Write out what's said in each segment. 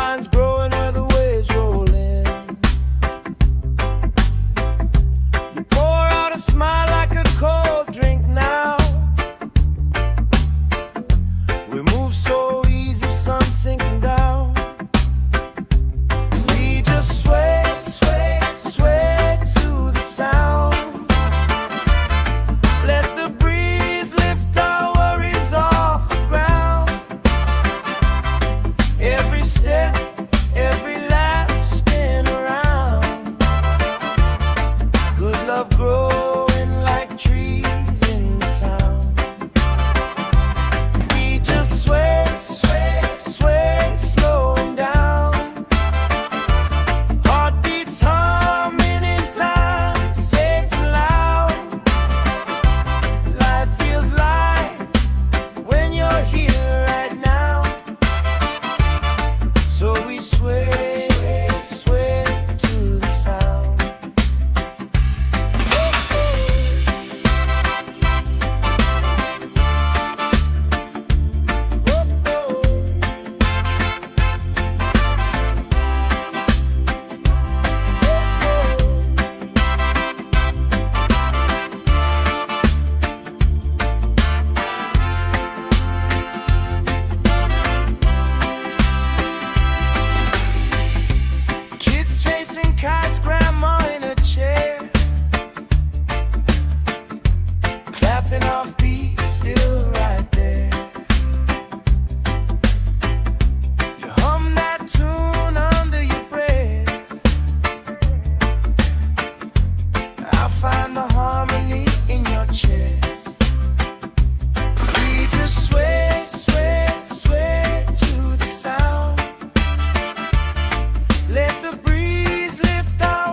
vines growing where the waves roll in. You pour out a smile like a cold drink now. We move so easy, sun sinking down. We just sway, sway, sway to the sound. Let the breeze lift our worries off the ground. Every step, every lap, spin around. Good love growing like trees in the town. We just sway, sway, sway, slowing down. Heartbeats humming in time, safe and loud. Life feels light when you're here right now. So we sway, sway to the sound. Kids chasing kites, grandma in a chair, clapping off beats, still right there. You hum that tune under your breath. I find the harmony in your chest. We just sway, sway, sway to the sound. Let the breeze lift our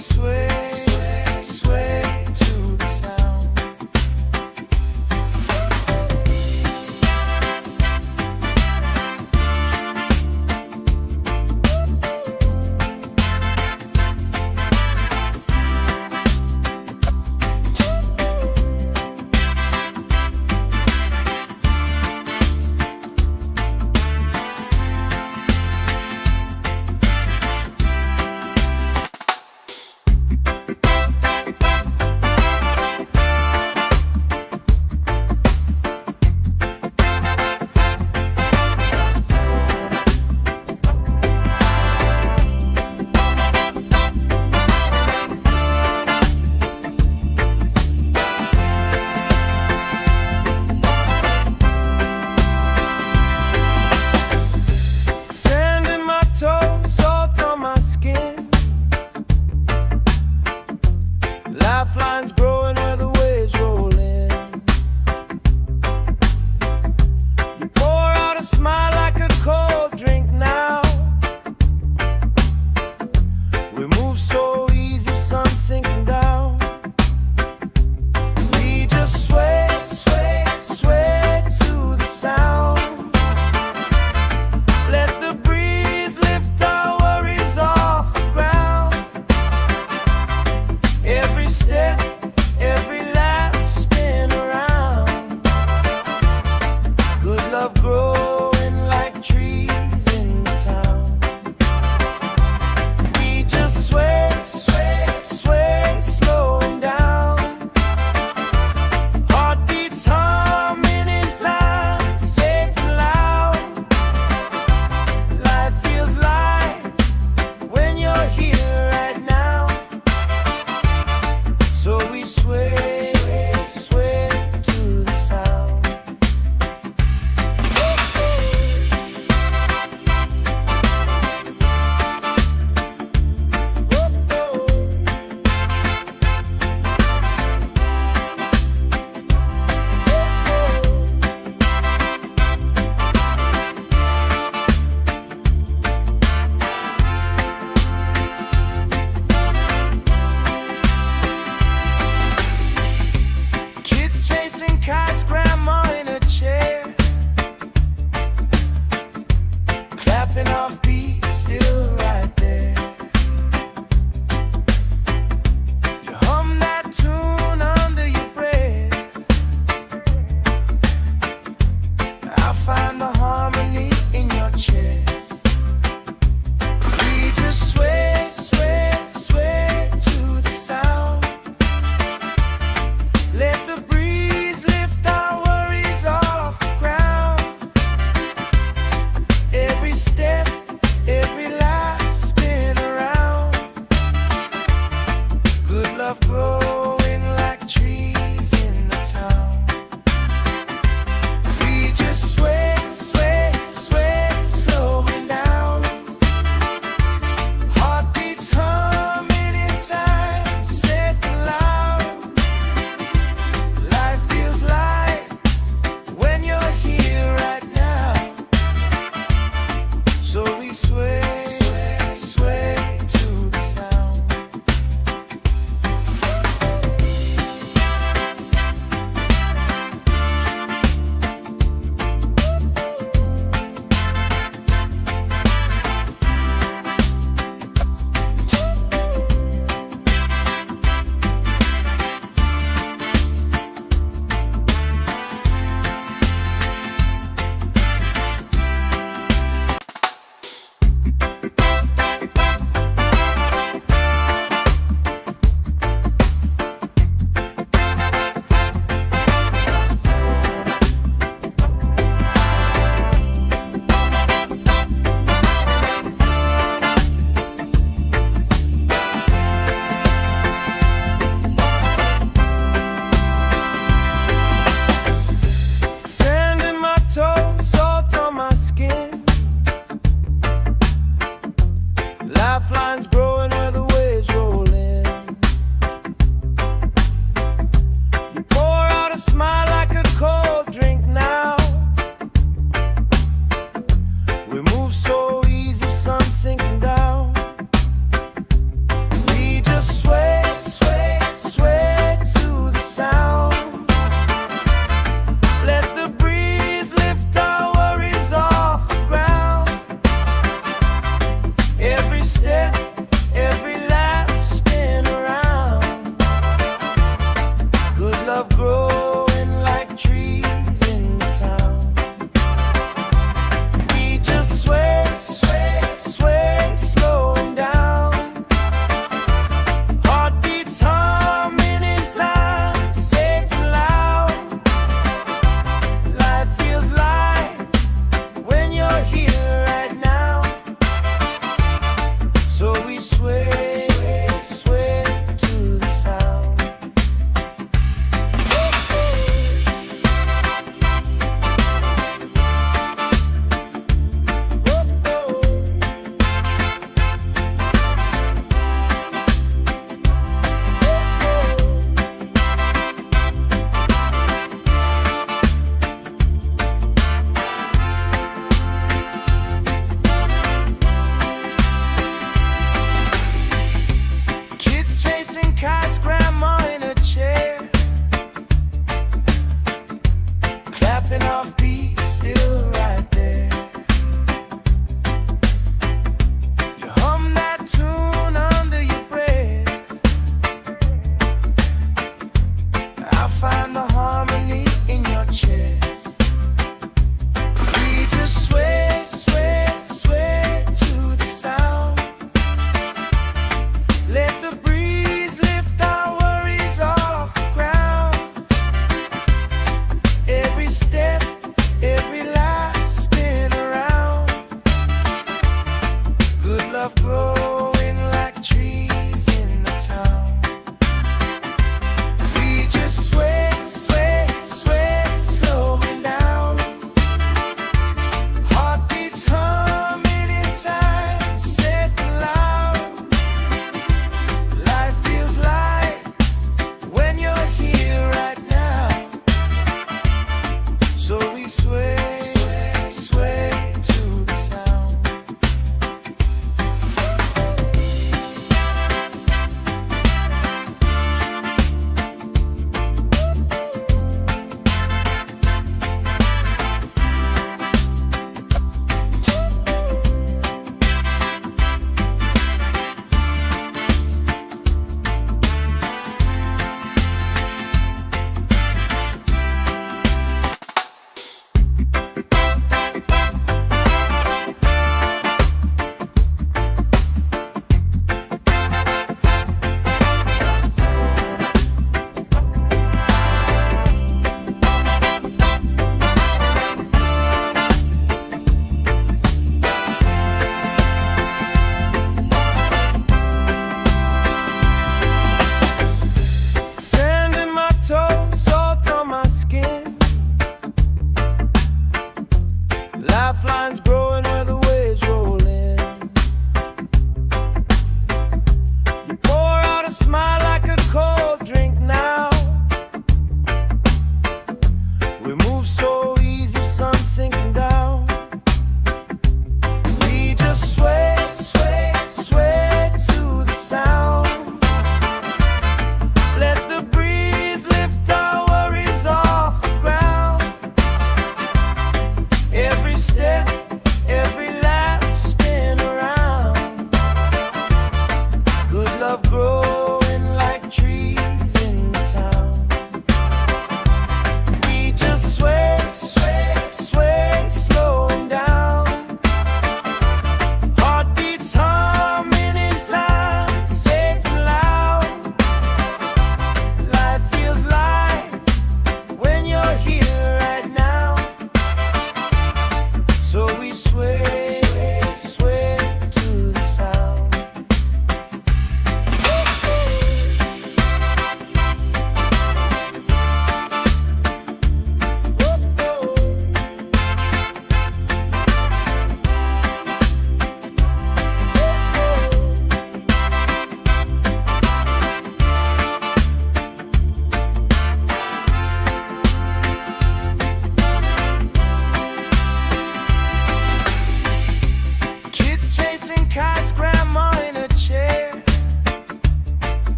body sway, sway to the sound. chasing kites, grandma in a chair, clapping off beats, still right there. You hum that tune under your breath. I find the harmony in your chest. We just sway, sway, sway to the sound. Let the breeze lift our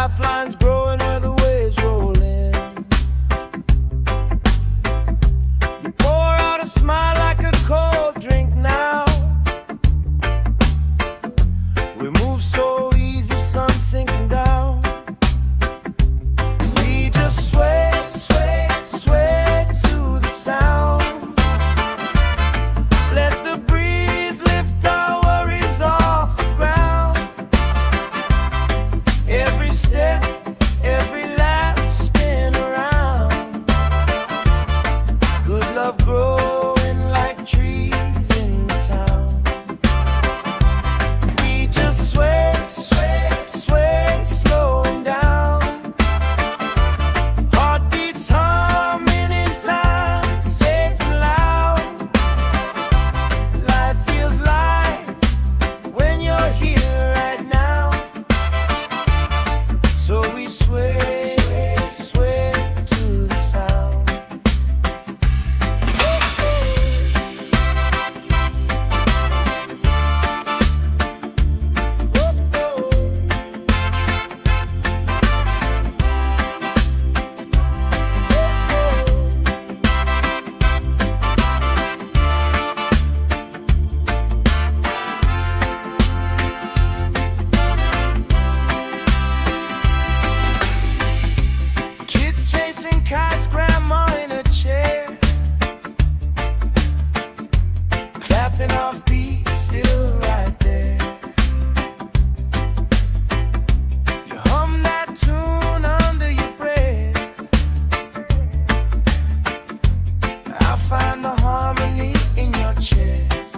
Lifelines growing where the waves roll in. You pour out a smile like a cold drink now. We move so easy, sun sinking down. We just sway, sway, sway to the sound. Let the breeze lift our worries off the ground. Every step, every lap, spin around. Good love growing like trees in the town. We just sway, sway, sway, slowing down. Heartbeats humming in time, safe and loud. Life feels light when you're here right now. So we sway, sway to the sound. Kids chasing kites, grandma in a chair, clapping off beats, still right there. You hum that tune under your breath. I find the harmony in your chest.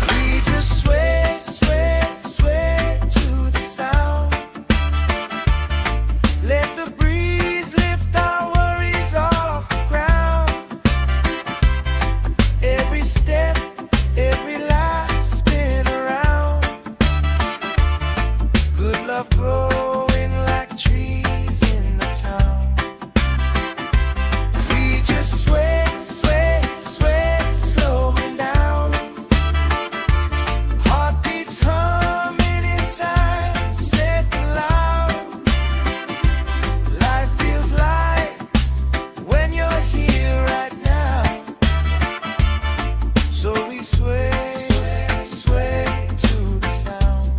We just sway, sway, sway to the sound. Let the breeze lift our worries off the ground. Every step, every life, spin around. Good love growing like trees in the town. We just sway, sway, sway, slowing down. Heartbeats humming in time, safe and loud. Life feels light when you're here right now. So we sway, sway to the sound.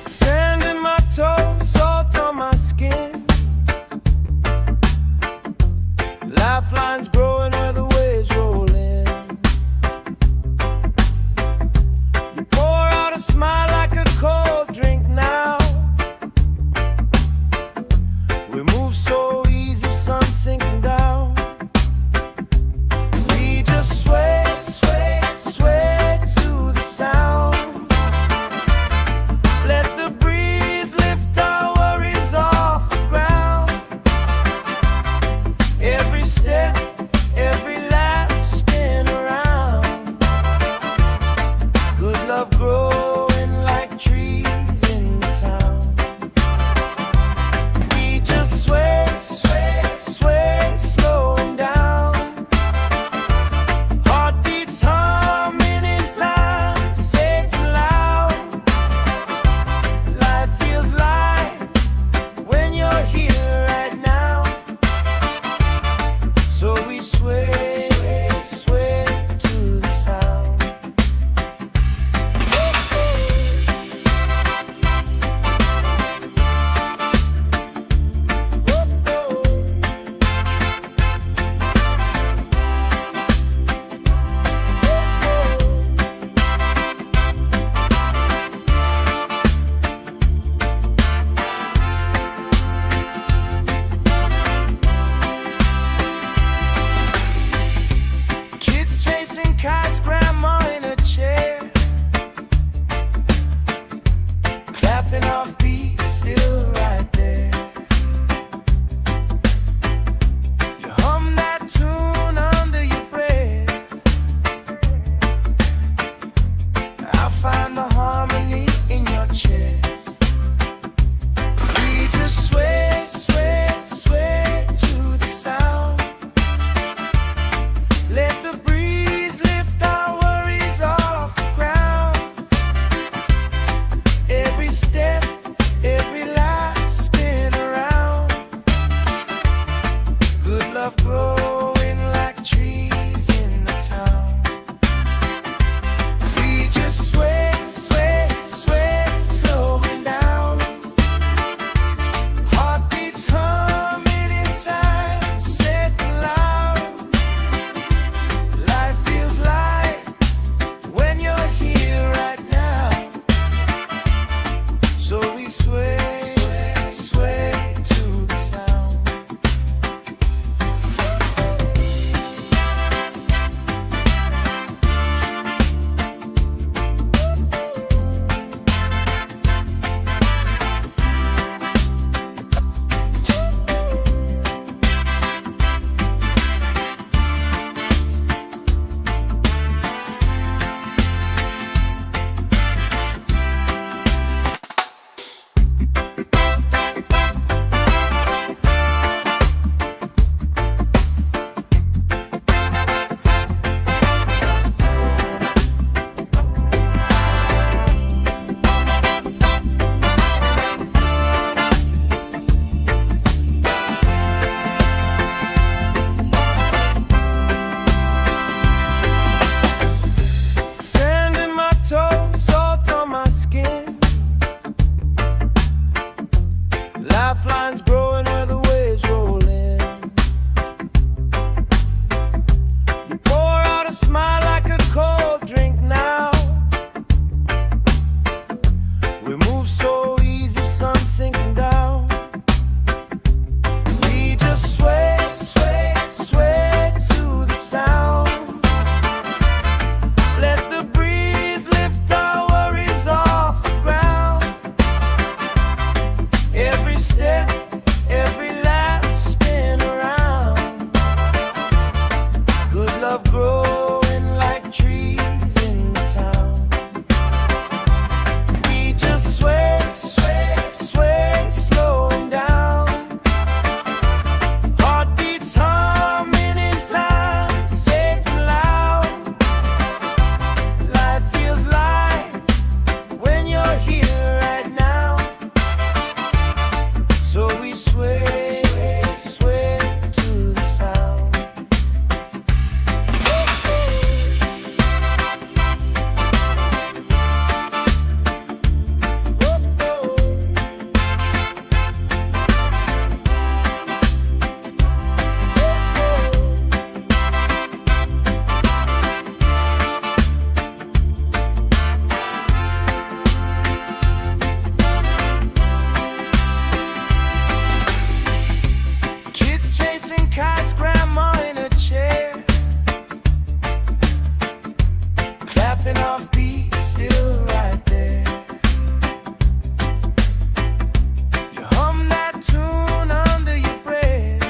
Sand in my toes, salt on my skin. Lifelines growing where the waves roll in. You pour out a smile like a cold drink now. We move so easy, sun sinking down. We just sway, sway, sway to the sound. Let the breeze lift our worries off the ground. Every step, every lap, spin around. Good love growing like trees in the town. We just sway, sway, sway, slowing down. Heartbeats humming in time, safe and loud. Life feels light when you're here right now. So we sway, sway to the sound. clapping off beats, still right there. You hum that tune under your breath.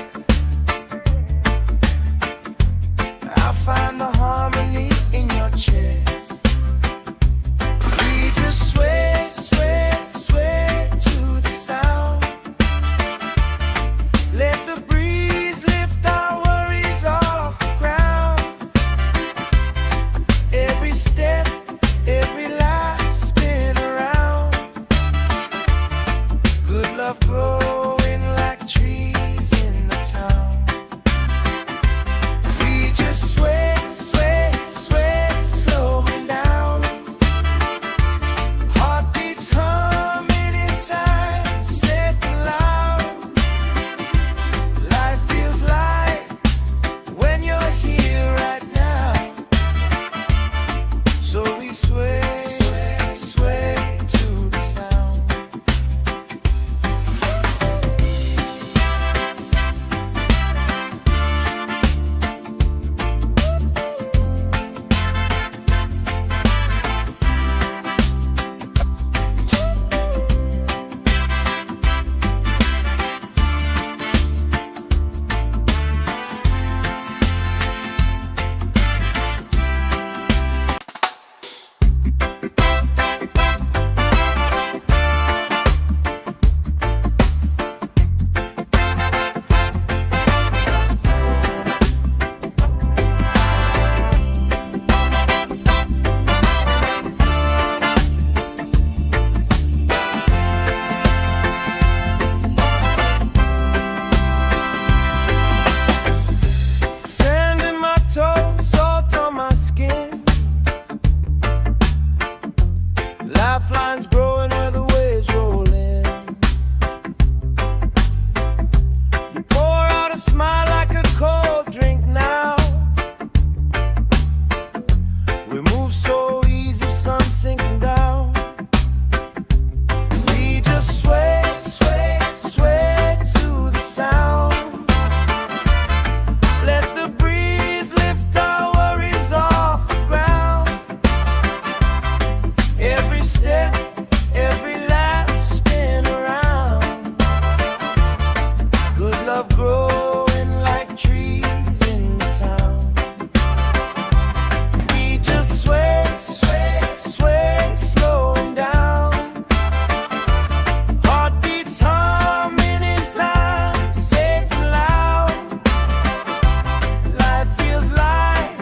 I find the harmony in your chest. We just sway, sway, sway to the sound. Let the breeze lift our worries off the ground. Every step, every life spin around. Good love growing like trees in the town. We just sway, sway, sway, slowing down. Heartbeats humming in time, safe and loud. Life feels light when you're here right now. So we sway, sway, sway to the sound. Sand in my toes, salt on my skin. Lifelines growing where the waves roll in. You pour out a smile like a cold drink now. We move so easy, sun sinking down. We just sway, sway, sway to the sound. Let the breeze lift our worries off the ground. Every step, every laugh spin around. Good love growing like trees in the town. We just sway, sway, sway, slowing down. Heartbeats humming in time, safe and loud. Life feels light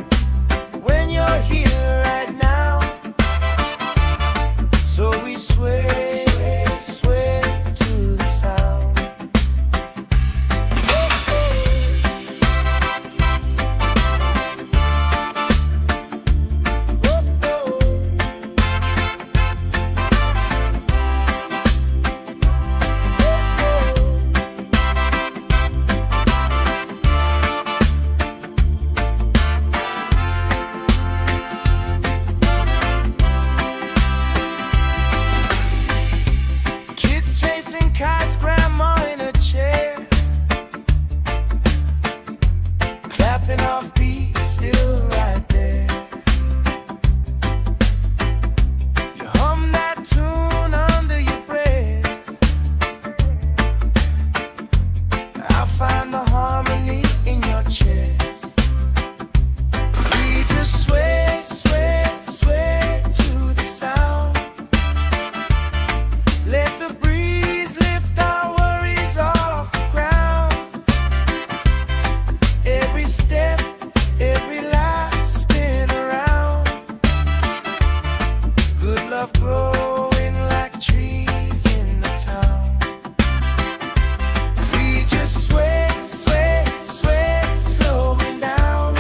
when you're here right now. So we sway, sway, sway to the sound. Kids chasing kites, grandma in a chair. Clapping off beats, still right there. You hum that tune under your breath. I find the harmony in your chest. We just sway, sway, sway to the sound. Let the breeze lift our worries off the ground. Every step, every life spin around. Good love growing like trees in the town. We just sway, sway, sway, slowing down.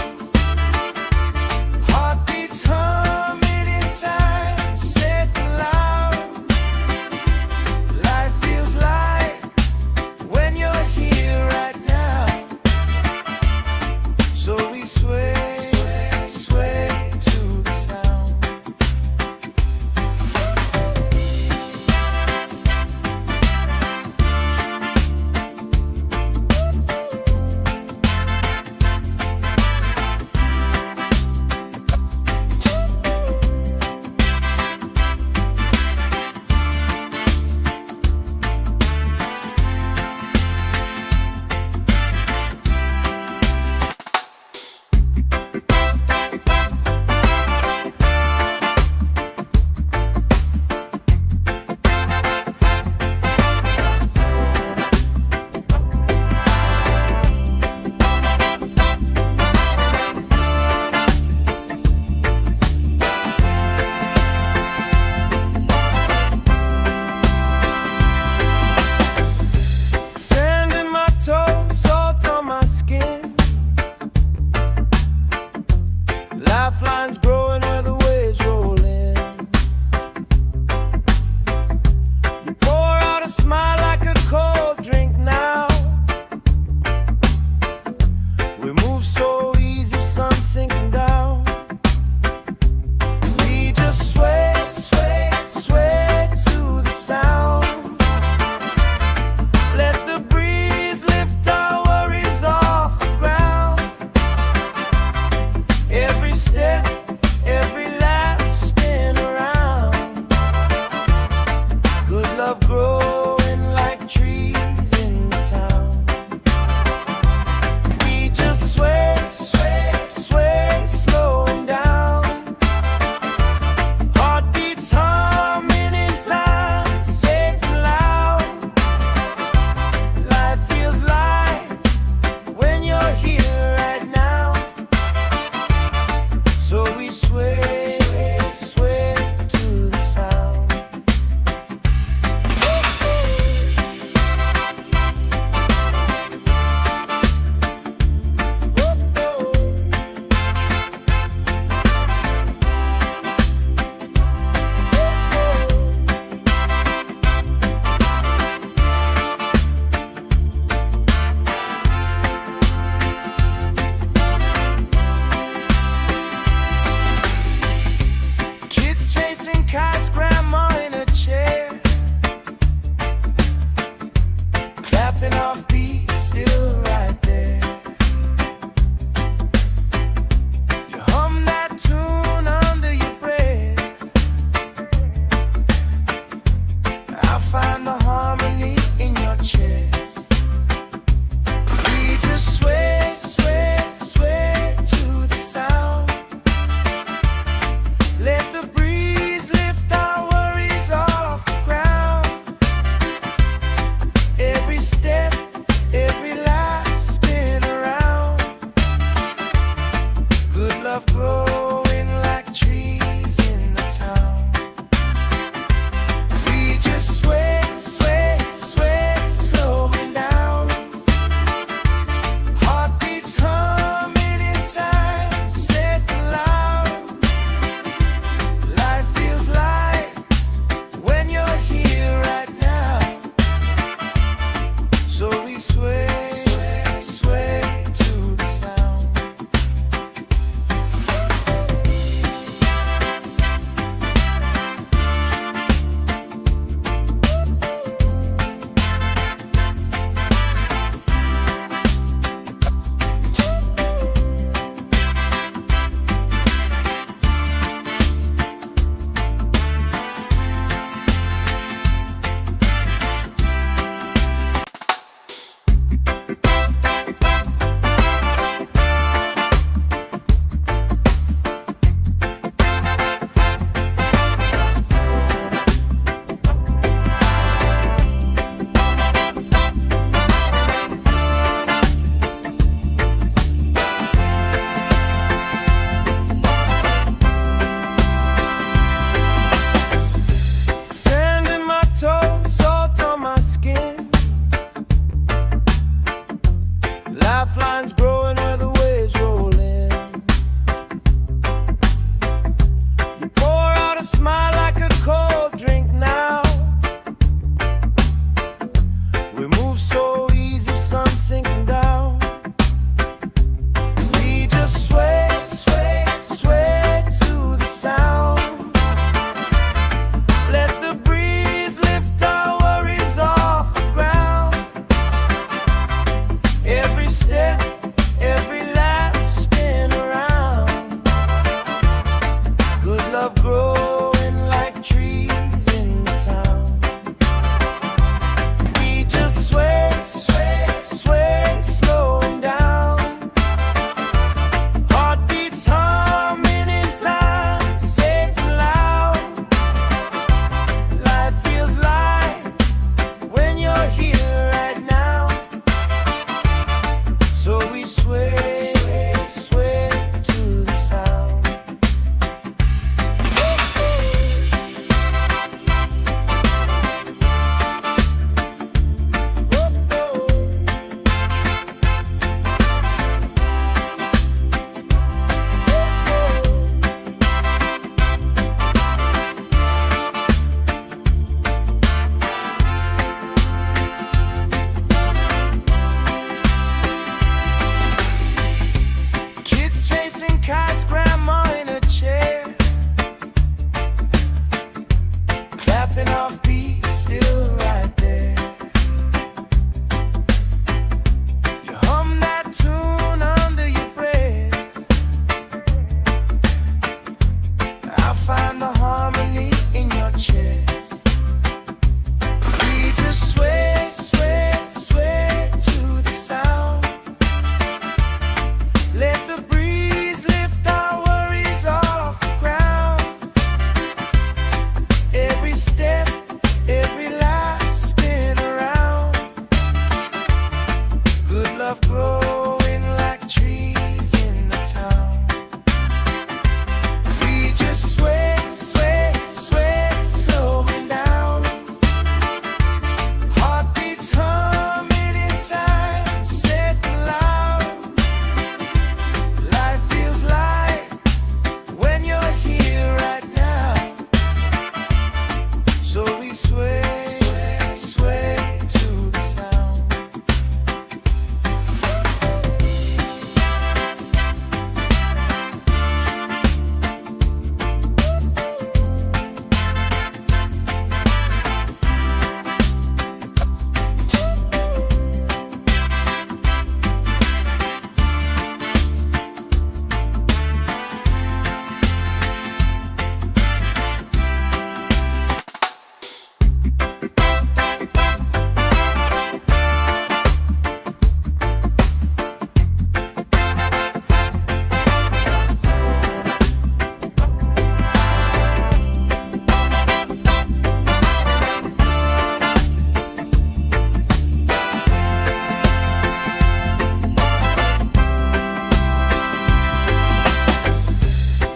Heartbeats humming in time, safe and loud. Life feels light when you're here right now. So we sway, sway, sway to the sound. and our feet still right there. You hum that tune under your breath. I find the harmony in your chest. We just sway, sway, sway to the sound. Let the breeze lift our worries off the ground. Every step, every life spin around. Good love growing like trees in the town. We just sway, sway, sway, slowing down. Heartbeats humming in time, safe and loud. Life feels light when you're here right now. So we sway, sway, sway to the sound.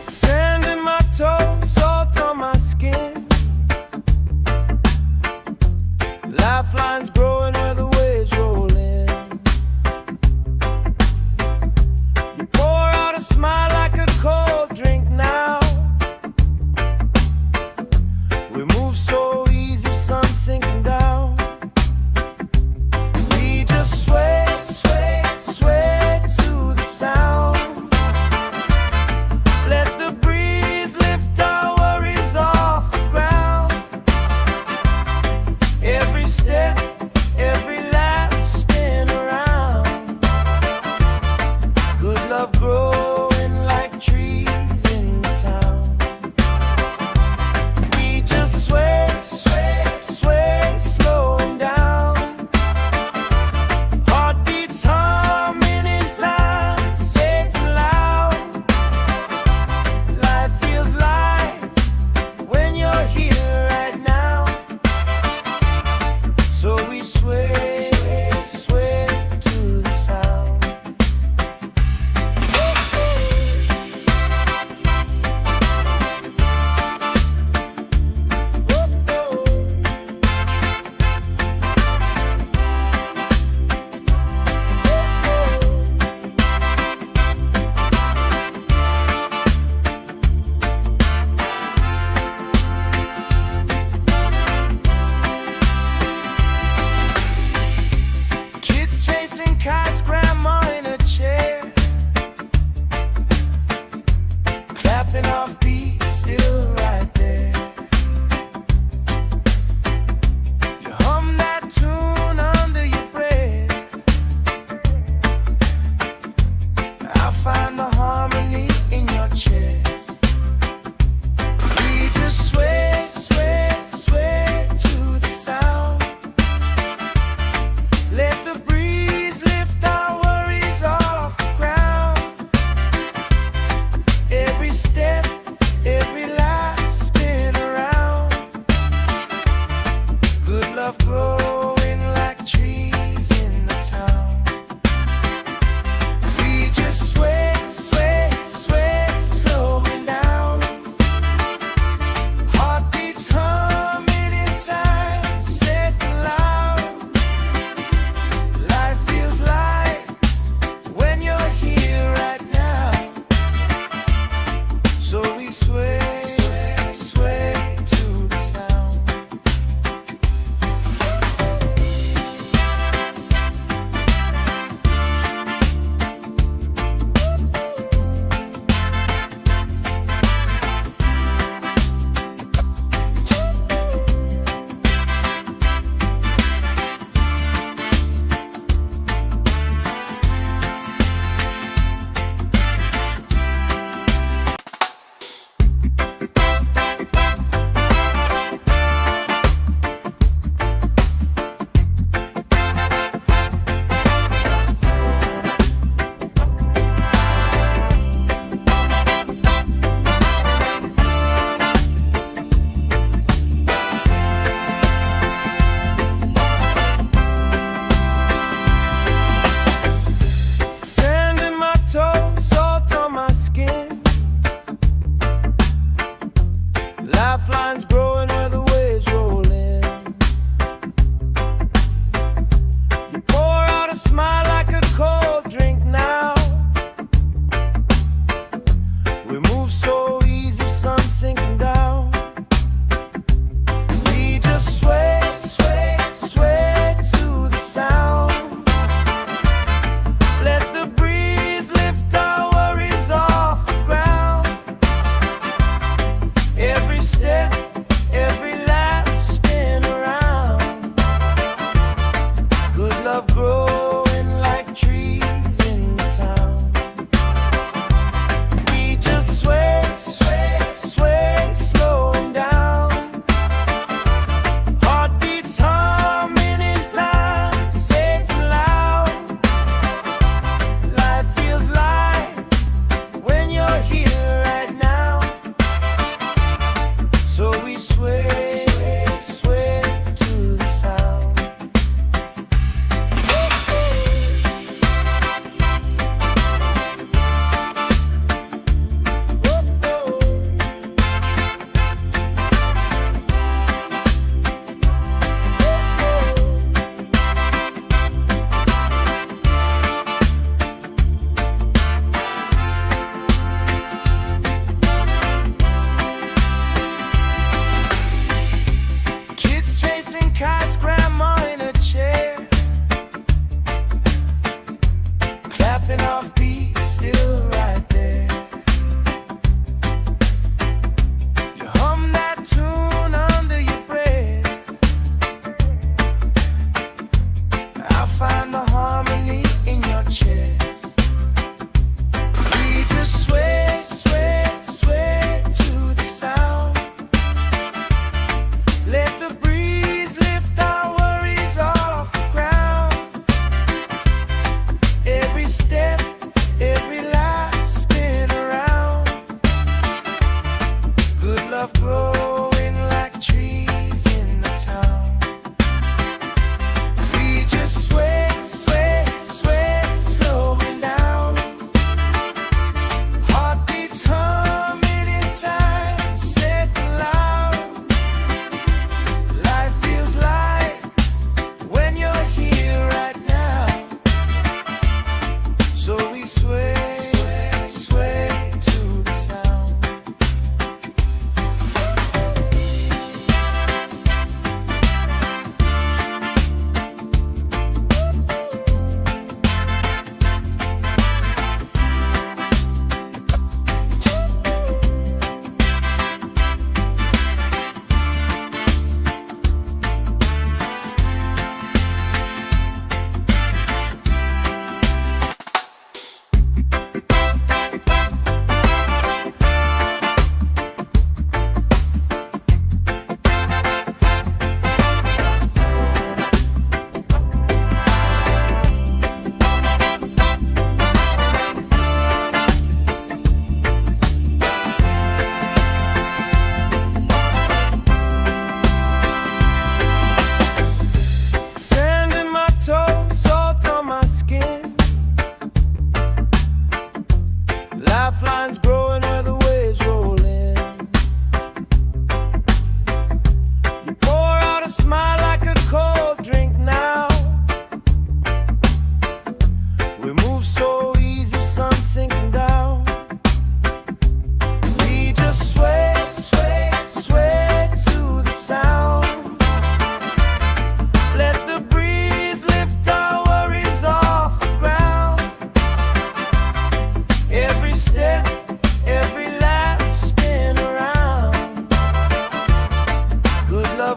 Sand in my toes, salt on my skin. Lifelines growing where the waves roll in. You pour out a smile like a cold drink now. We move so easy, sun sinking down. We just sway, sway, sway to the sound. Let the breeze lift our worries off the ground. Every step,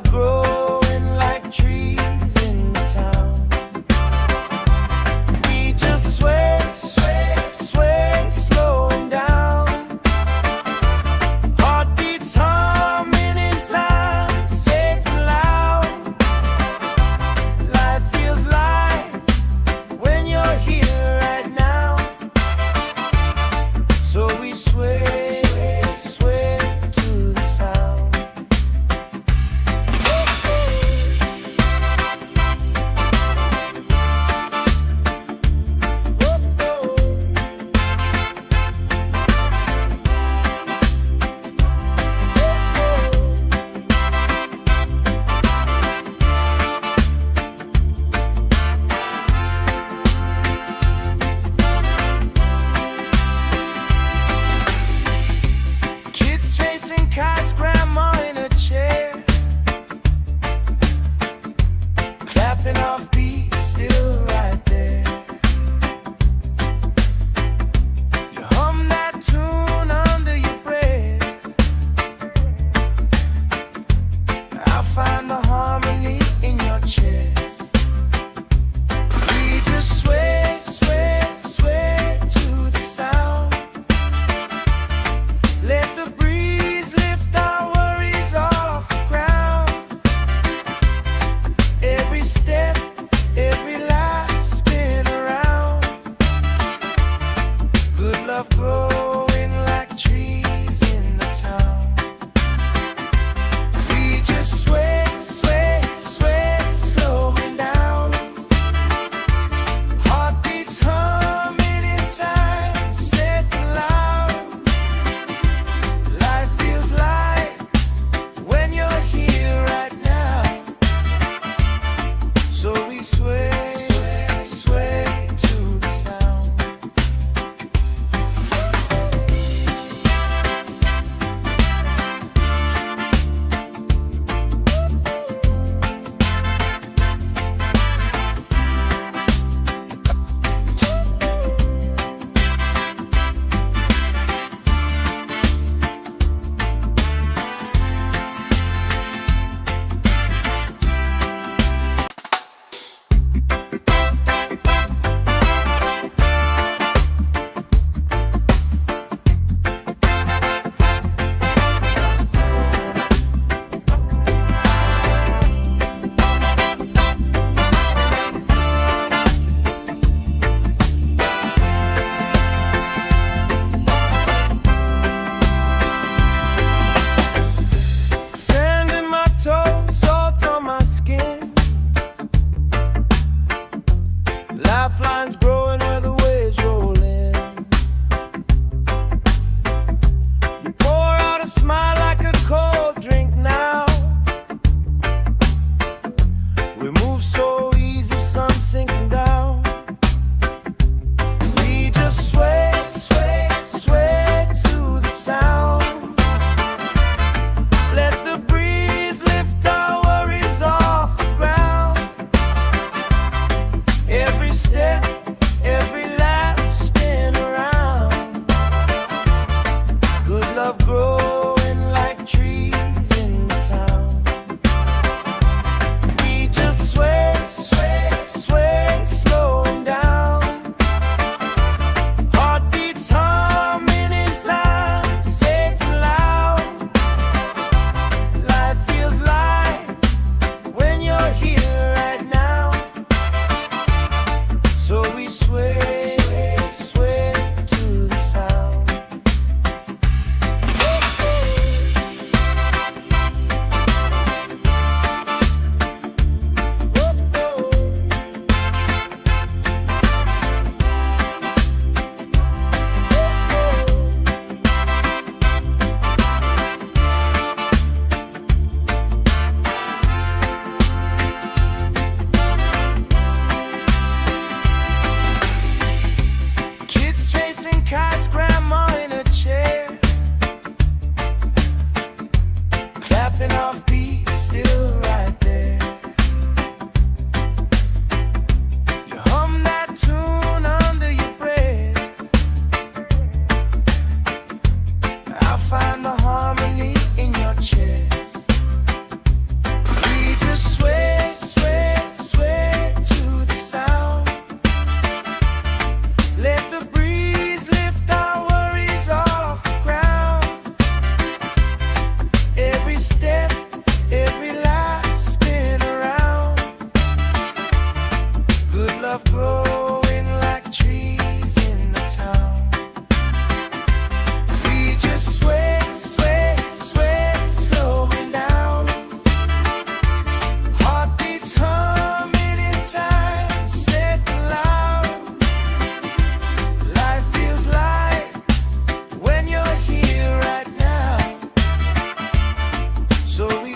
love growing like trees in the town. We just sway, sway, sway, slowing down. Heartbeats humming in time, safe and loud. Life feels light when you're here right now. So we sway, sway to the sound.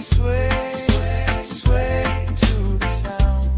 sway, sway to the sound.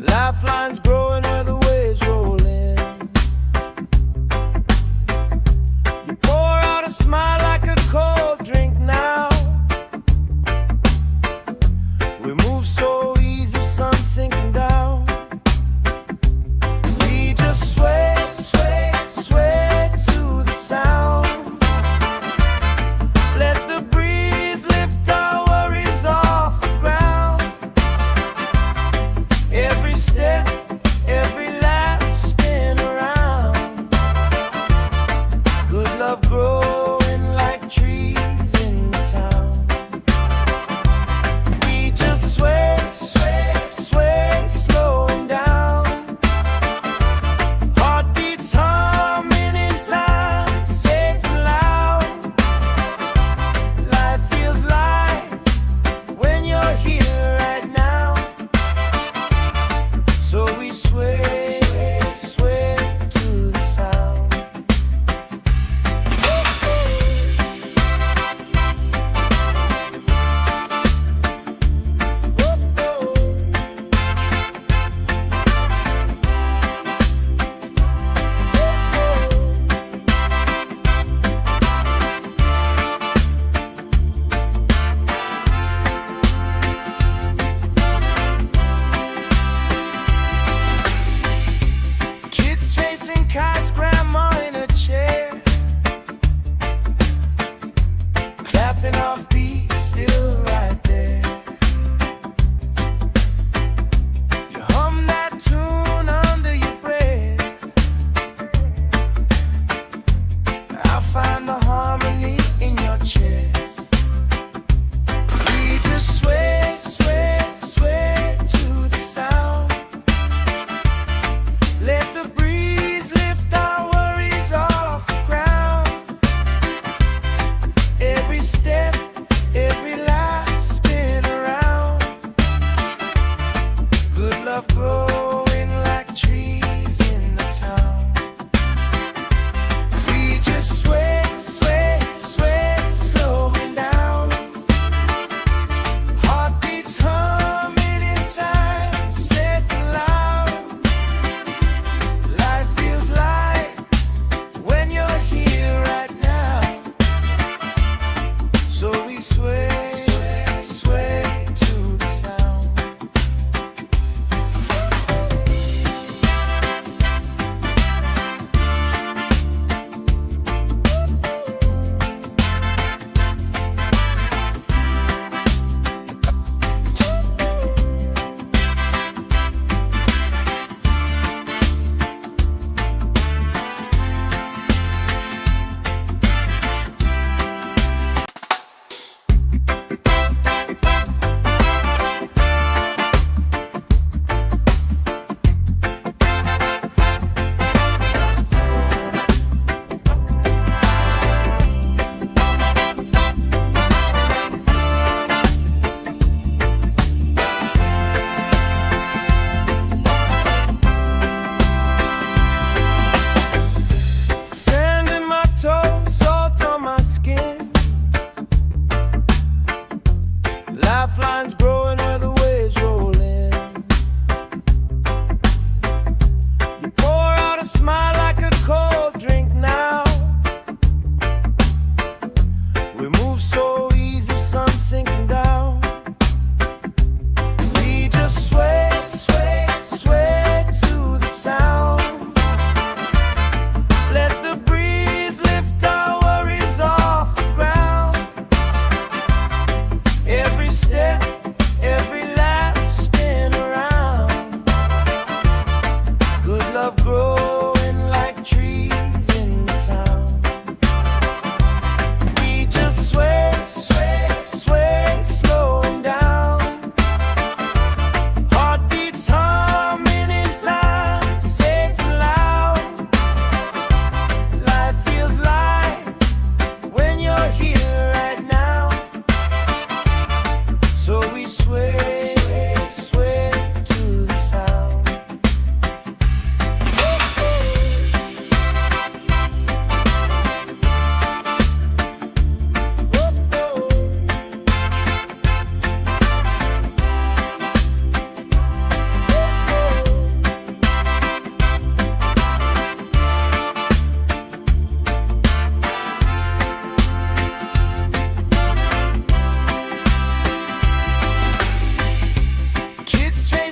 Lifelines growing where the waves roll in. You pour out a smile like a cold drink now. We move so easy, sun sinking down. We just sway, sway, sway to the sound. Let the breeze lift our worries off the ground. Every step, every lap, spin around. Good love growing like trees in the town. We just sway, sway, sway, slowing down. Heartbeats humming in time, safe and loud. Life feels light when you're here right now. So we sway, sway to the sound. Kids chasing kites, grandma in a chair, clapping off beats, still right there. You hum that tune under your breath. I'll find the harmony in your chest. We just sway, sway, sway to the sound. Let the breeze lift our worries off the ground. Every step, every lap, spin around. Good love growing like trees in the town. We just sway, sway, sway, slowing down. Heartbeats humming in time, safe and loud. Life feels light when you're here right now. So we sway, sway to the sound.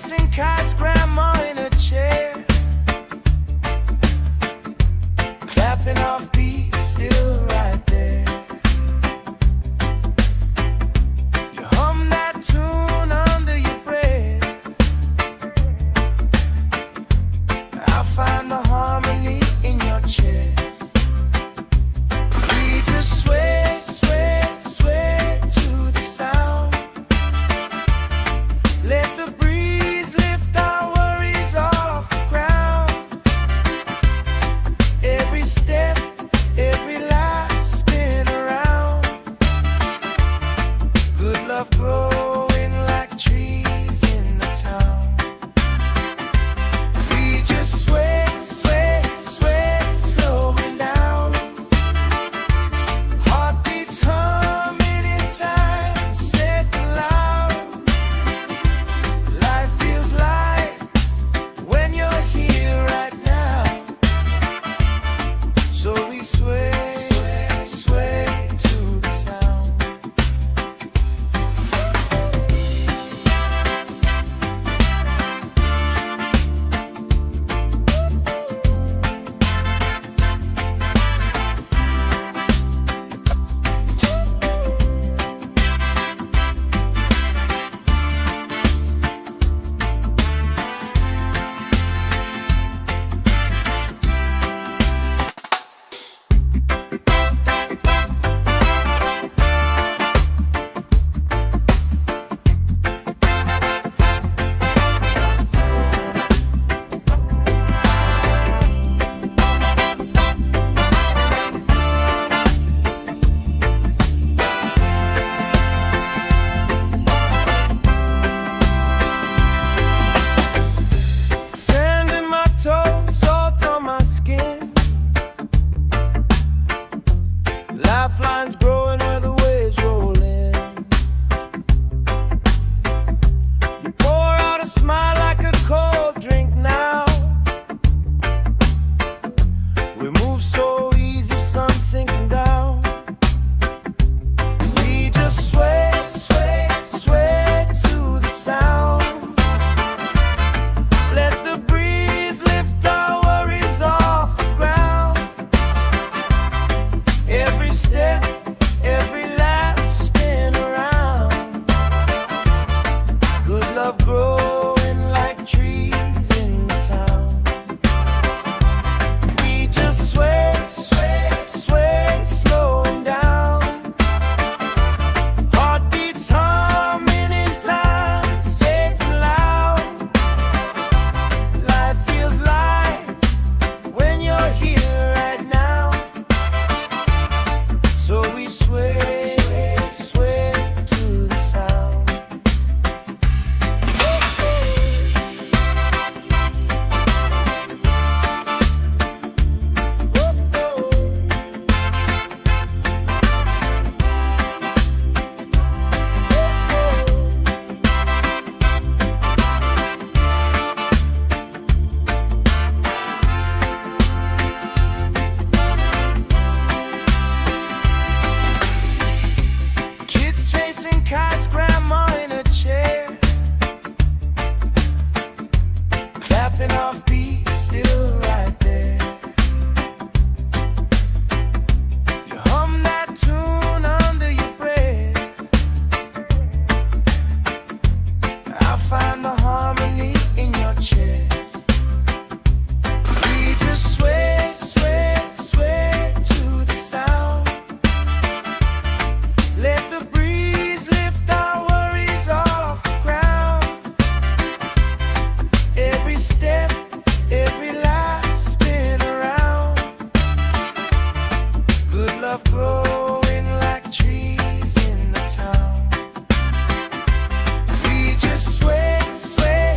chasing kites, grandma in a chair, clapping off beats, still right there. You hum that tune under your breath. I find the harmony in your chest. We just sway, sway, sway to the sound. Let the breeze lift our worries off the ground. Every step, every life spin around. Good love growing like trees in the town. We just sway, sway, sway, slowing down. Heartbeats humming in time, safe and loud. Life feels light when you're here right now. So we sway, sway, sway to the sound. Sand in my toes, salt on my skin. Lifelines growing where the waves roll in. You pour out a smile like a cold drink now. We move so easy, sun sinking down. We just sway, sway, sway to the sound. Let the breeze lift our worries off the ground. Every step, every lap spin around. Good love growing like trees in the town. We just sway, sway, sway, slowing down. Heartbeats humming in time, safe and loud. Life feels light when you're here right now. So we sway, sway to the sound. Kids chasing kites, grandma in a chair, clapping off beats, still right there. You hum that tune under your breath. I find the harmony in your chest. We just sway, sway, sway to the sound. Let the breeze lift our worries off the ground. Every step, every life spin around. Good love growing like trees in the town. We just sway, sway,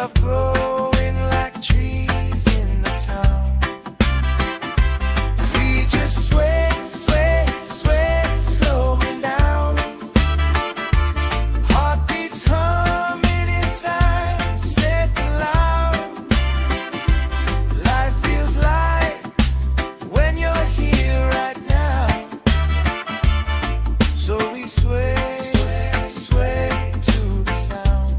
love growing like trees in the town. We just sway, sway, sway, slowing down. Heartbeats humming in time, safe and loud. Life feels light when you're here right now. So we sway, sway, sway to the sound.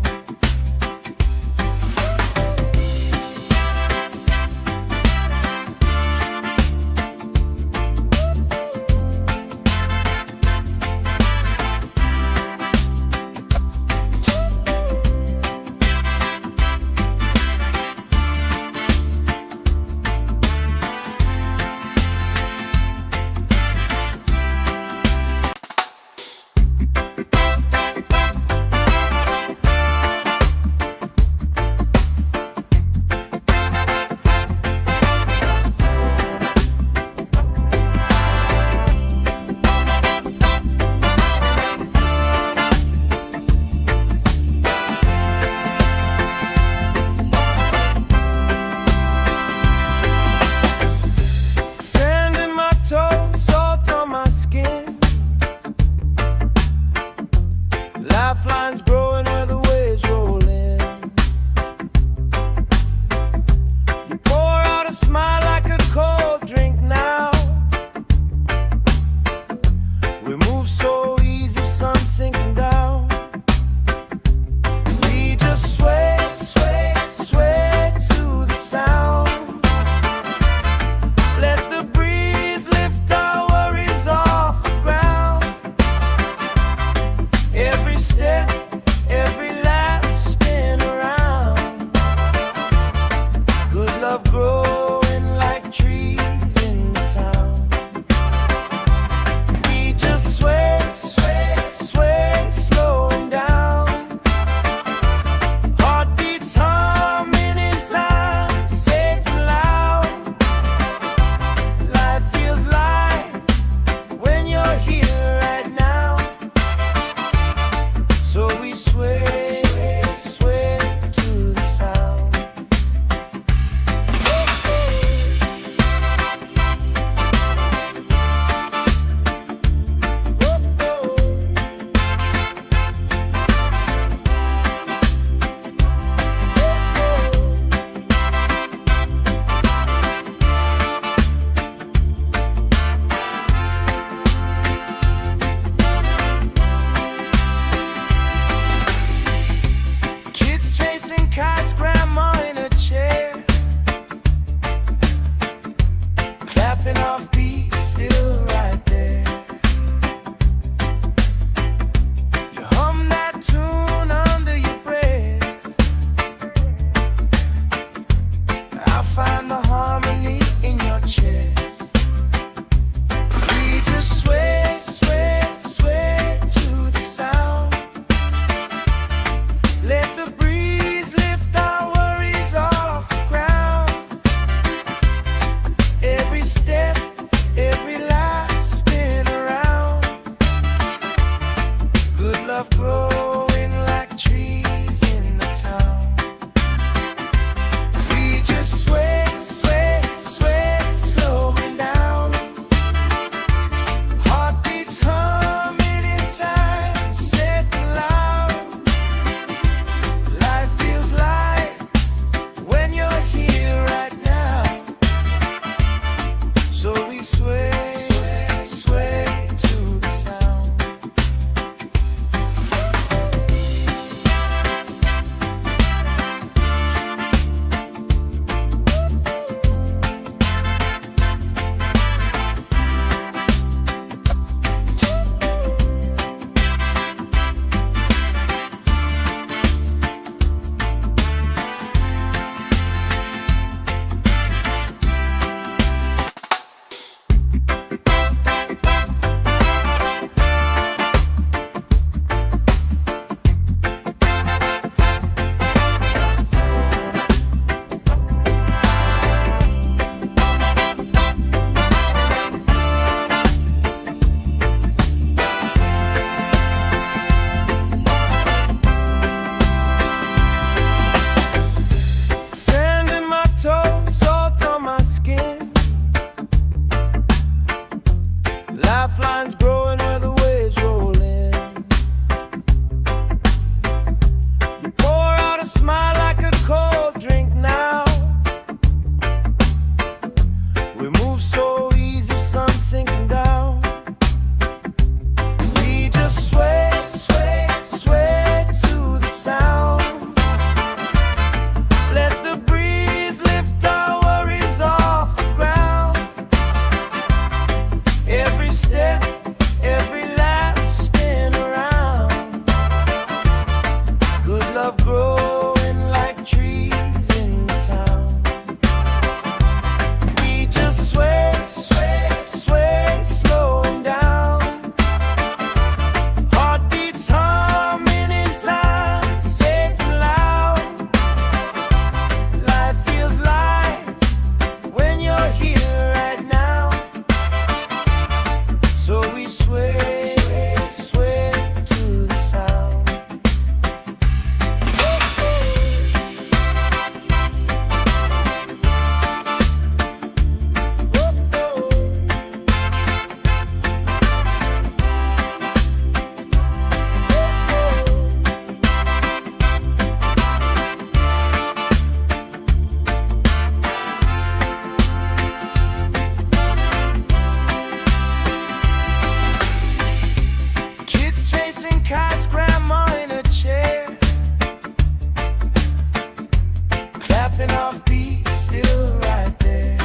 and our feet still right there.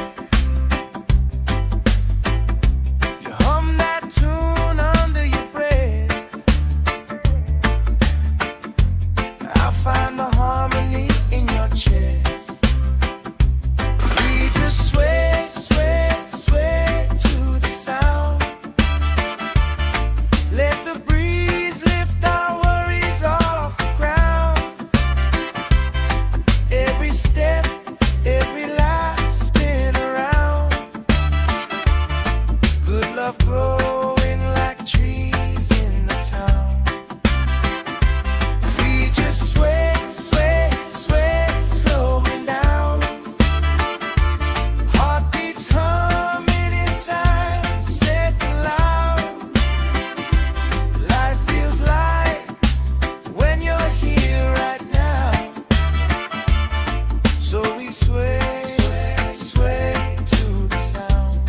You hum that tune under your breath. I find the harmony in your chest. We just sway, sway, sway to the sound. Let the breeze lift our worries off the ground. Every step, every life spin around. Good love growing like trees in the town. We just sway, sway, sway, slowing down. Heartbeats humming in time, safe and loud. Life feels light when you're here right now. So we sway, sway, sway to the sound.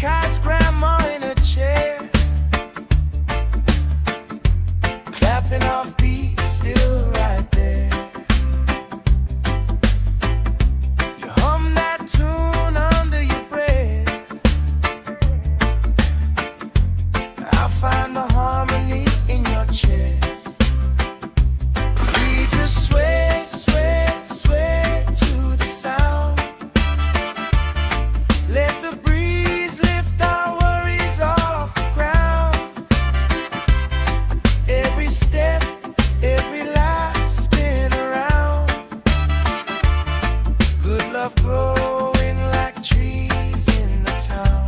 kites, grandma in a chair, clapping off beats, still right there. You hum that tune under your breath. I find the harmony in your chest. We just sway, sway, sway to the sound. Let the breeze lift our worries off the ground. Every step, every life spin around. Good love growing like trees in the town.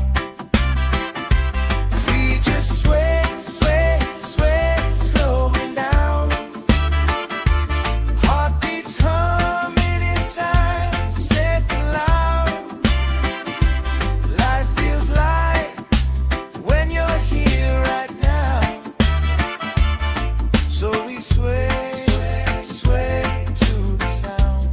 We just sway, sway, sway, slowing down. Heartbeats humming in time, safe and loud. Life feels light when you're here right now. So we sway, sway, sway to the sound.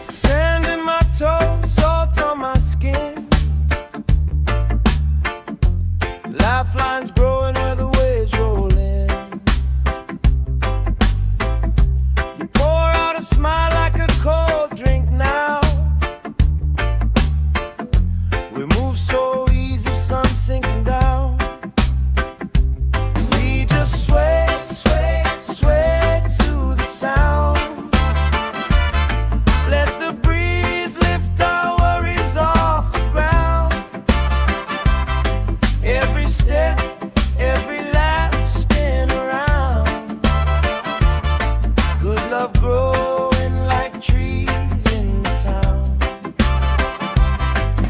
Sand in my toes, salt on my skin. Lifelines growing where the waves roll in. You pour out a smile like a cold drink now. We move so easy, sun sinking down. We just sway, sway, sway to the sound. Let the breeze lift our worries off the ground. Every step, every laugh spin around. Good love growing like trees in the town.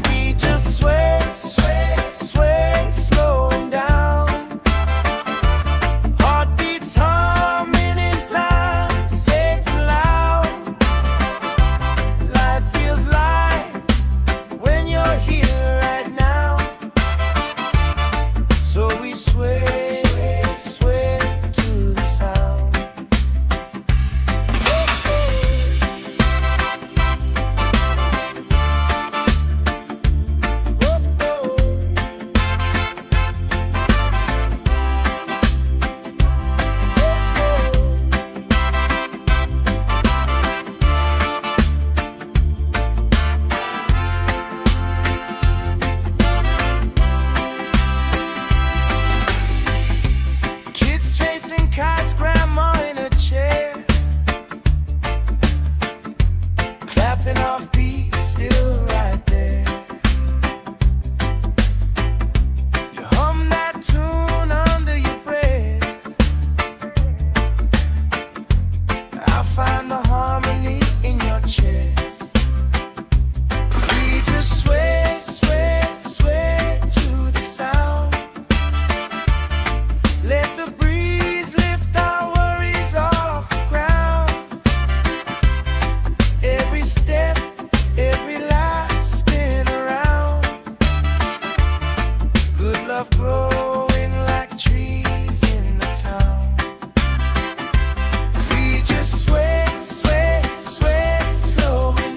We just sway, sway, sway, slowing down. Heartbeats humming in time, safe and loud. Life feels light when you're here right now. So we sway, sway to the sound. Kids chasing kites, grandma in a chair, clapping off beats, still right there. You hum that tune under your breath. I find the harmony in your chest. We just sway, sway, sway to the sound. Let the breeze lift our worries off the ground. Every step, every life spin around. Good love growing like trees in the town. We just sway, sway, sway, slowing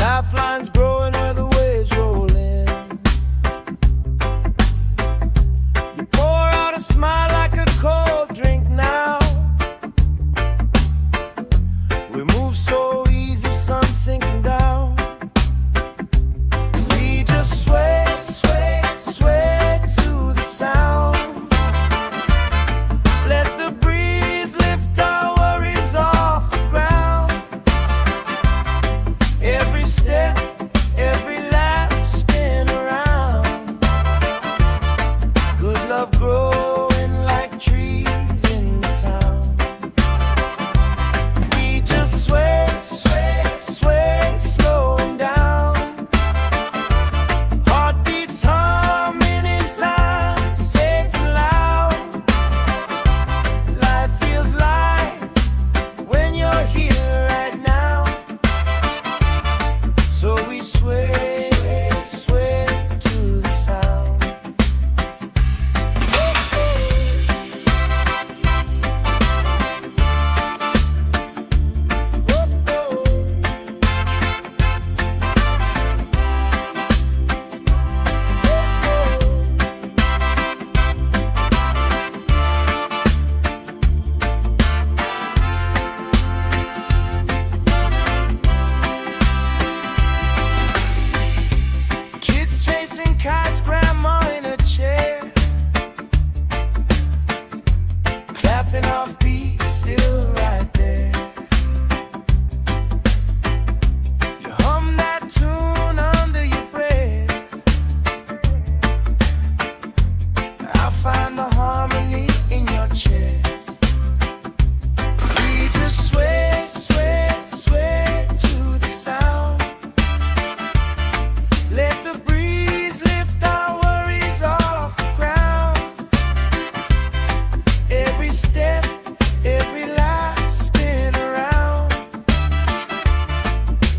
Lifelines growing where the waves roll in. You pour out a smile like a cold drink now. We move so easy, sun sinking down. We just sway, sway, sway to the sound. Let the breeze lift our worries off the ground. Every step, every lap, spin around. Good love growing like trees in the town. We just sway, sway, sway, slowing down. Heartbeats humming in time, safe and loud. Life feels light when you're here right now. So we sway, sway to the sound. Kids chasing kites, grandma in a chair, clapping off beats, still right there. You hum that tune under your breath. I find the harmony in your chest. We just sway, sway, sway to the sound. Let the breeze lift our worries off the ground. Every step, every lap, spin around.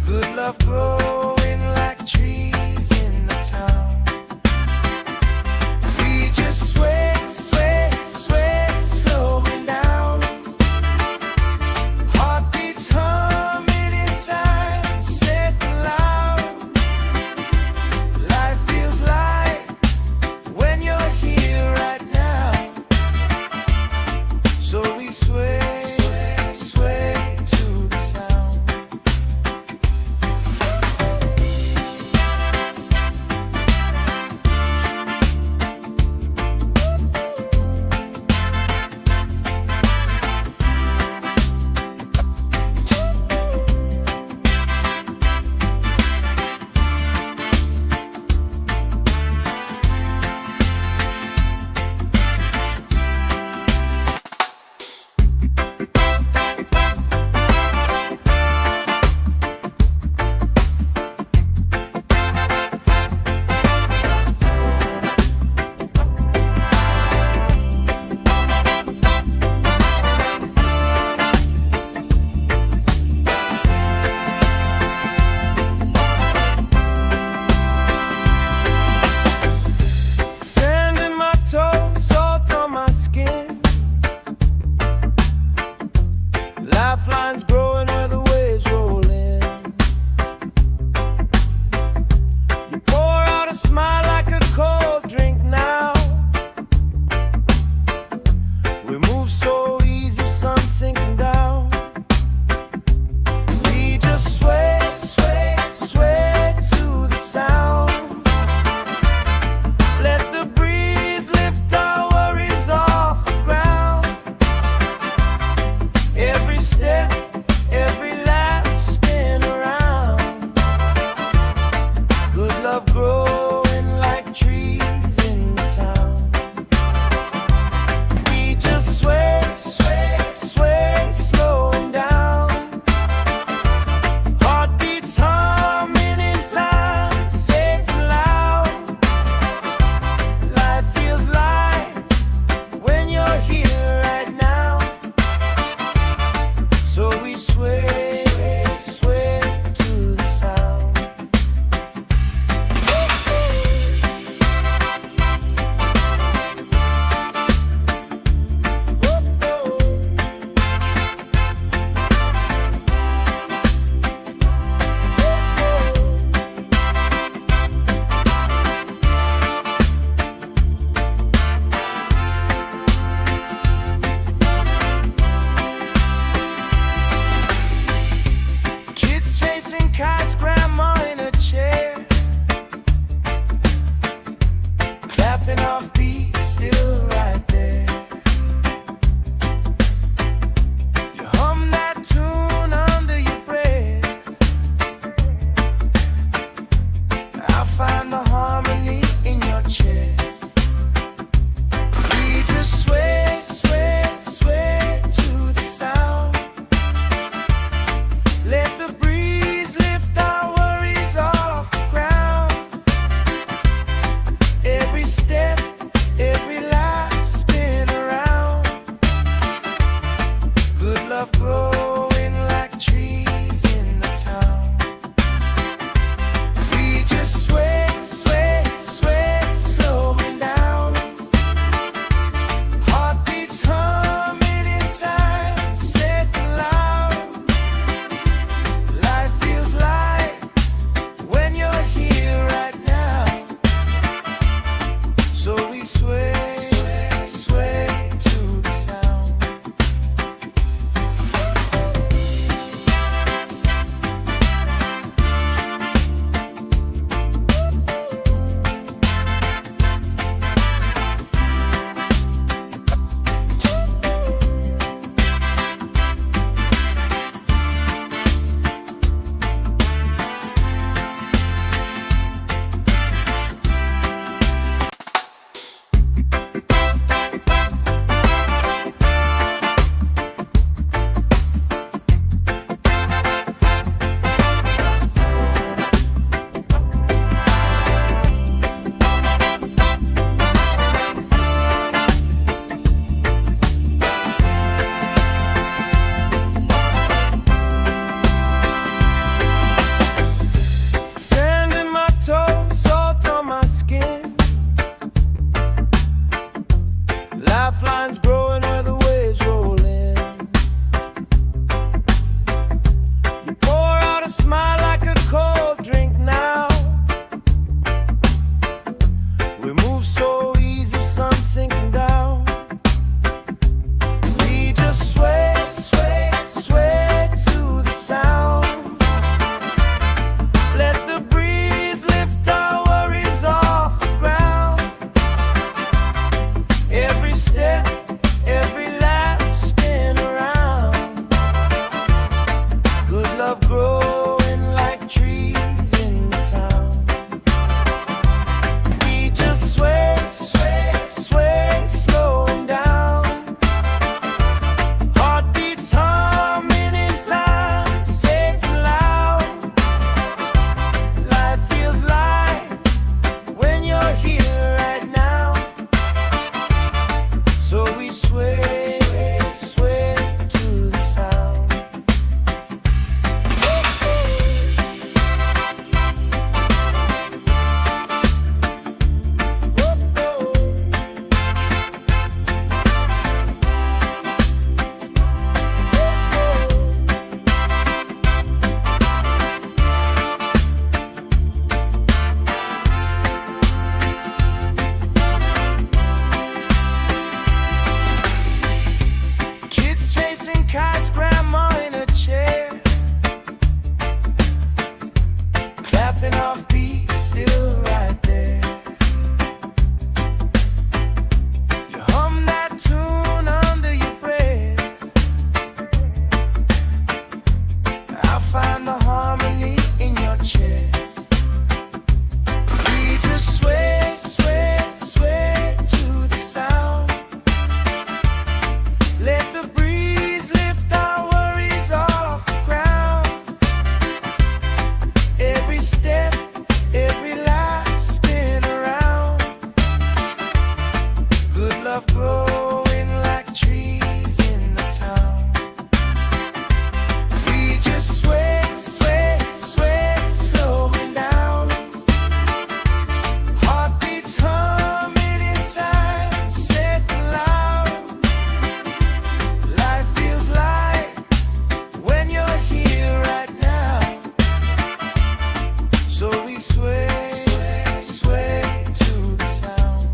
Good love growing like trees in the town. We just sway, sway, sway, slowing down. Heartbeats humming in time, safe and loud. Life feels light when you're here right now. So we sway, sway to the sound. Snapping off beats, still right there. You hum that tune under your breath. I find the harmony in your chest. We just sway, sway, sway to the sound. Let the breeze lift our worries off the ground. Every step, every life spin around. Good love growing like trees in the town. We just sway, sway, sway, slowing down. Heartbeats humming in time, safe and loud. Life feels light when you're here right now. So we sway, sway, sway to the sound.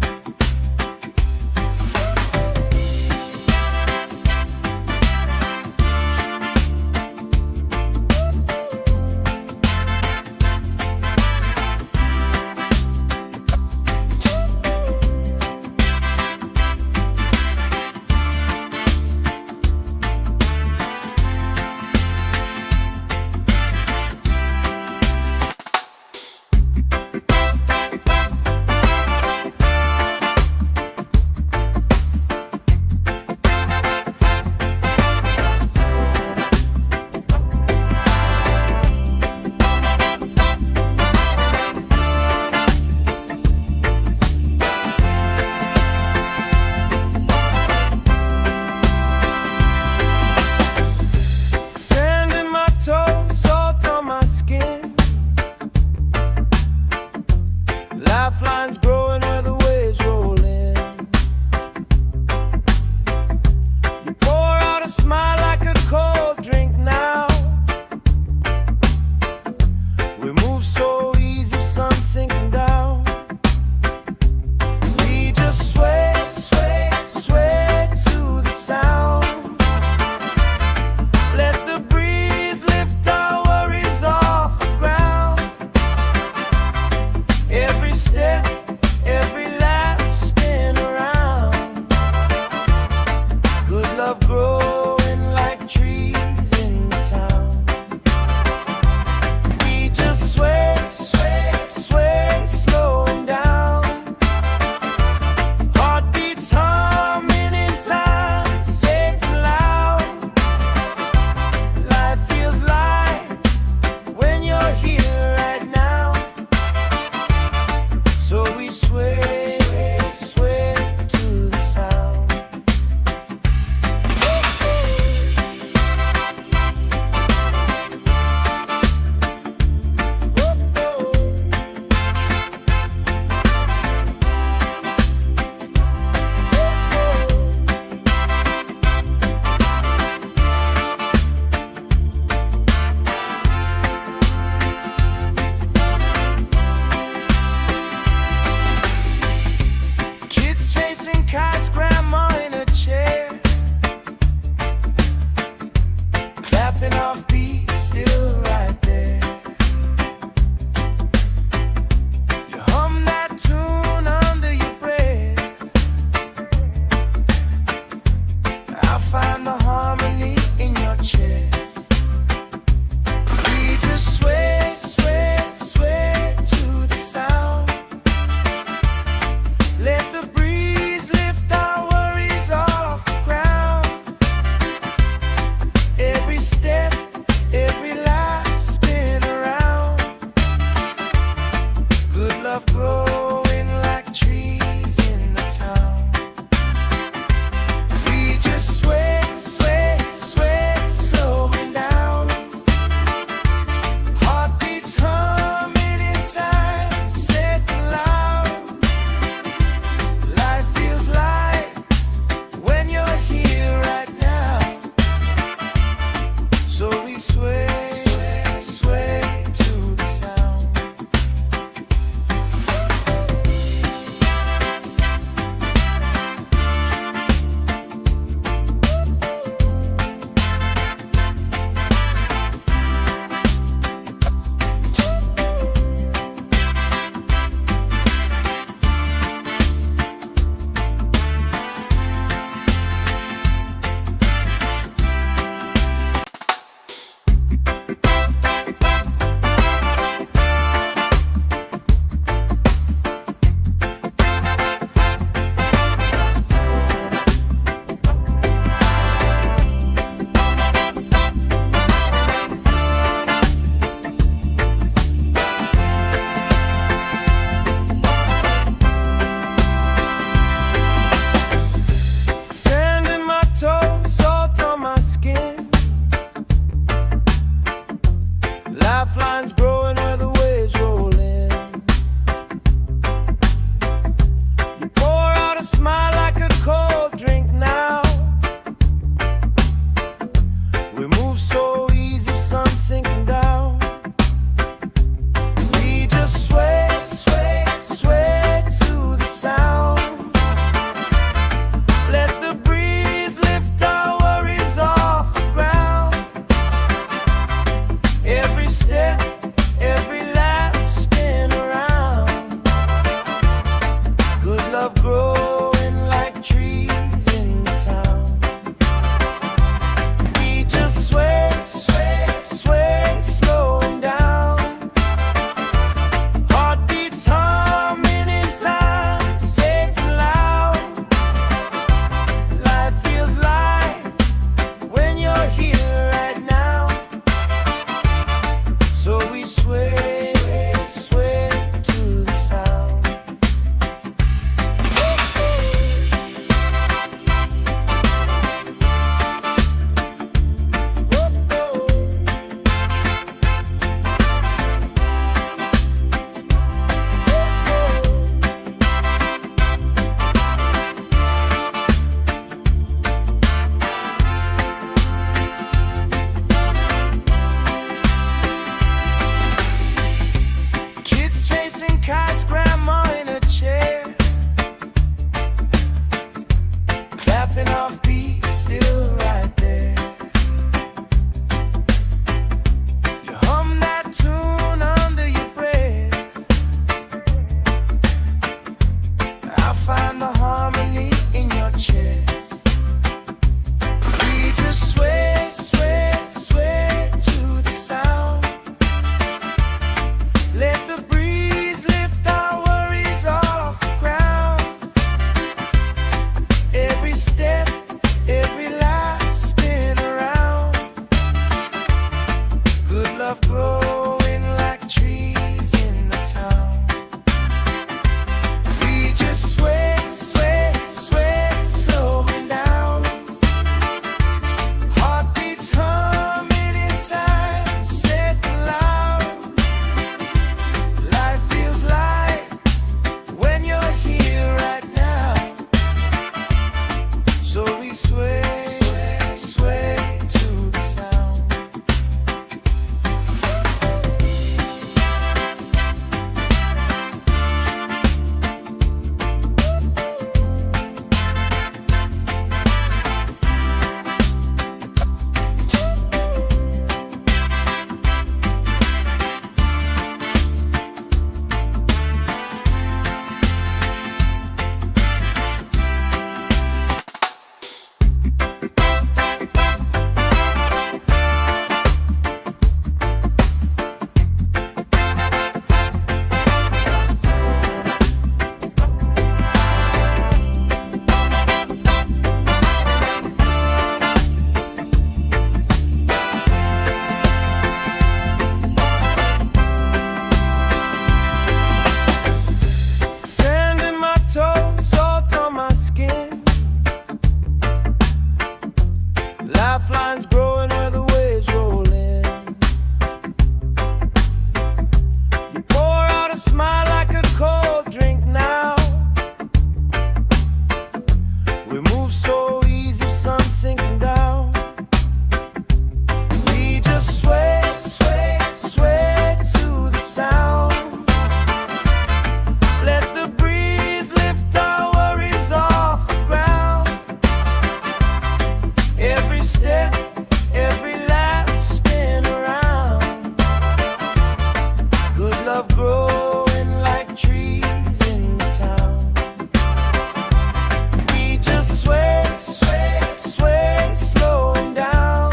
kites, grandma in a chair, clapping off beats, still right there. You hum that tune under your breath. I find the harmony in your chest. We just sway, sway, sway to the sound. Let the breeze lift our worries off the ground. Every step, every life spin around. Good love growing like trees in the town. We just sway, sway, sway, slowing down. Heartbeats humming in time, safe and loud. Life feels light when you're here right now. So we sway, sway, sway to the sound. Sand in my toes, salt on my skin. Lifelines growing where the waves roll in. You pour out a smile like a cold drink now. We move so easy, sun sinking down. We just sway, sway, sway to the sound. Let the breeze lift our worries off the ground. Every step, every laugh spin around. Good love growing like trees in the town. We just sway, sway, sway, slowing down.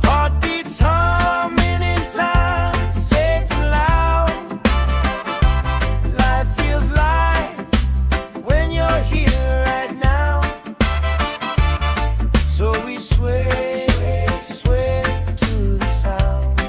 Heartbeats humming in time, safe and loud. Life feels light when you're here right now. So we sway, sway to the sound.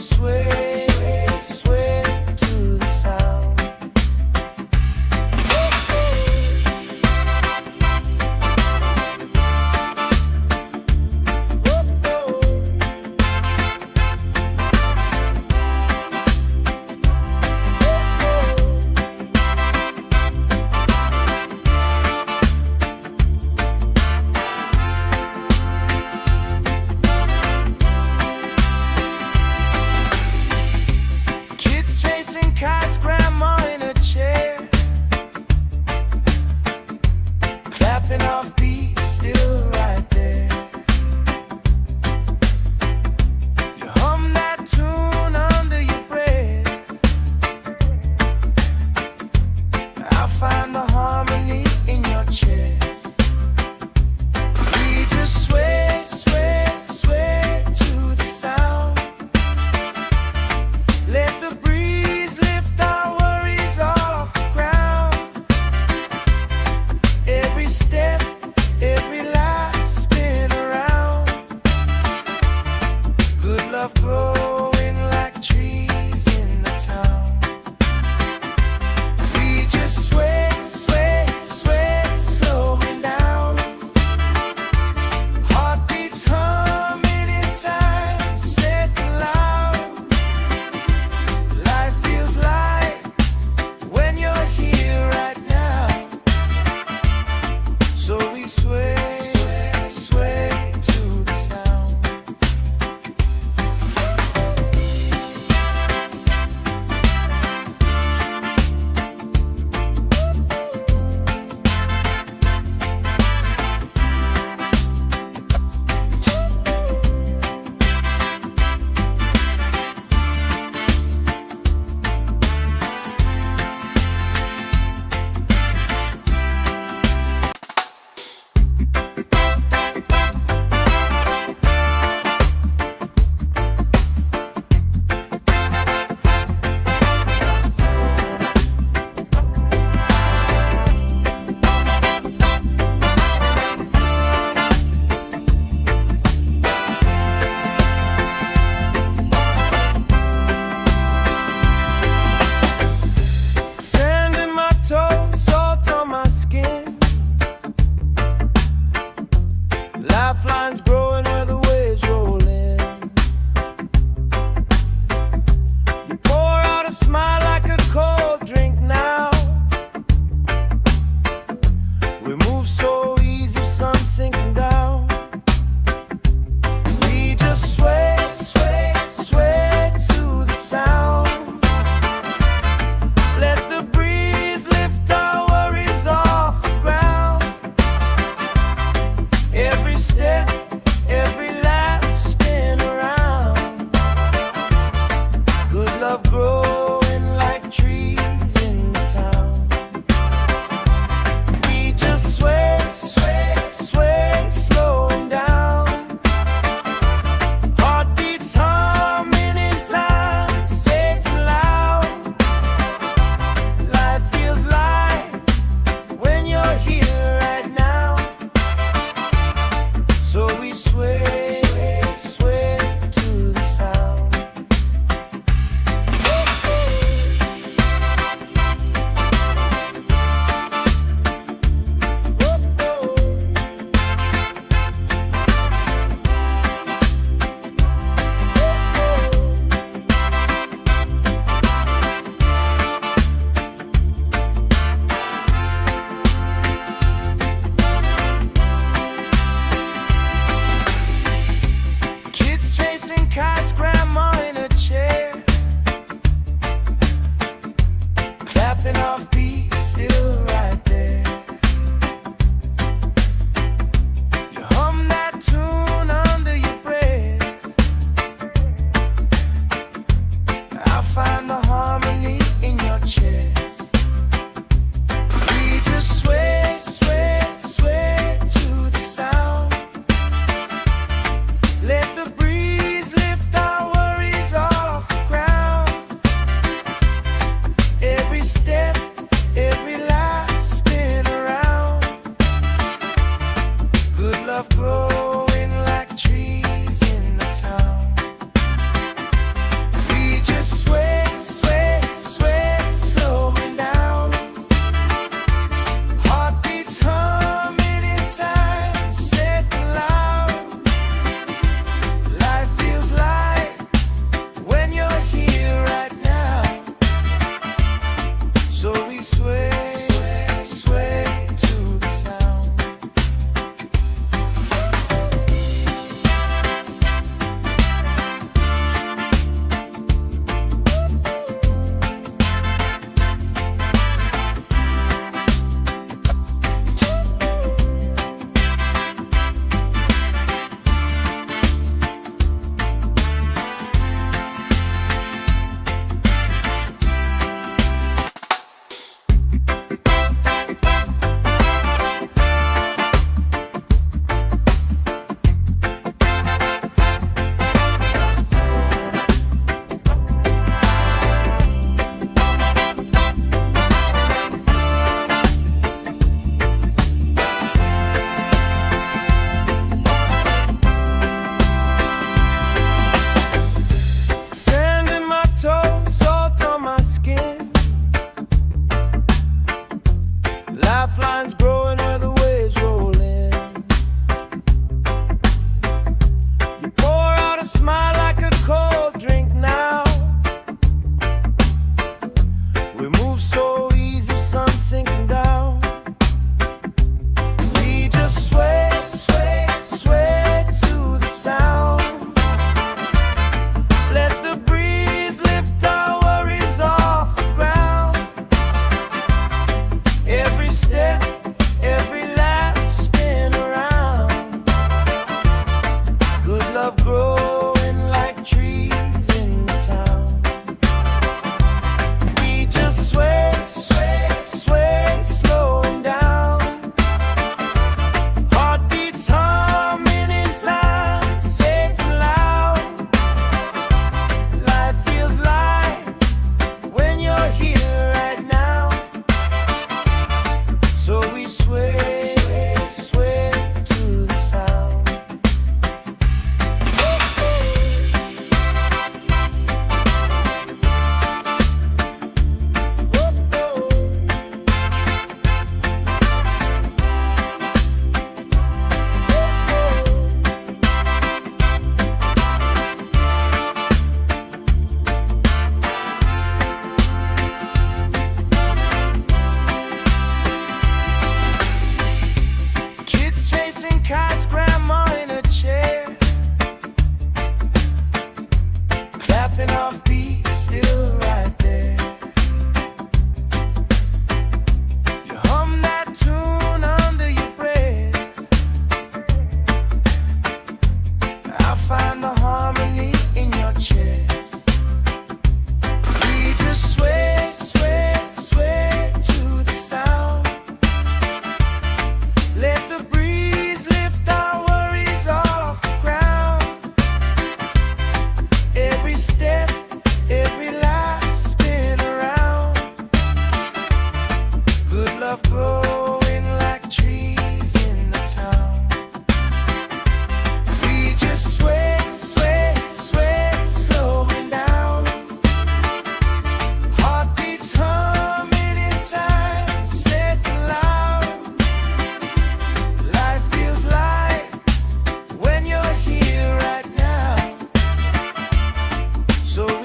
sway, sway to the sound. Kids chasing kites, grandma in a chair, clapping off beats, still right there. You hum that tune under your breath. I find the harmony in your chest. We just sway, sway, sway to the sound. Let the breeze lift our worries off the ground. Every step, every life spin around. Good love growing like trees in the town. We just sway, sway, sway, slowing down. Heartbeats humming in time, safe and loud. Life feels light when you're here right now. So we sway, sway to the sound.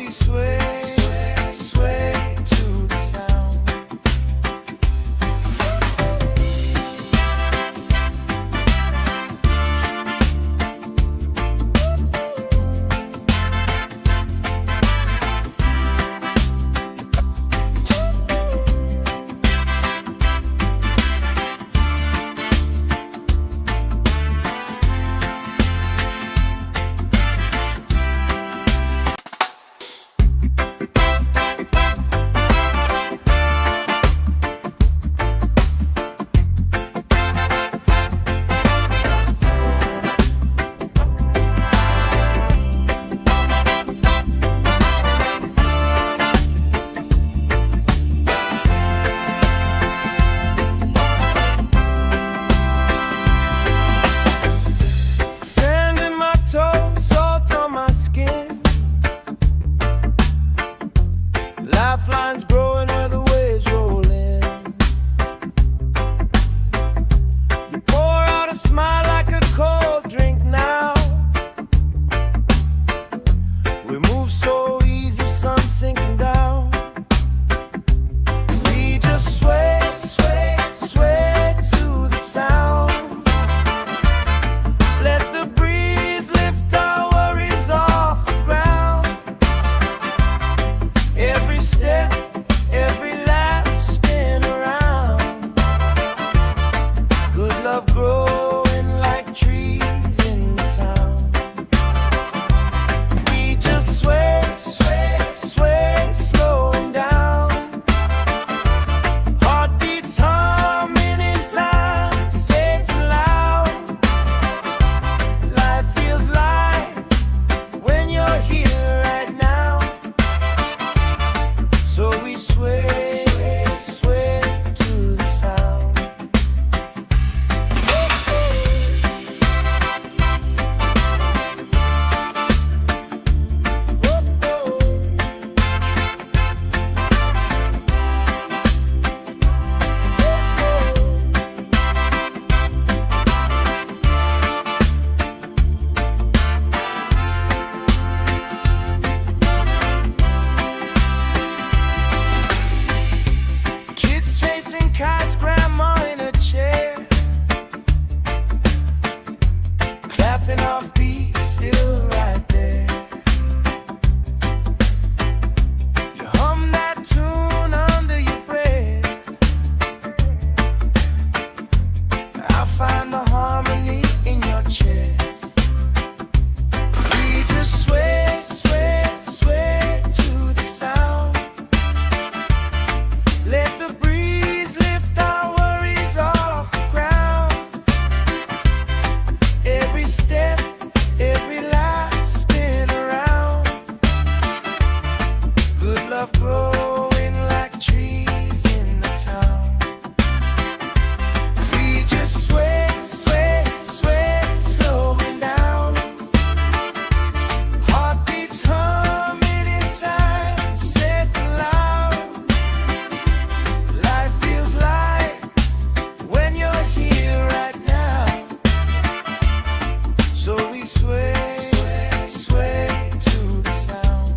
we sway, sway to the sound. Sand in my toes, salt on my skin. Lifelines growing where the waves roll in. You pour out a smile like a cold drink now. We move so easy, sun sinking down. We just sway, sway, sway to the sound. Let the breeze lift our worries off the ground. Every step, every lap, spin around. Good love growing like trees in the town. We just sway, sway, sway, slowing down. Heartbeats humming in time, safe and loud. Life feels light when you're here right now. So we sway, sway to the sound. Kids chasing kites, grandma in a chair, clapping off beats, still right there. You hum that tune under your breath. I find the harmony in your chest. We just sway, sway, sway to the sound. Let the breeze lift our worries off the ground. Every step, every lap, spin around. Good love growing like trees in the town. We just sway, sway, sway, slowing down. Heartbeats humming in time, safe and loud. Life feels light when you're here right now. So we sway, sway to the sound.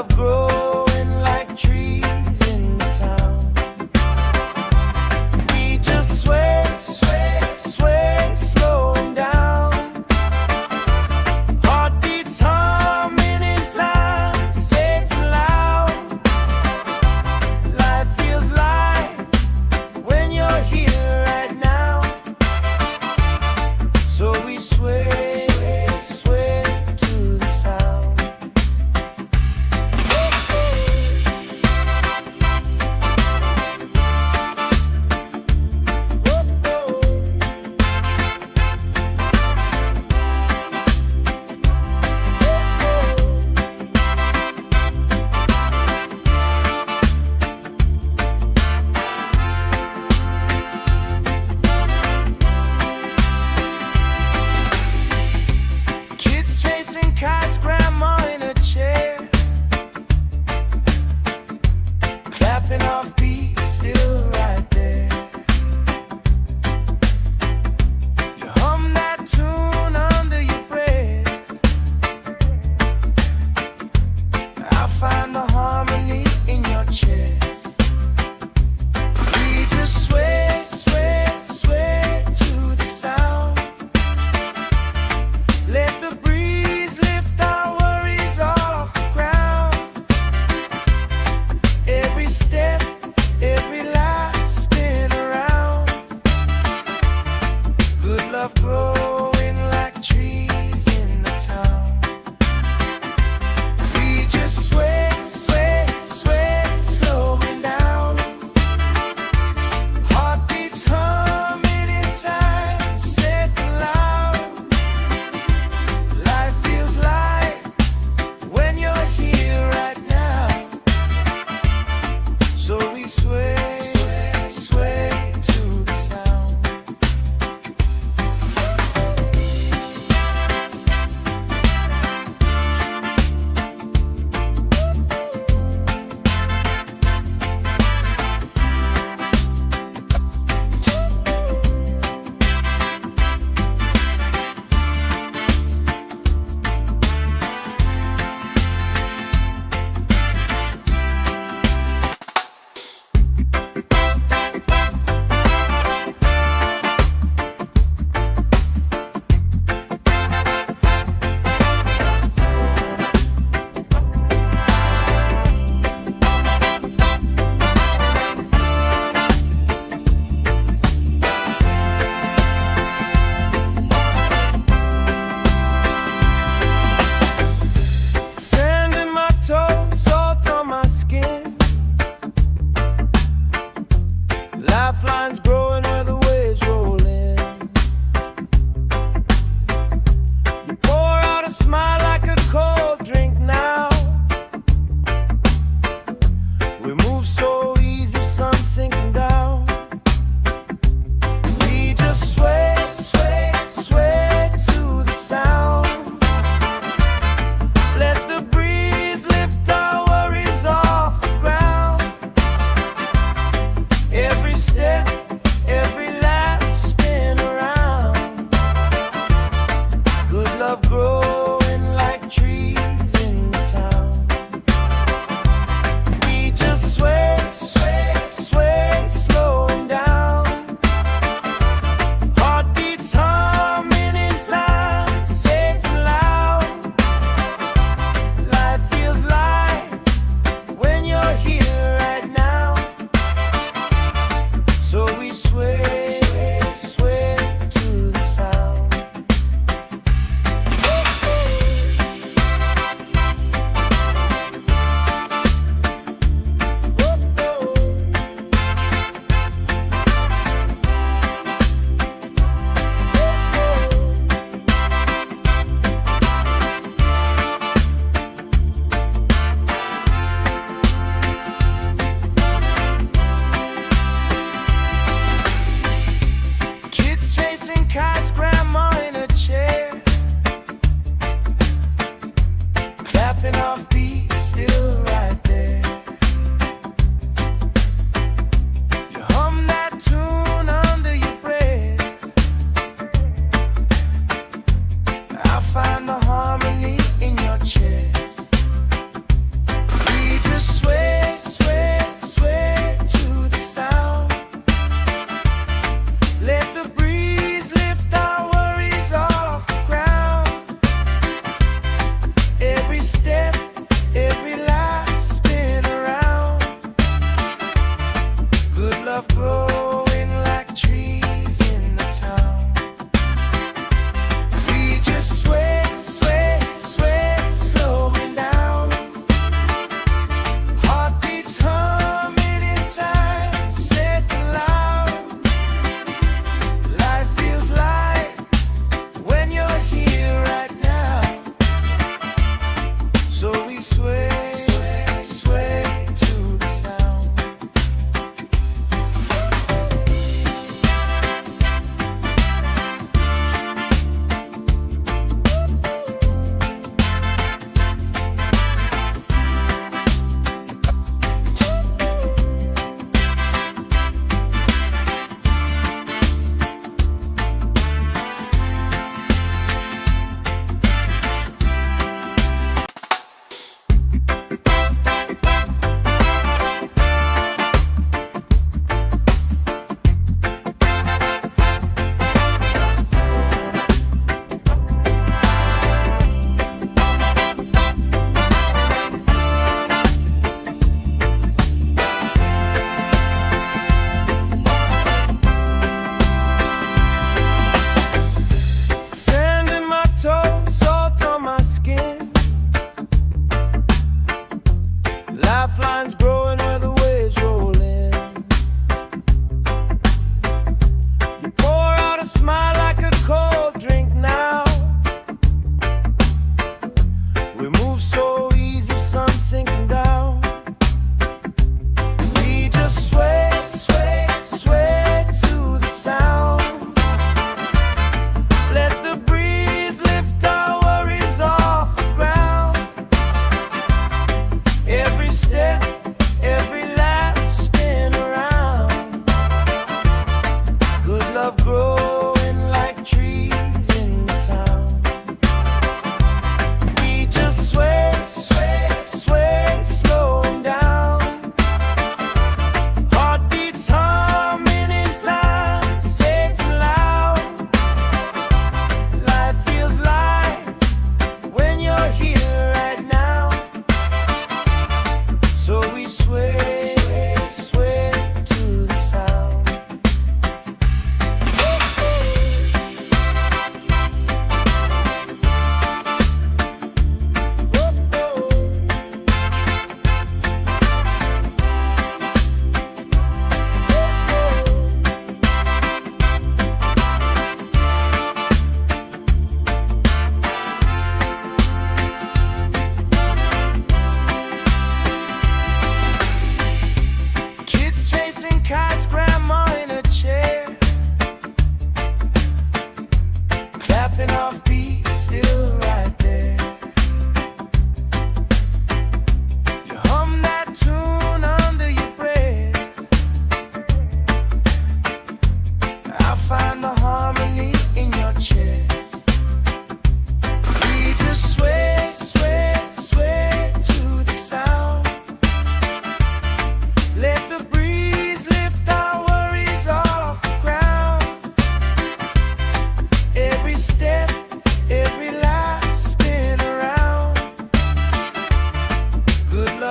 love growing like trees in the town. We just sway, sway, sway, slowing down. Heartbeats humming in time, safe and loud. Life feels light when you're here right now. So we sway, sway, sway to the sound.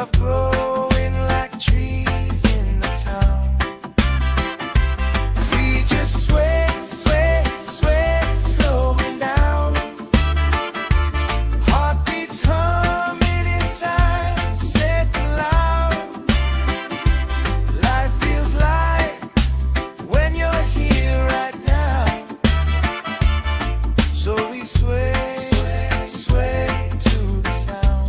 love growing like trees in the town. We just sway, sway, sway, slowing down. Heartbeats humming in time, safe and loud. Life feels light when you're here right now. So we sway, sway, sway to the sound.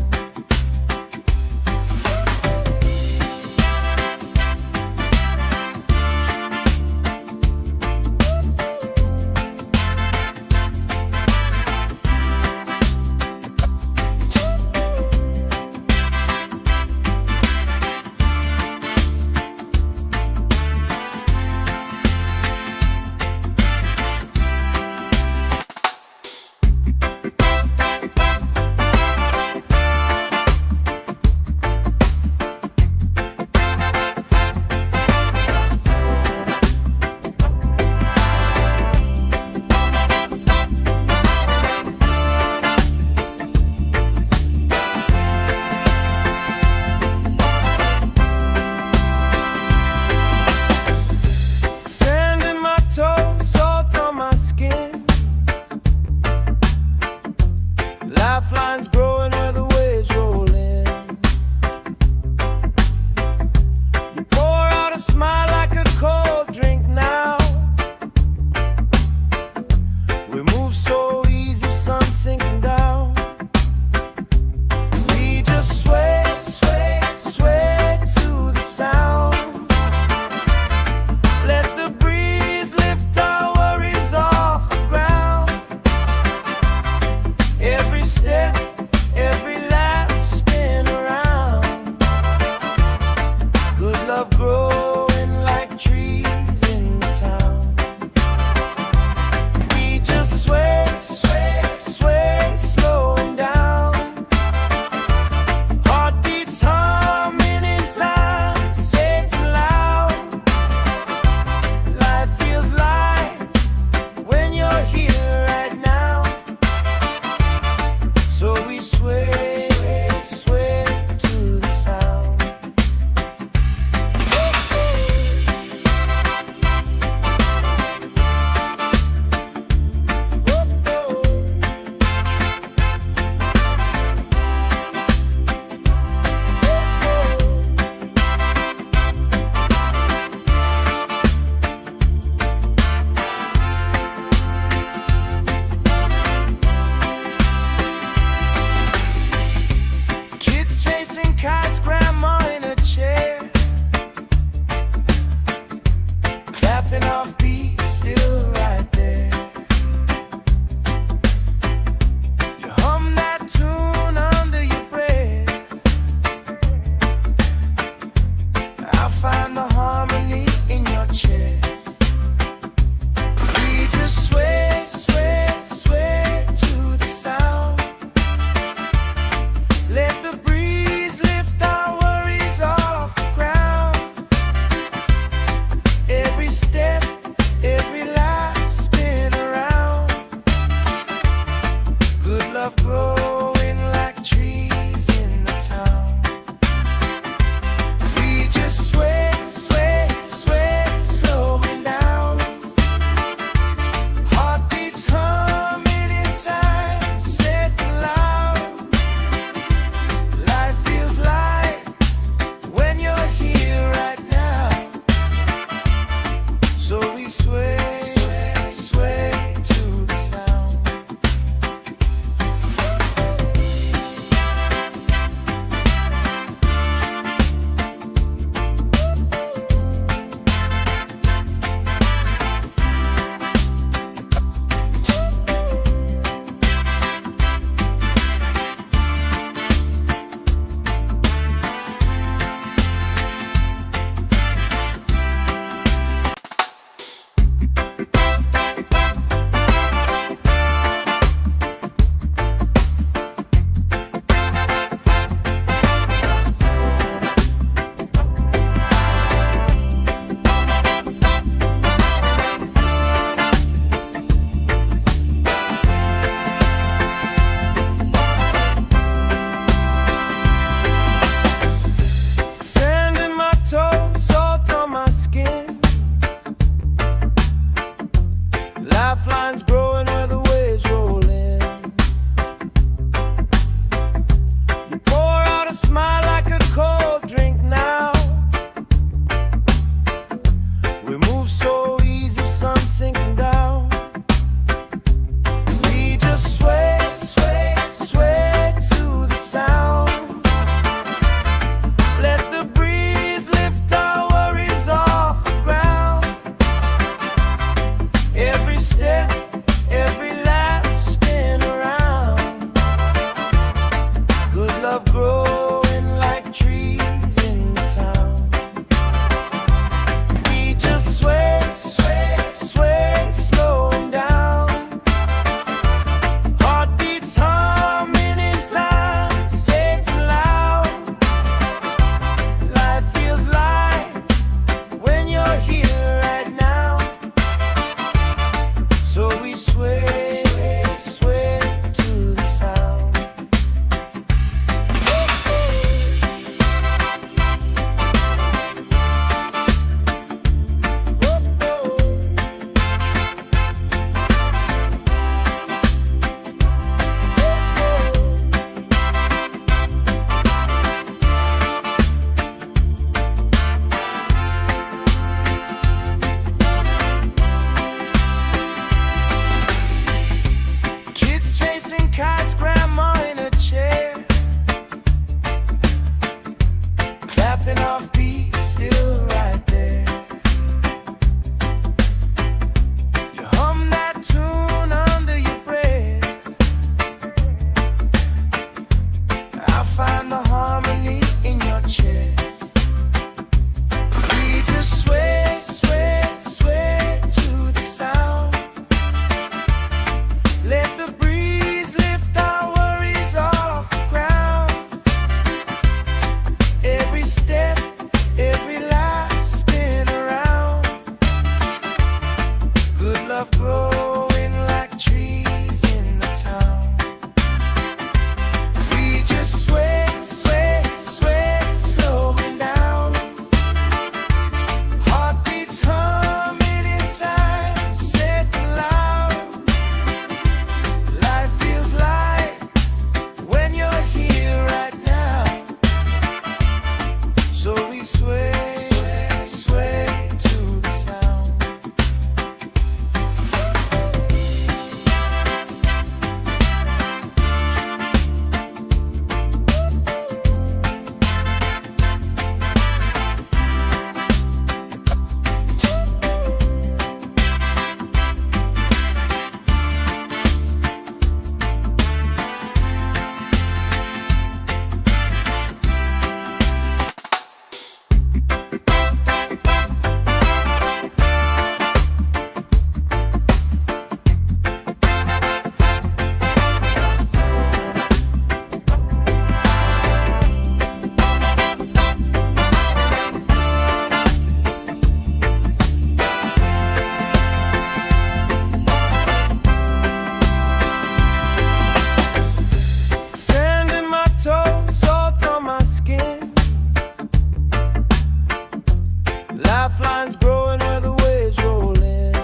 Lifelines growing where the waves roll in.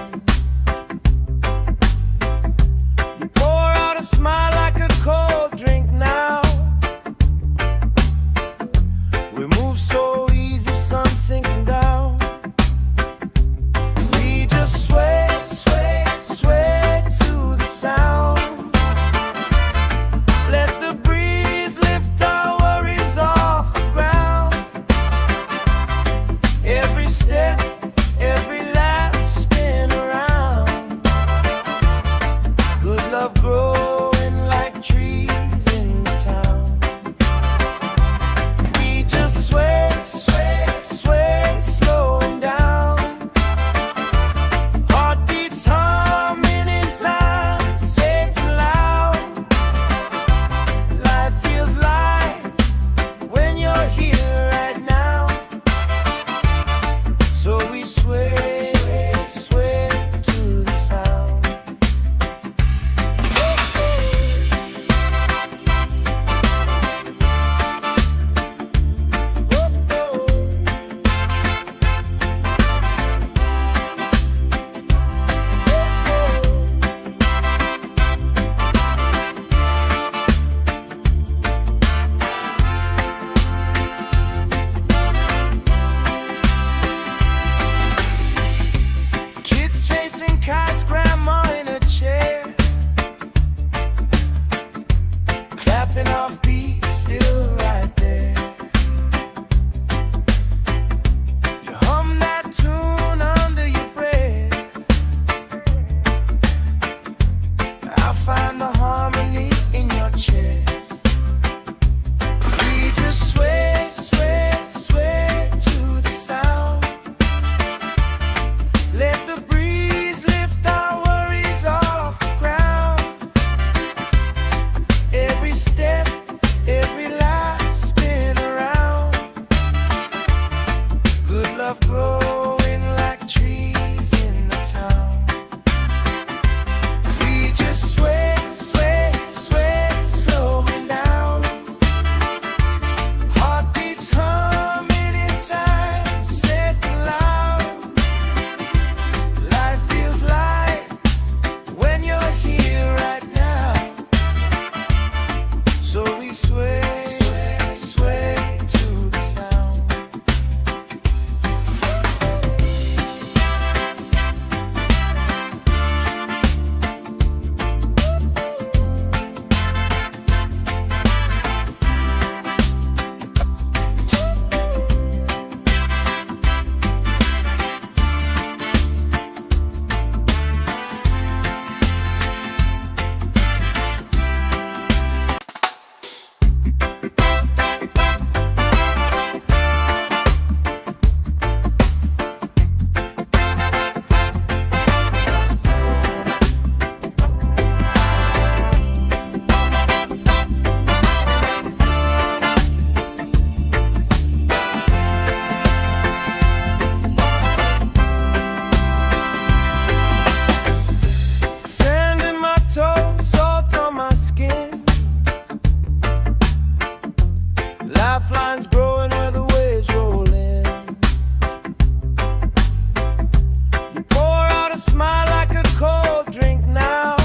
You pour out a smile like a cold drink now. We move so easy, sun sinking down. We just sway, sway, sway to the sound. Let the breeze lift our worries off the ground. Every step, every lap, spin around. Good love growing like trees in the town. We just sway, sway, sway, slowing down. Heartbeats humming in time, safe and loud. Life feels light when you're here right now. So we sway, sway to the sound. Kids chasing kites, grandma in a chair, clapping off beats, still right there. You hum that tune under your breath. I find the harmony in your chest. We just sway, sway, sway to the sound. Let the breeze lift our worries off the ground. Every step, every lap, spin around. Good love growing like trees in the town. We just sway, sway, sway, slowing down. Heartbeats humming in time, safe and loud. Life feels light when you're here right now. So we sway, sway, sway to the sound. Sand in my toes, salt on my skin. Lifelines growing where the waves roll in. You pour out a smile like a cold drink now.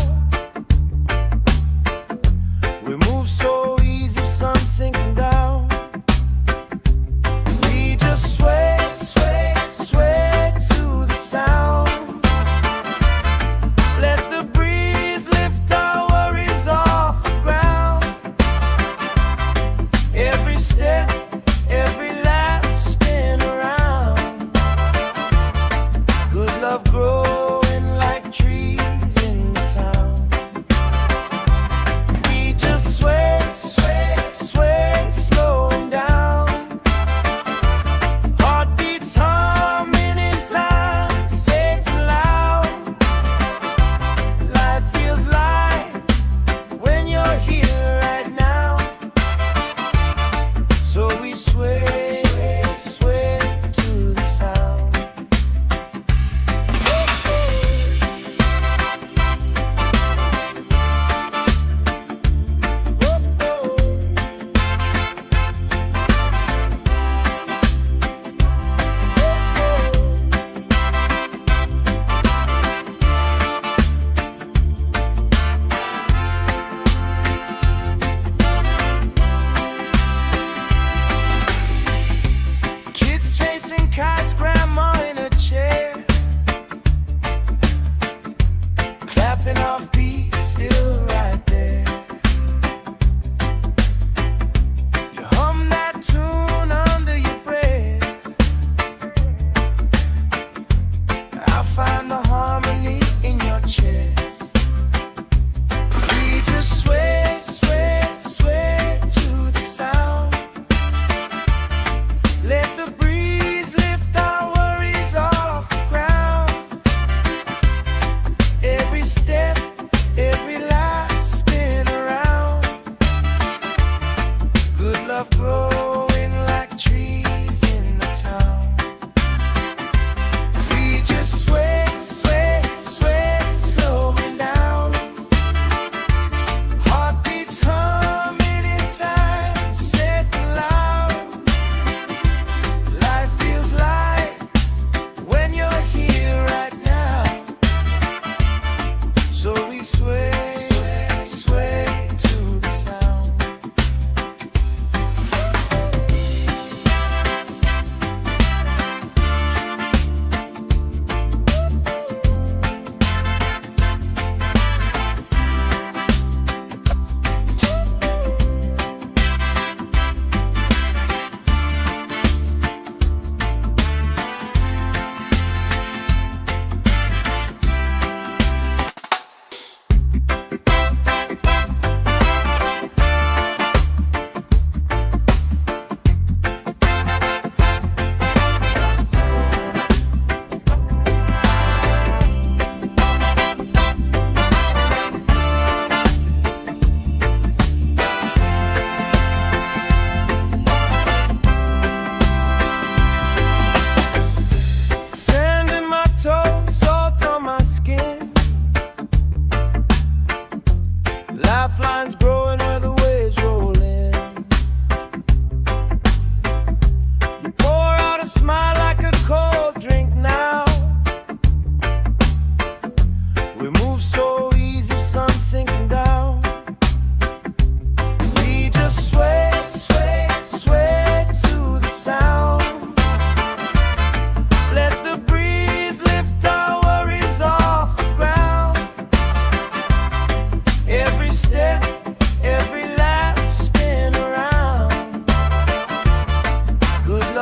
We move so easy, sun sinking down. We just sway, sway, sway to the sound. Let the breeze lift our worries off the ground. Every step, every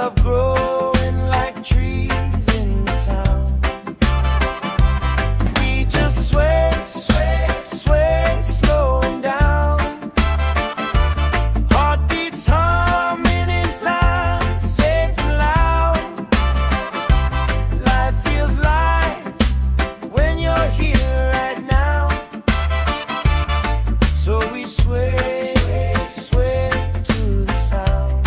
love growing like trees in the town. We just sway, sway, sway, slowing down. Heartbeats humming in time, safe and loud. Life feels light when you're here right now. So we sway, sway to the sound.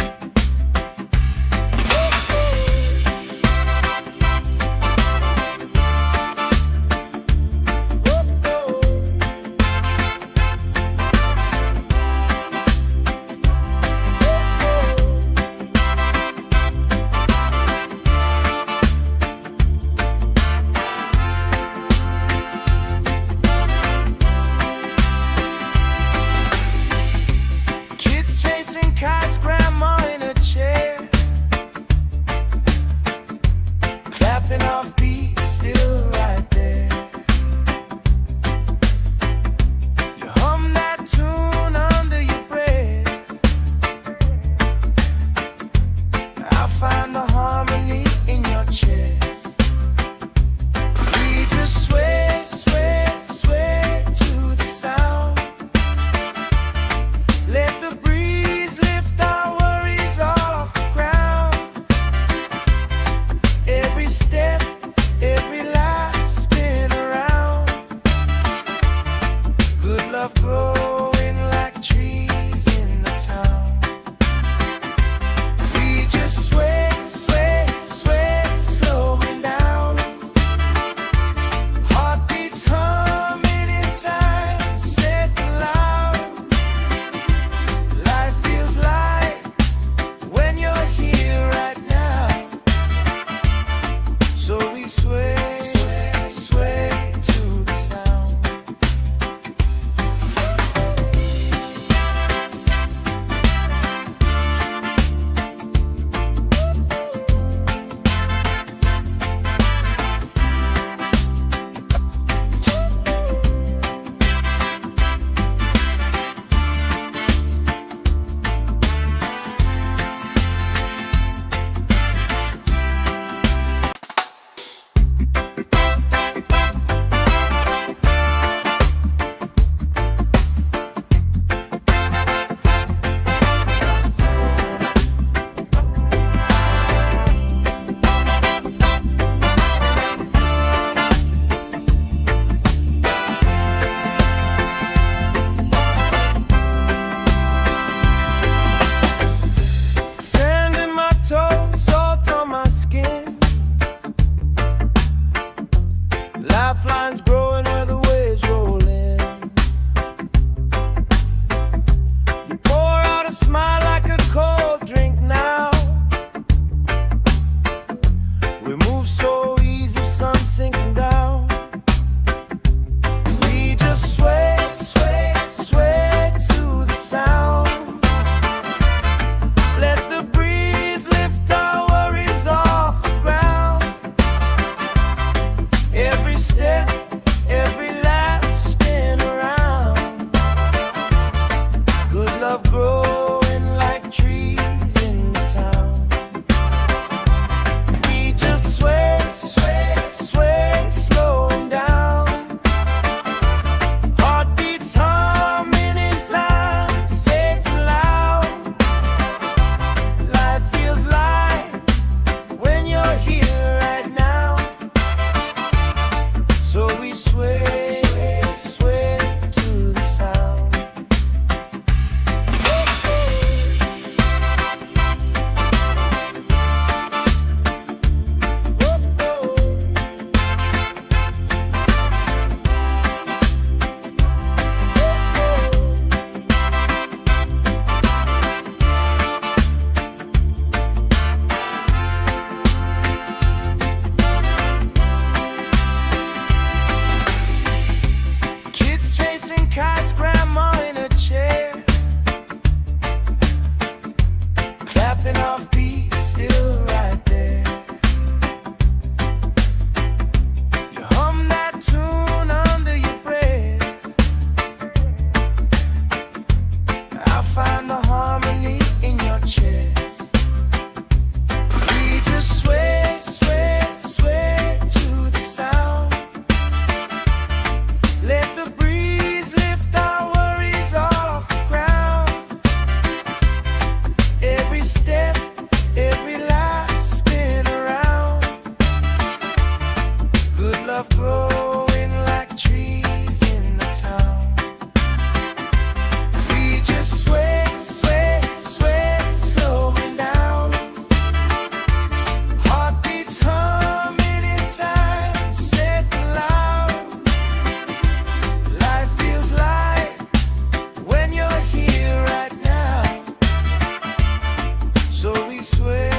sway,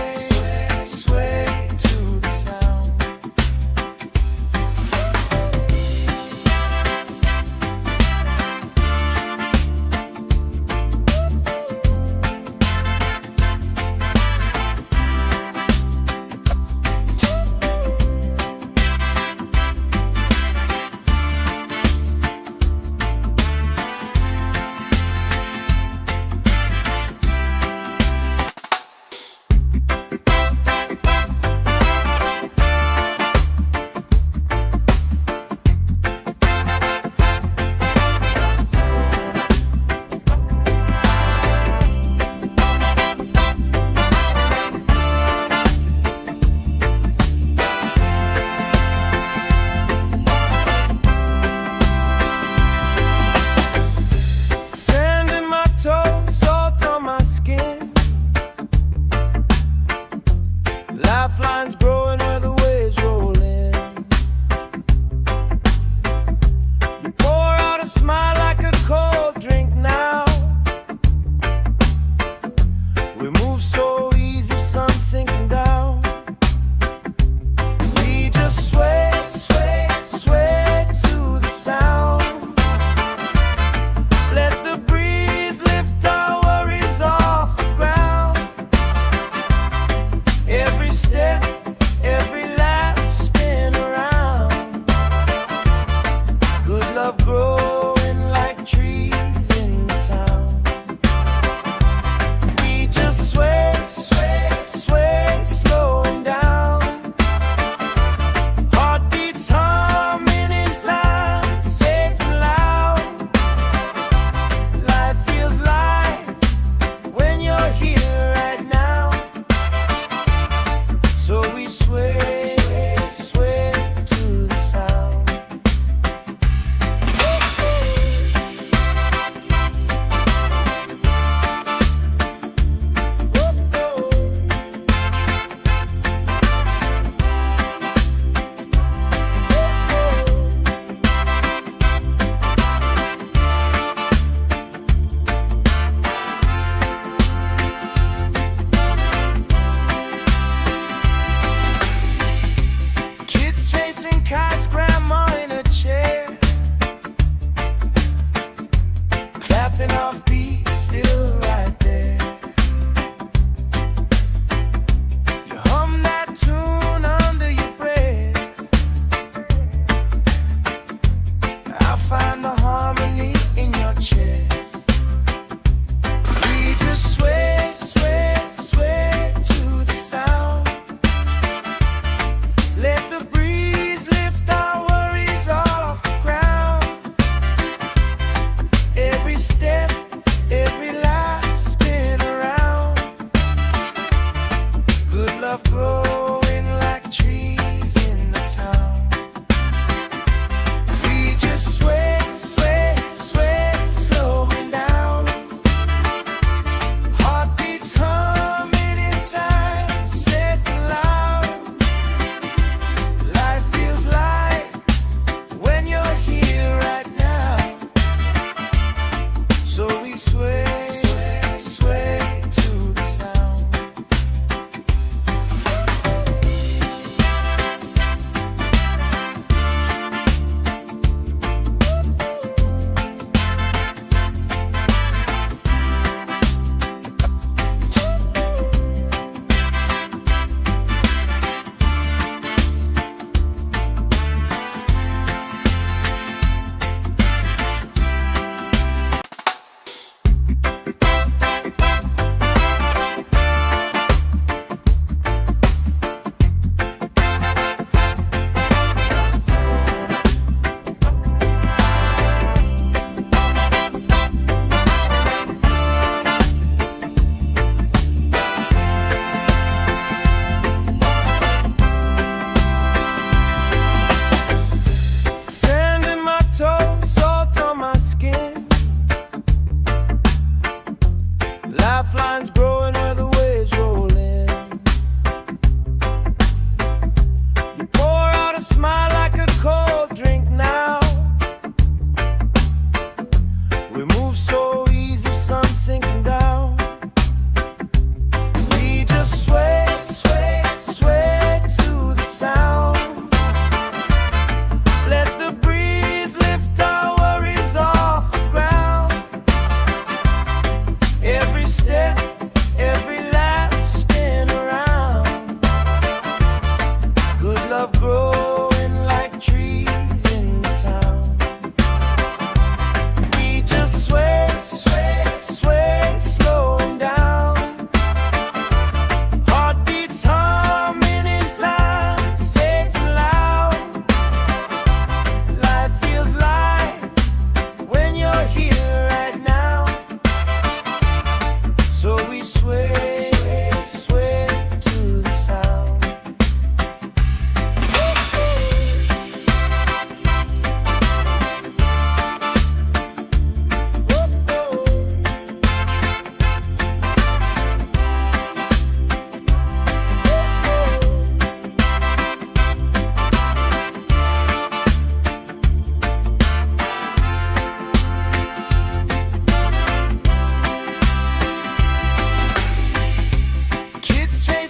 sway to the sound. Lifelines growing where the waves roll in. You pour out a smile like a cold drink now. We move so easy, sun sinking down. We just sway, sway, sway to the sound. Let the breeze lift our worries off the ground. Every step, every lap, spin around. Good love growing like trees in the town. We just sway, sway, sway, slowing down. Heartbeats humming in time, safe and loud. Life feels light when you're here right now. So we sway, sway to the sound. Kids chasing kites, grandma in a chair, clapping off beats, still right there. You hum that tune under your breath. I find the harmony in your chest. We just sway, sway, sway to the sound. Let the breeze lift our worries off the ground. Every step, every lap, spin around. Good love growing like trees in the town. We just sway, sway, sway, slowing down. Heartbeats humming in time, safe and loud. Life feels light when you're here right now. So we sway, sway to the sound.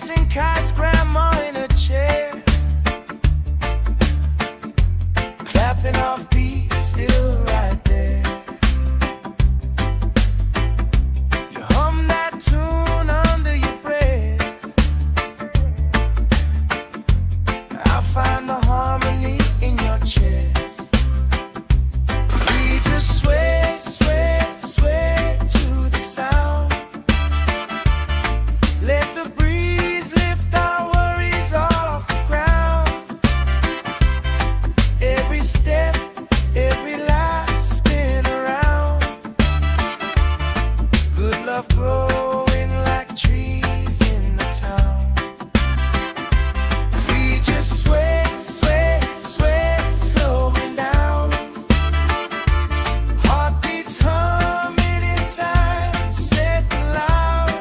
chasing kites, grandma in a chair, clapping off beats, still right there. You hum that tune under your breath. I find the harmony in your chest. We just sway, sway, sway to the sound. Let the breeze lift our worries off the ground. Every step, every life spin around. Good love growing like trees in the town. We just sway, sway, sway, slowing down. Heartbeats humming in time, safe and loud.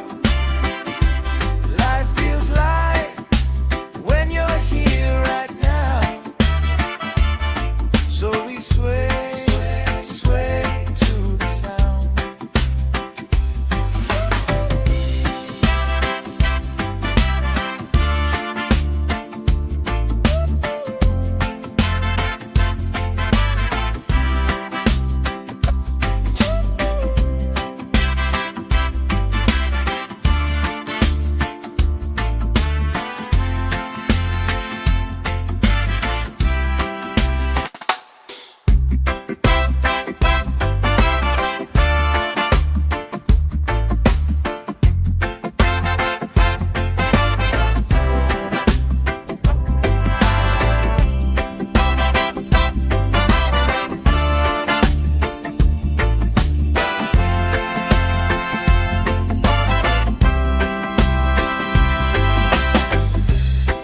Life feels light when you're here right now. So we sway, sway, sway to the sound.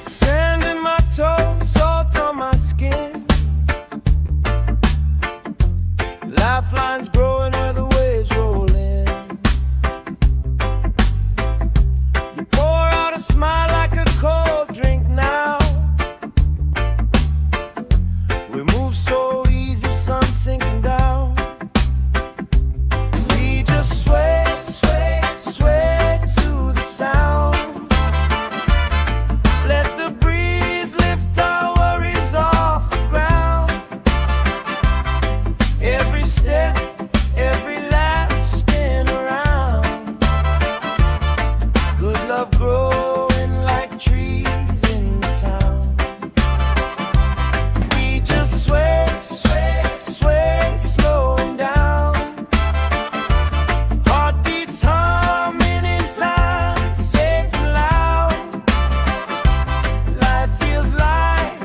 Sand in my toes, salt on my skin. Lifelines growing where the waves roll in. You pour out a smile like a cold drink now. We move so easy, sun sinking down. We just sway, sway, sway to the sound. Let the breeze lift our worries off the ground. Every step, every lap spin around. Good love growing like trees in the town. We just sway, sway, sway, slowing down. Heartbeats humming in time, safe and loud. Life feels light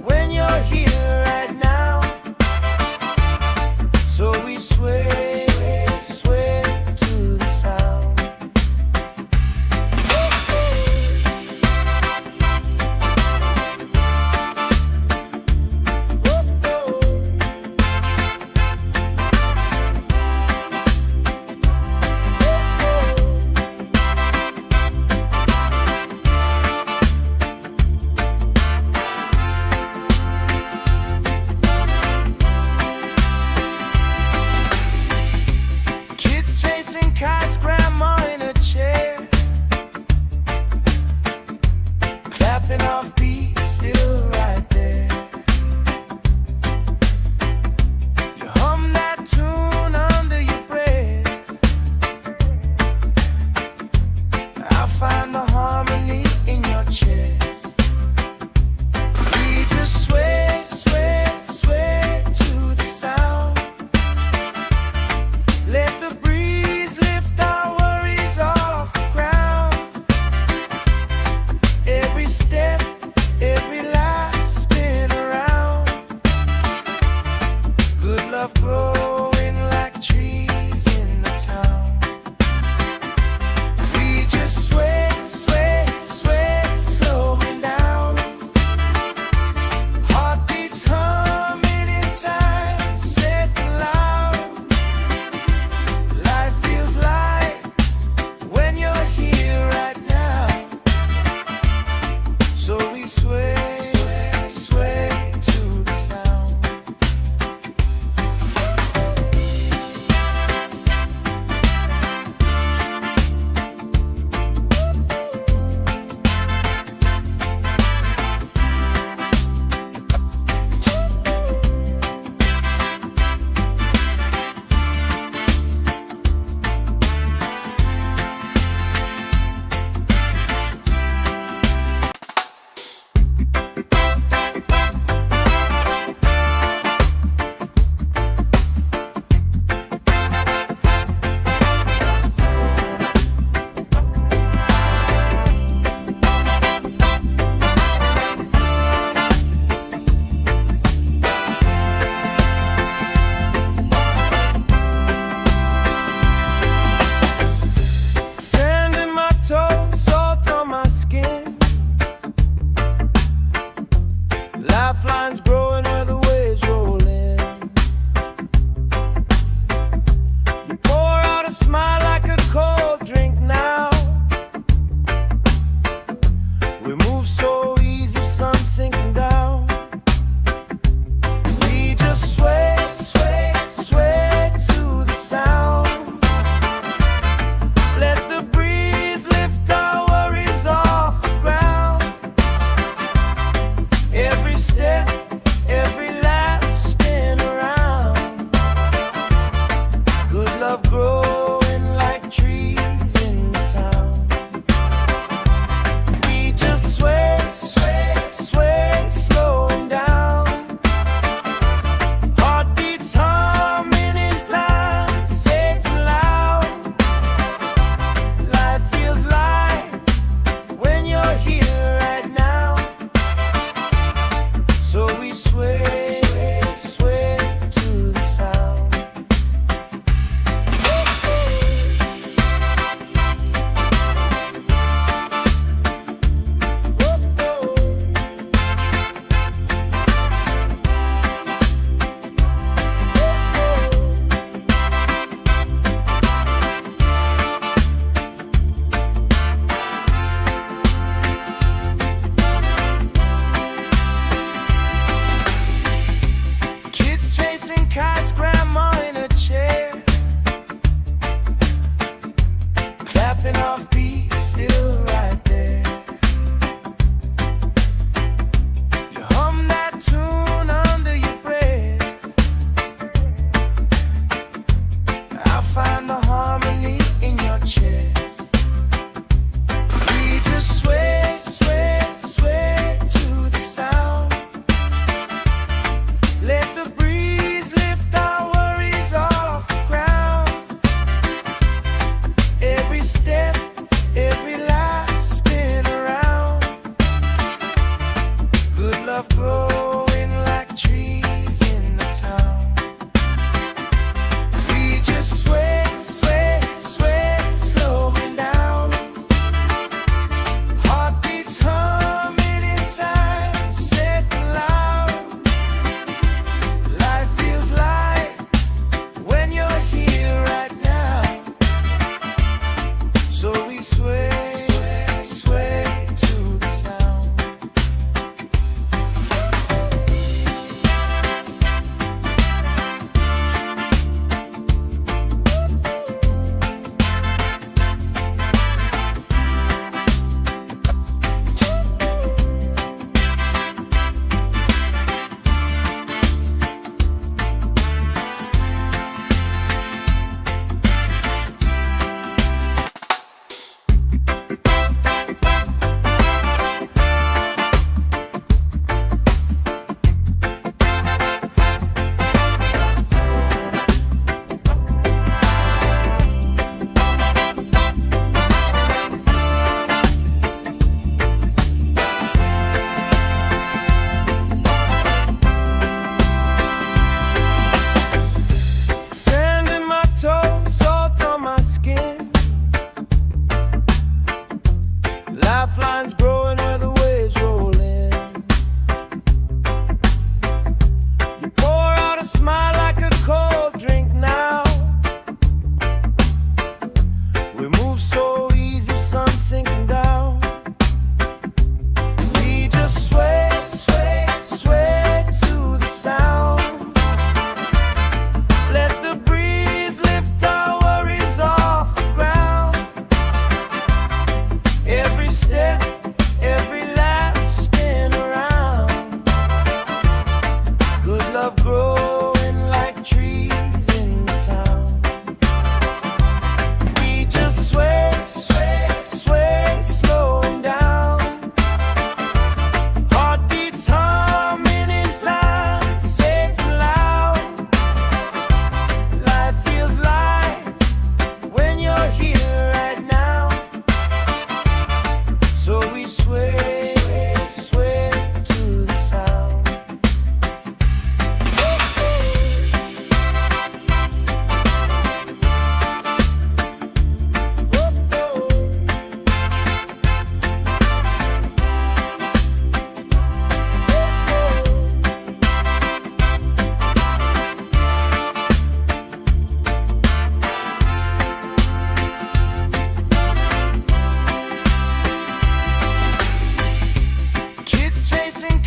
when you're here right now. So we sway, sway to the sound. Kids chasing kites, grandma in a chair, clapping off beats, still right there. You hum that tune under your breath. I find the harmony in your chest. We just sway, sway, sway to the sound. Let the breeze lift our worries off the ground. Every step,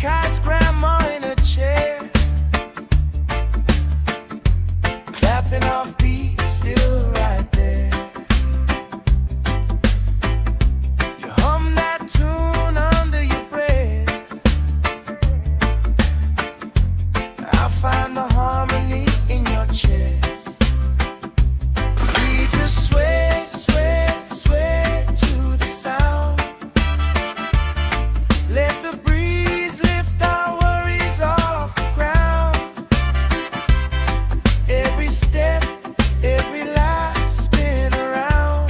kites, grandma in a chair, clapping off beats, still right there. You hum that tune under your breath. I find the harmony in your chest. We just sway, sway, sway to the sound. Let the breeze lift our worries off the ground. Every step, every life spin around.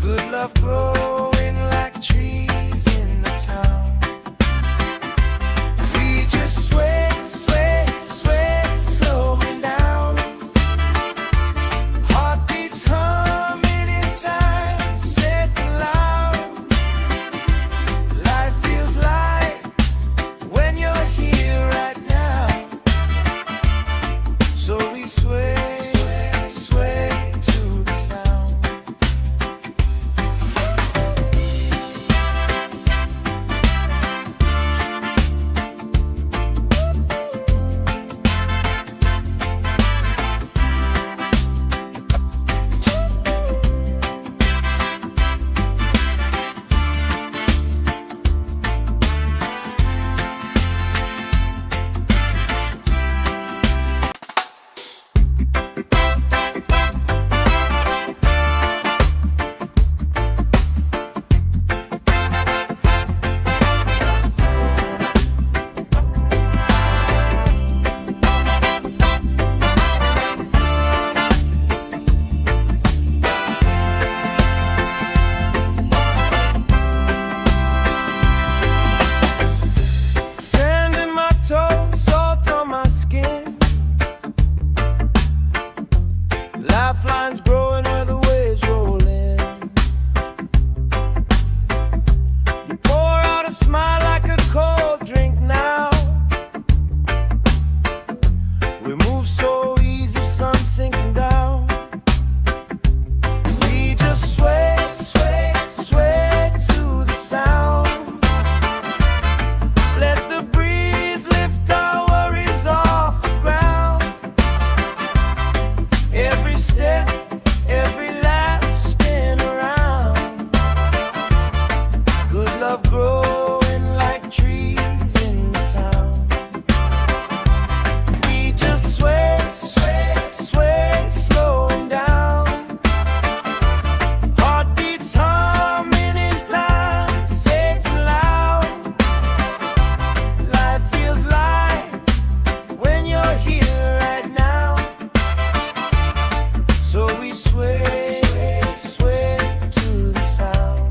Good love growing like trees in the town. We just sway, sway, sway, slowing down. Heartbeats humming in time, safe and loud. Life feels light when you're here right now. So we sway, sway, sway to the sound. Sand in my toes, salt on my skin. Lifelines growing where the waves roll in. You pour out a smile like a cold drink now. We move so easy, sun sinking down. We just sway, sway, sway to the sound. Let the breeze lift our worries off the ground. Every step, every laugh spin around. Good love growing like trees in the town. We just sway, sway, sway, slowing down. Heartbeats humming in time, safe and loud. Life feels light when you're here right now. So we sway, sway to the sound.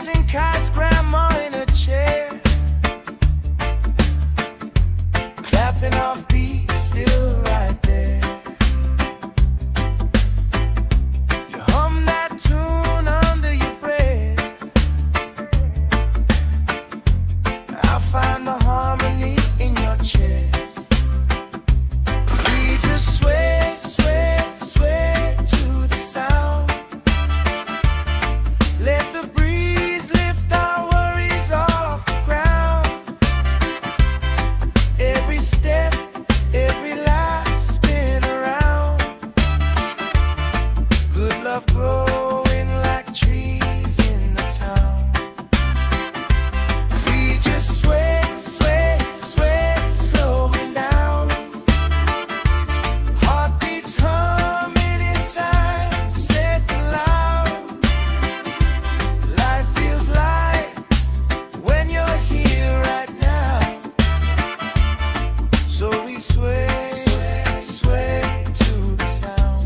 chasing kites, grandma in a chair, clapping off beats, still right there. You hum that tune under your breath. I find the harmony in your chest. We just sway, sway, sway to the sound. Let the breeze lift our worries off the ground. Every step, every life spin around. Good love growing like trees in the town. We just sway, sway, sway, slowing down. Heartbeats humming in time, safe and loud. Life feels light when you're here right now. So we sway, sway, sway to the sound.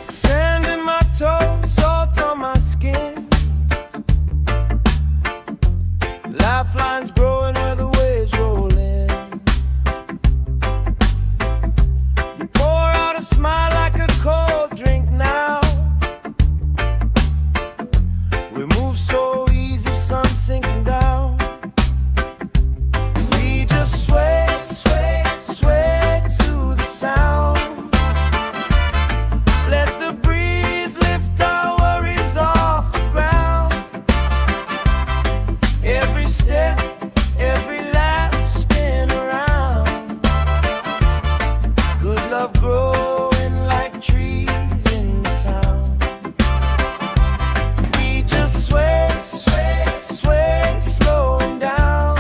Sand in my toes, salt on my skin. Lifelines growing where the waves roll in. You pour out a smile like a cold drink now. We move so easy, sun sinking down. We just sway, sway, sway to the sound. Let the breeze lift our worries off the ground. Every step, every lap spin around. Good love growing like trees in the town. We just sway, sway, sway, slowing down.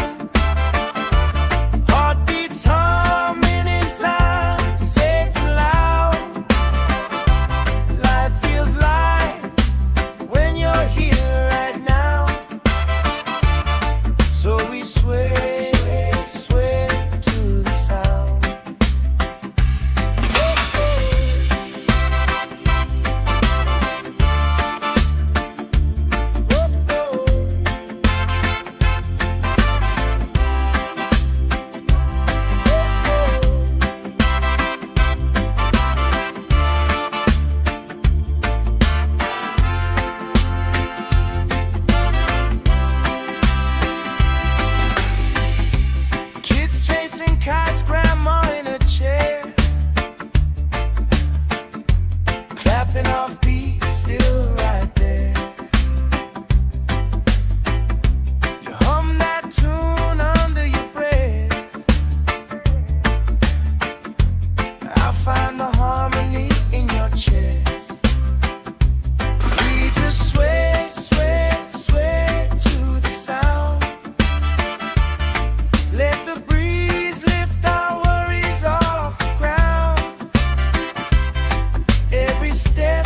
Heartbeats humming in time, safe and loud. Life feels light when you're here right now. So we sway, sway to the sound. Kids chasing kites, grandma in a chair, clapping off beats, still right there. You hum that tune under your breath. I find the harmony in your chest. We just sway, sway, sway to the sound. Let the breeze lift our worries off the ground. Every step,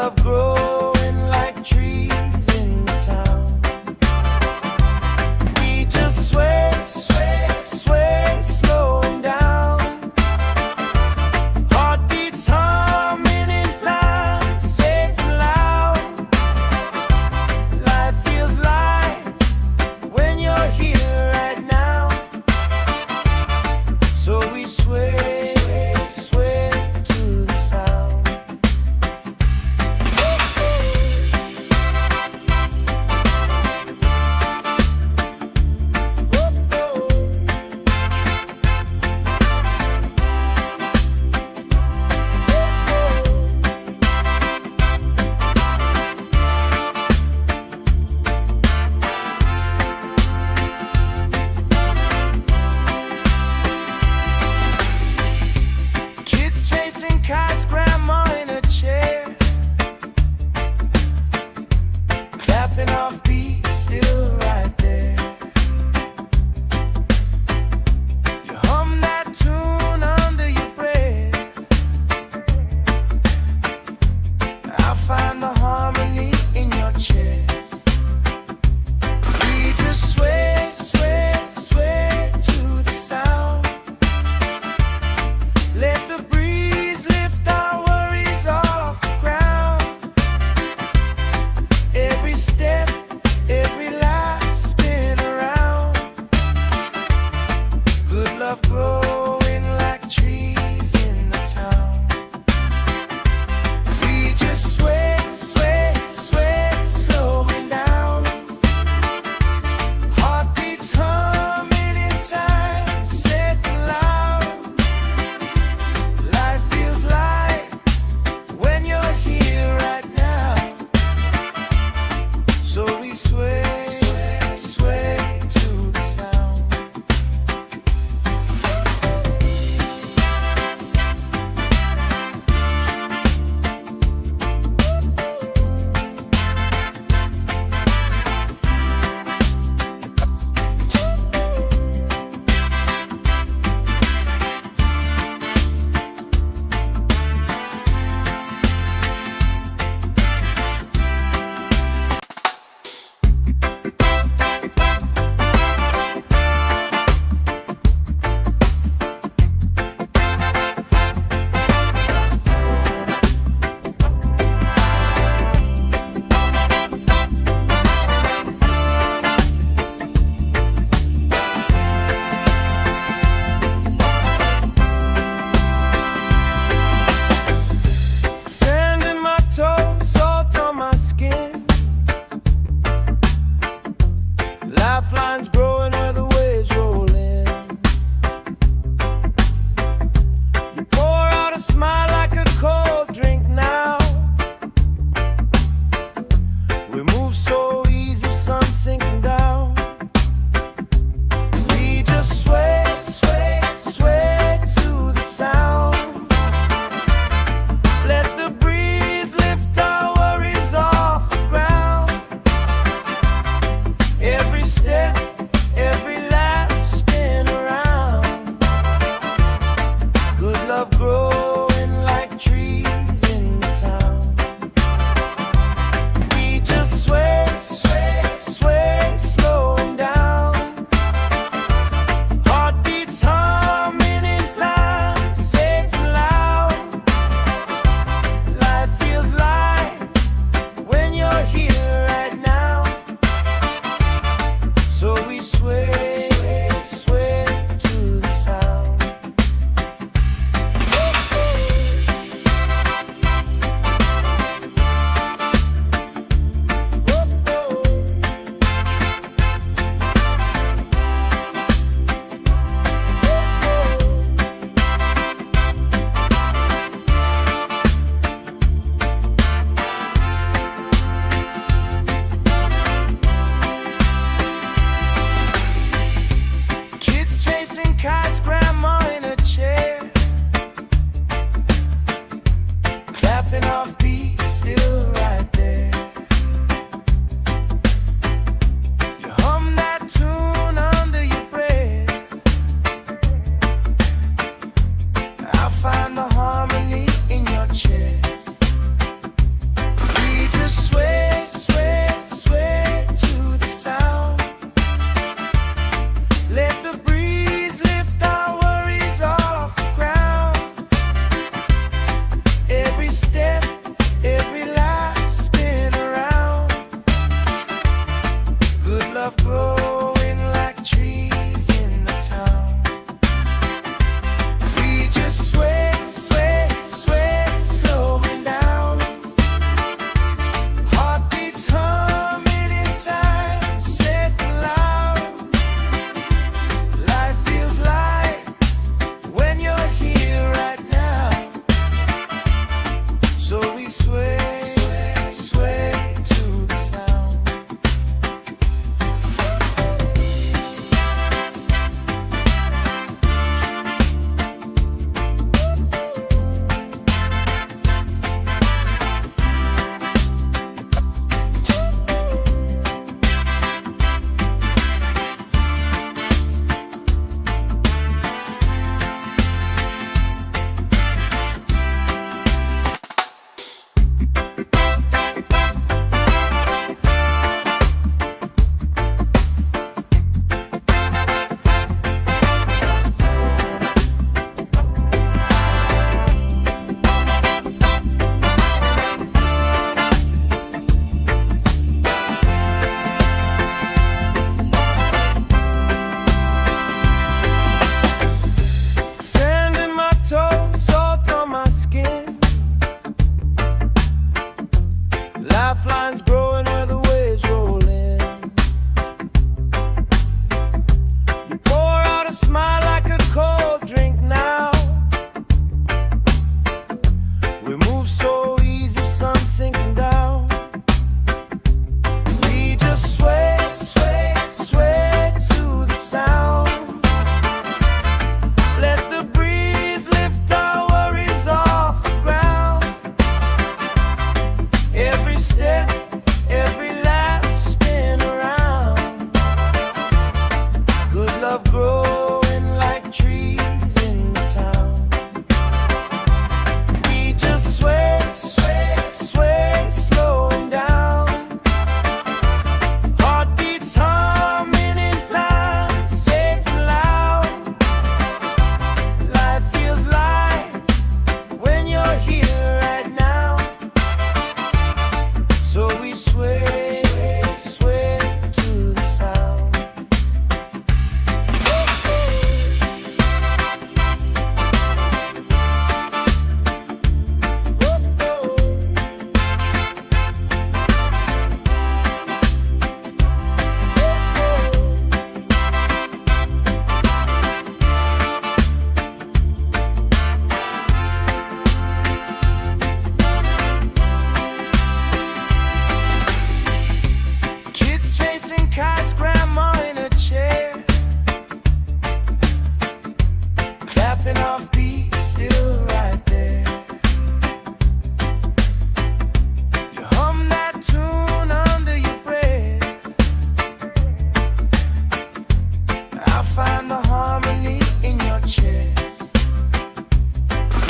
love growing like trees in the town. We just sway, sway, sway, slowing down. Heartbeats humming in time, safe and loud. Life feels light when you're here right now. So we sway, sway to the sound. sway, sway to the sound. Sand in my toes, salt on my skin. Lifelines growing where the waves roll in. You pour out a smile like a cold drink now. We move so easy, sun sinking down. We just sway, sway, sway to the sound. Let the breeze lift our worries off the ground. Every step, every lap, spin around. Good love growing like trees in the town. We just sway, sway, sway, slowing down. Heartbeats humming in time, safe and loud. Life feels light when you're here right now. So we sway, sway to the sound. Kids chasing kites, grandma in a chair, clapping off beats, still right there. You hum that tune under your breath. I find the harmony in your chest.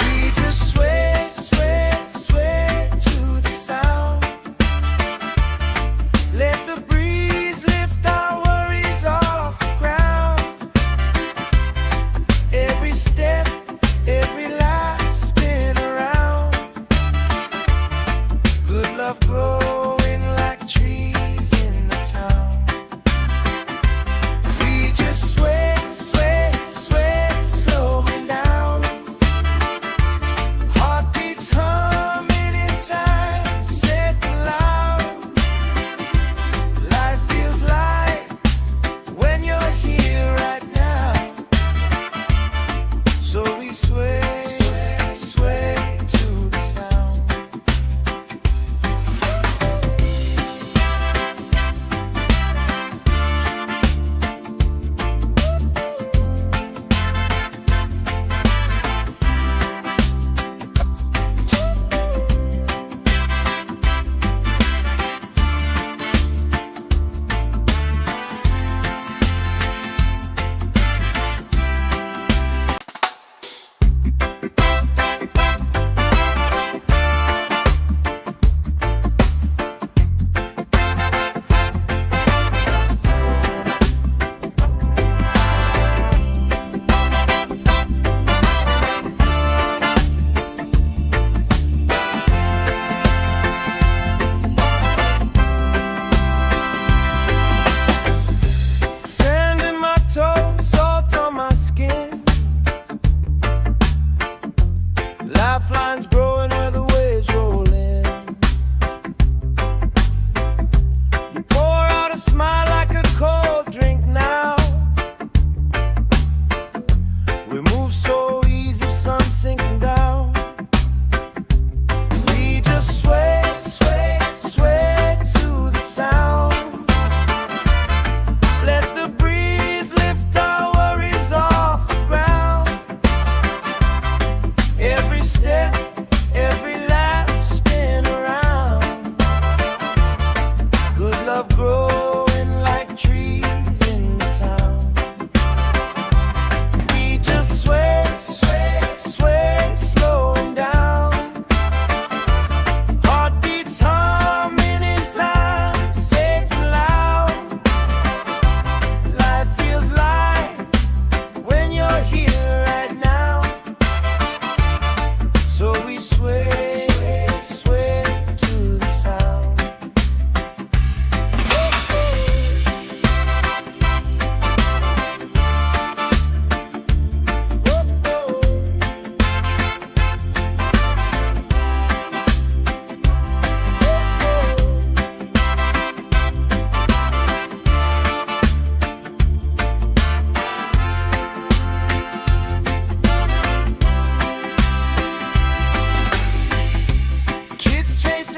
We just sway, sway, sway to the sound. Let the breeze lift our worries off the ground. Every step, every lap, spin around. Good love growing like trees in the town. We just sway, sway, sway, slowing down. Heartbeats humming in time, safe and loud. Life feels light when you're here right now. So we sway, sway to the sound.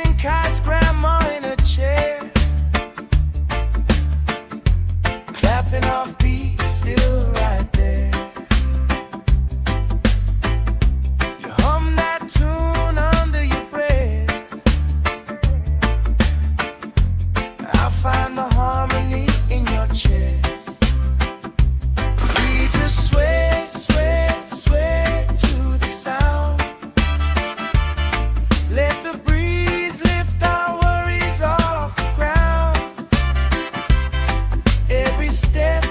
flying kites, grandma in a chair, clapping off beats, still right there. You hum that tune under your breath. I find the harmony in your chest. We just sway, sway, sway to the sound. Let the breeze lift our worries off the ground. Every step,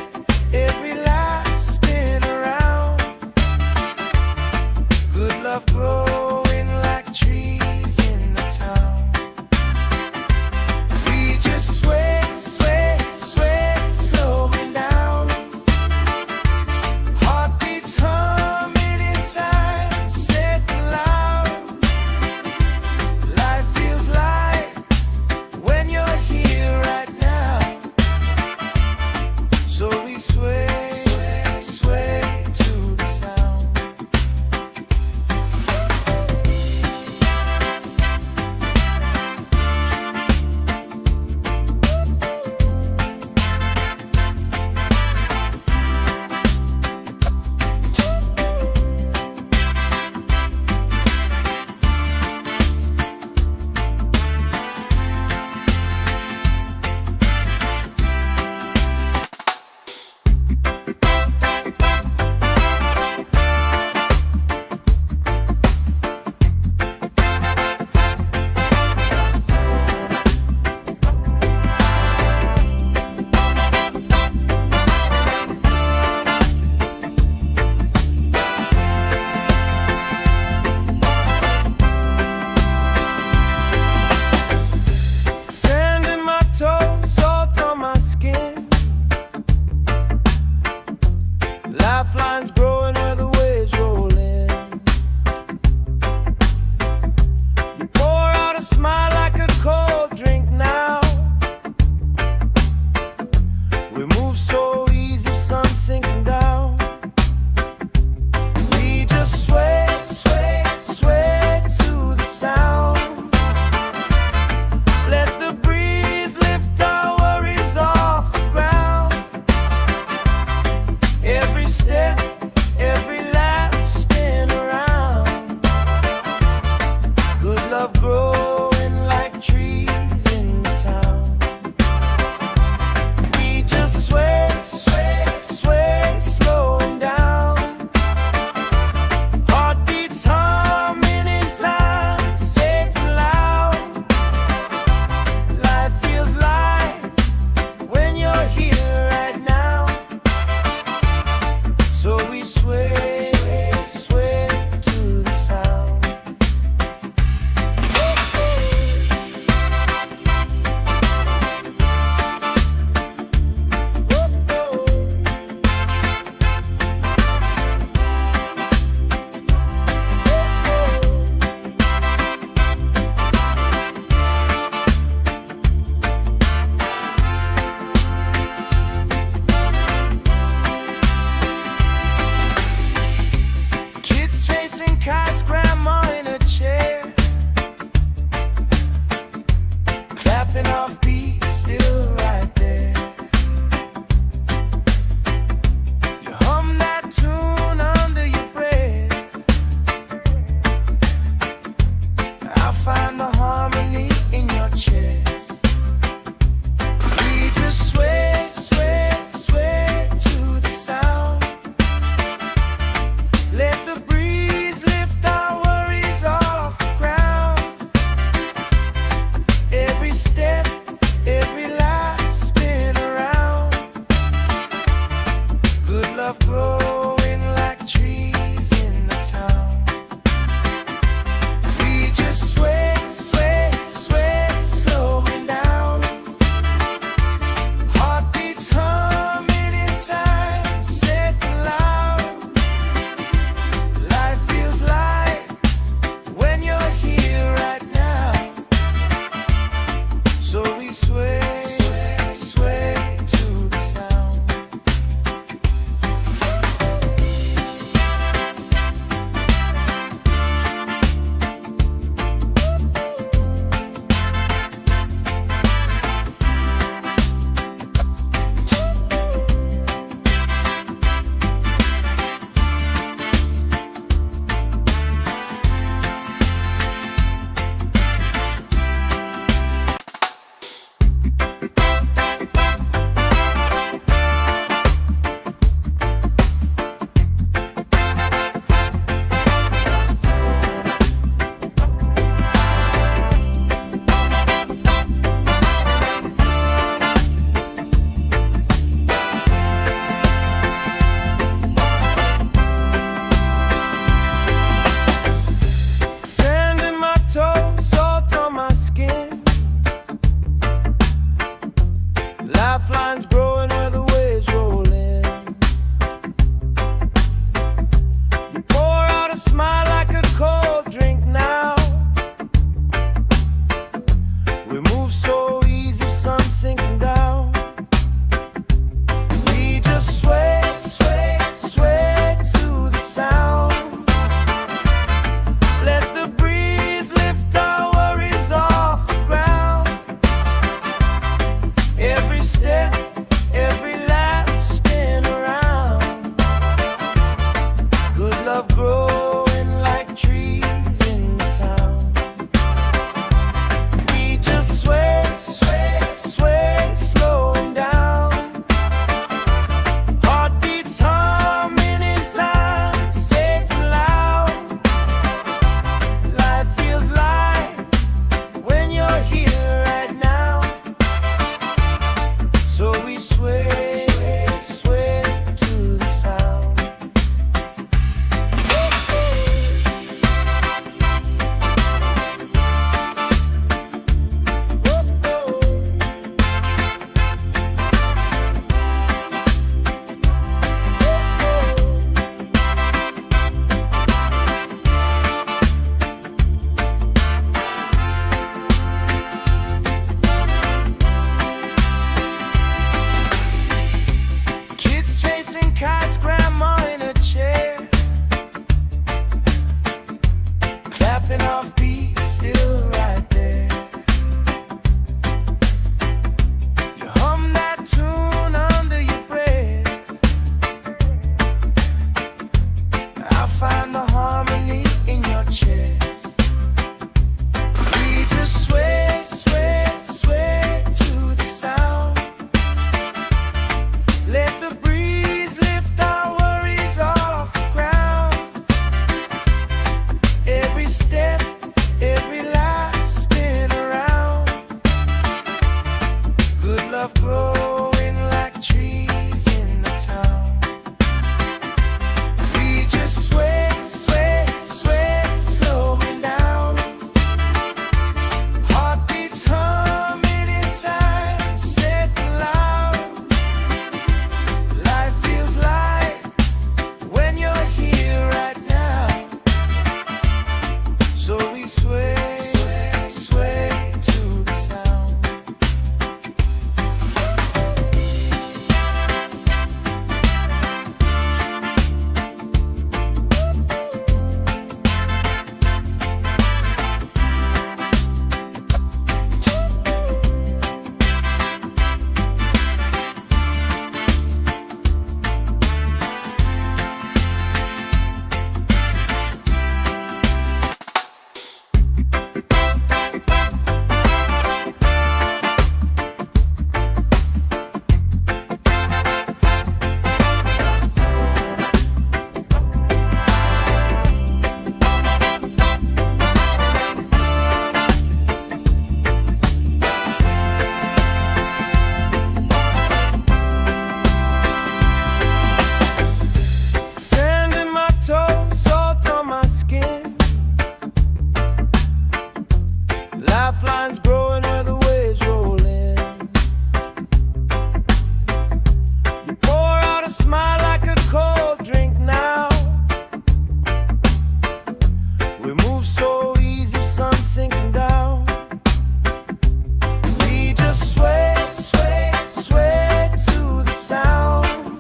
lifelines growing where the waves roll in. You pour out a smile like a cold drink now. We move so easy, sun sinking down. We just sway, sway, sway to the sound.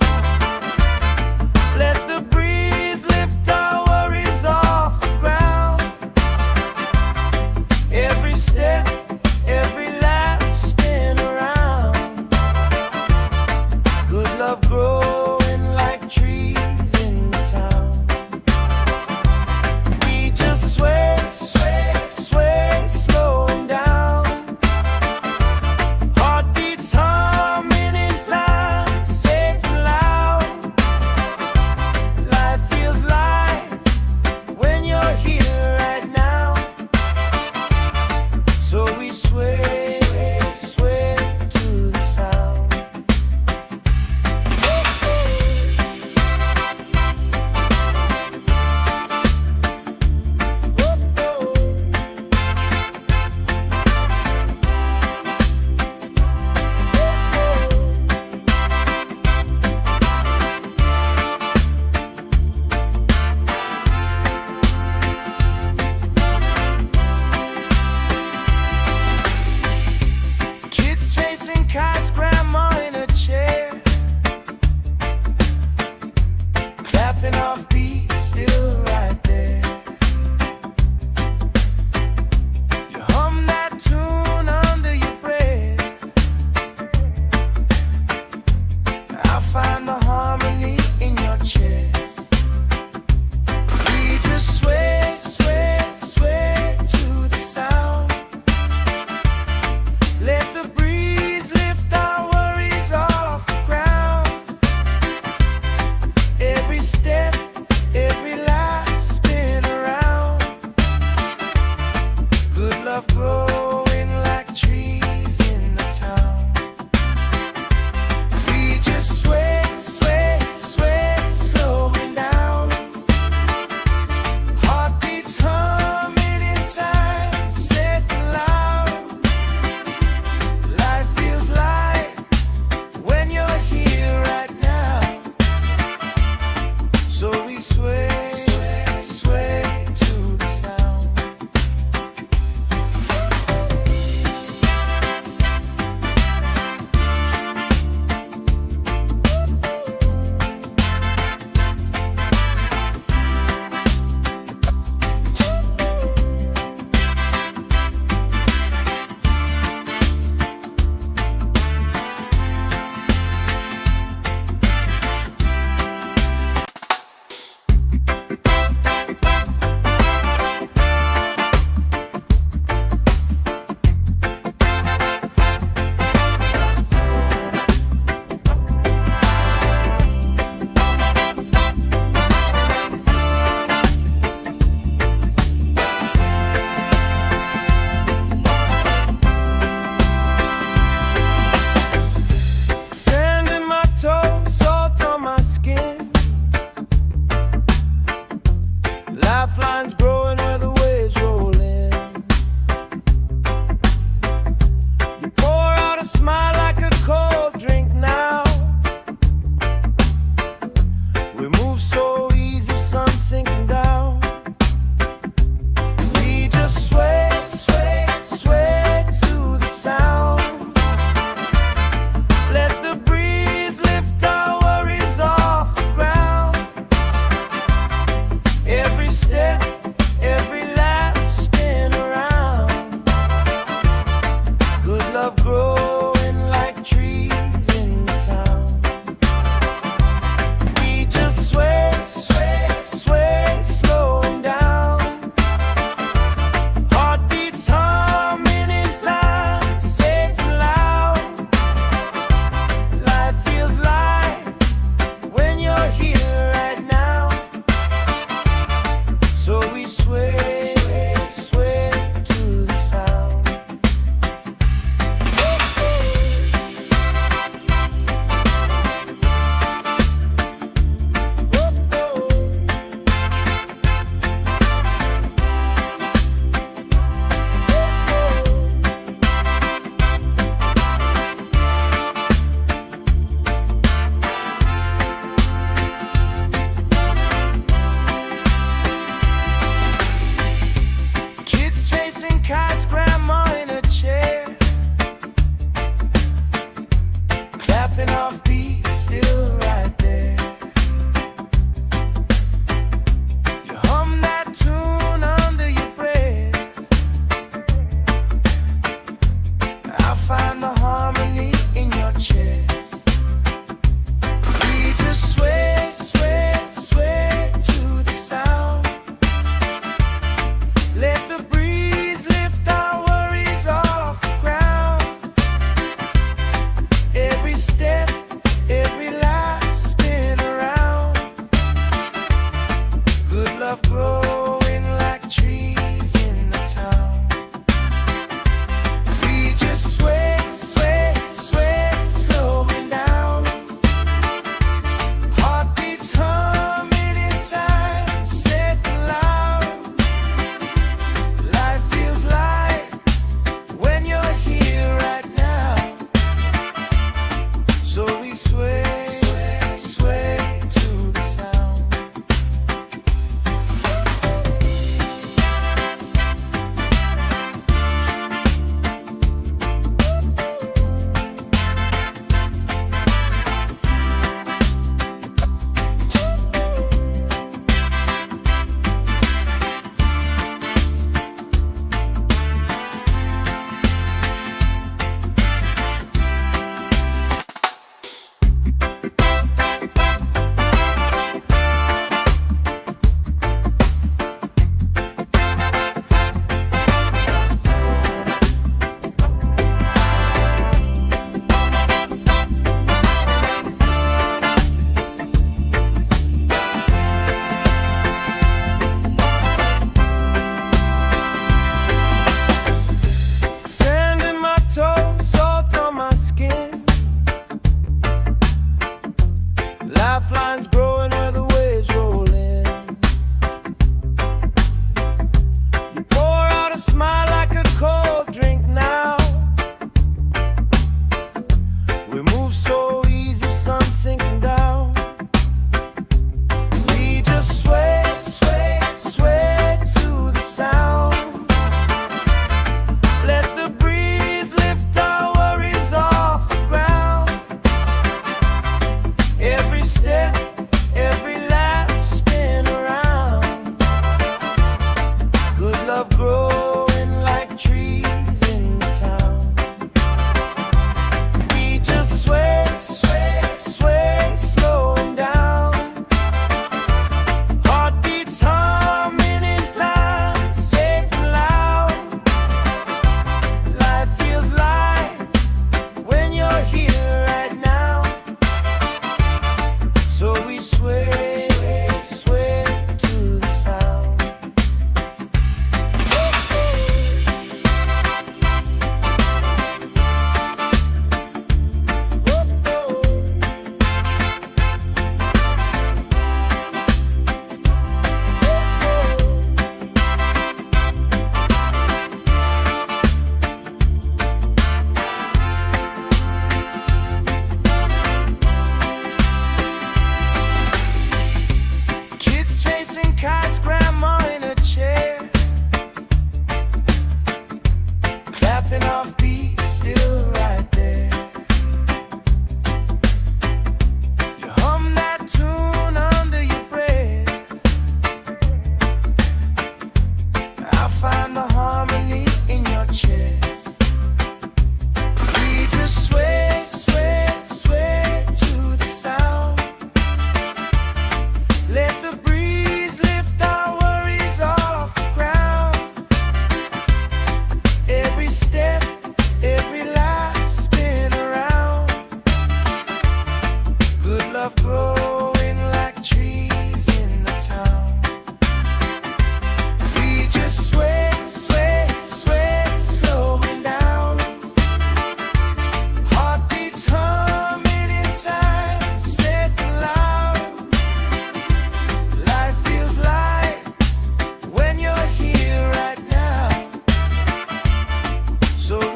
Let the breeze lift our worries off the ground. Every step,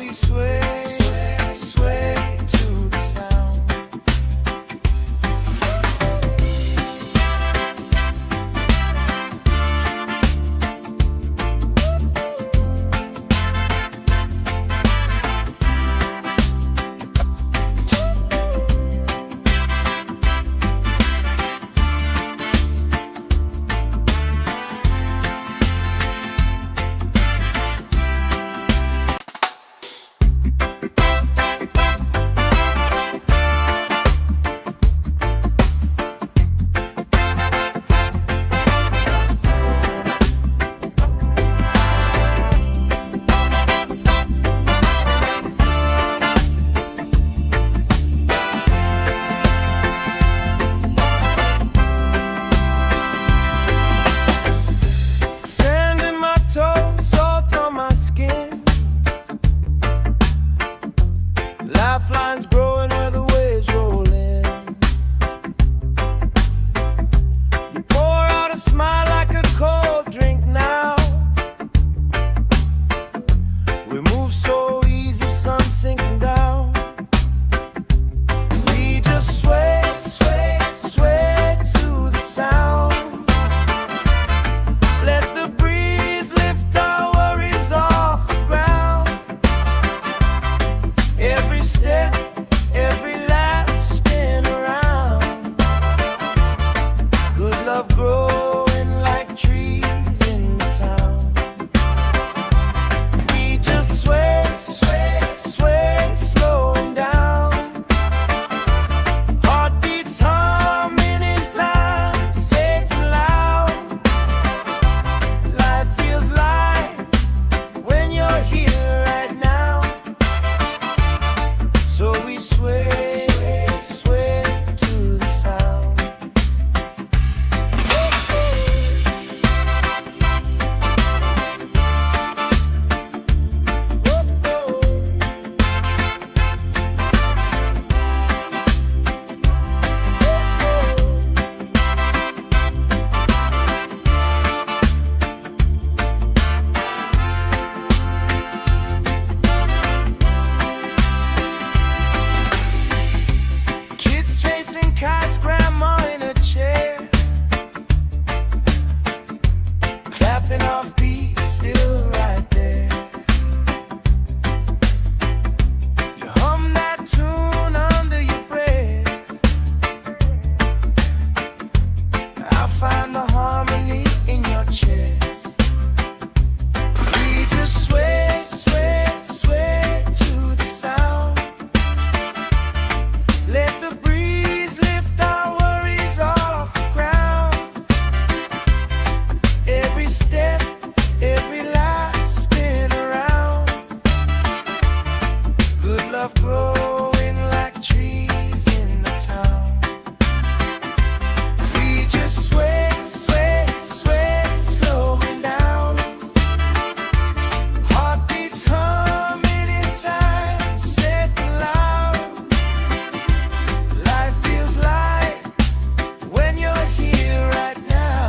we sway, sway to the sound. Sand in my toes, salt on my skin. Lifelines growing where the waves roll in. You pour out a smile like a cold drink now. We move so easy, sun sinking down. We just sway, sway, sway to the sound. Let the breeze lift our worries off the ground. Every step, every lap, spin around. Good love growing like trees in the town. We just sway, sway, sway, slowing down. Heartbeats humming in time, safe and loud. Life feels light when you're here right now. So we sway, sway to the sound. Kids chasing kites, grandma in a chair, clapping off beats, still right there. You hum that tune under your breath. I find the harmony in your chest. We just sway, sway, sway to the sound. Let the breeze lift our worries off the ground. Every step, every lap, spin around. Good love growing like trees in the town. We just sway, sway, sway, slowing down. Heartbeats humming in time, safe and loud. Life feels light when you're here right now.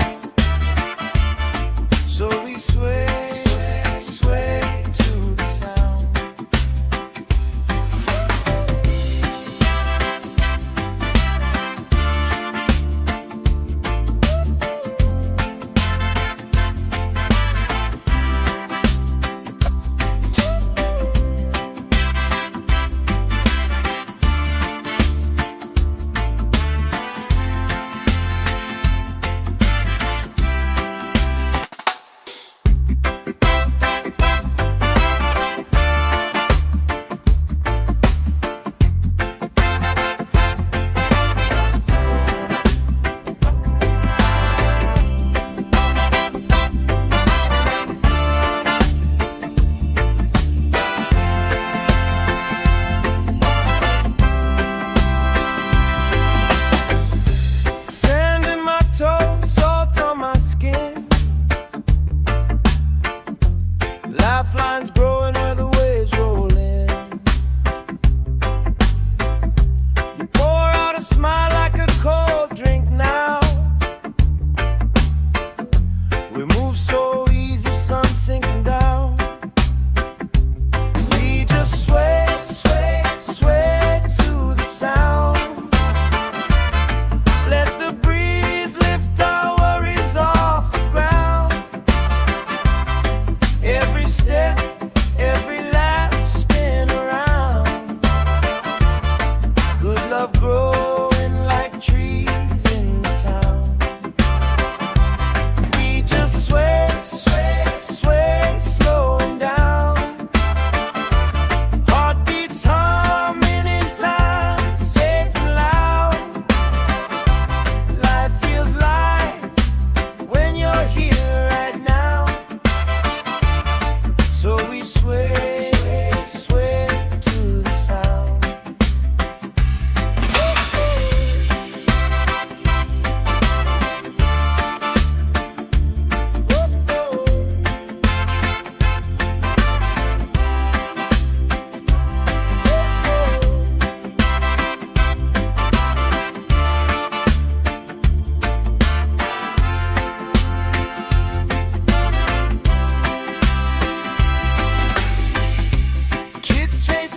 So we sway, sway to the sound.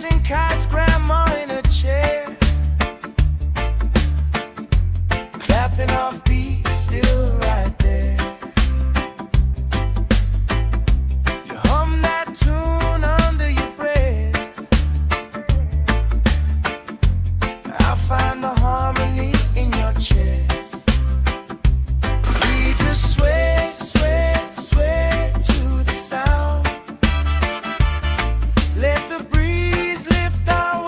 Tossing kites, grandma in a chair, clapping off beats, still right there. You hum that tune under your breath. I find the harmony in your chest. We just sway, sway, sway to the sound. Let the breeze lift our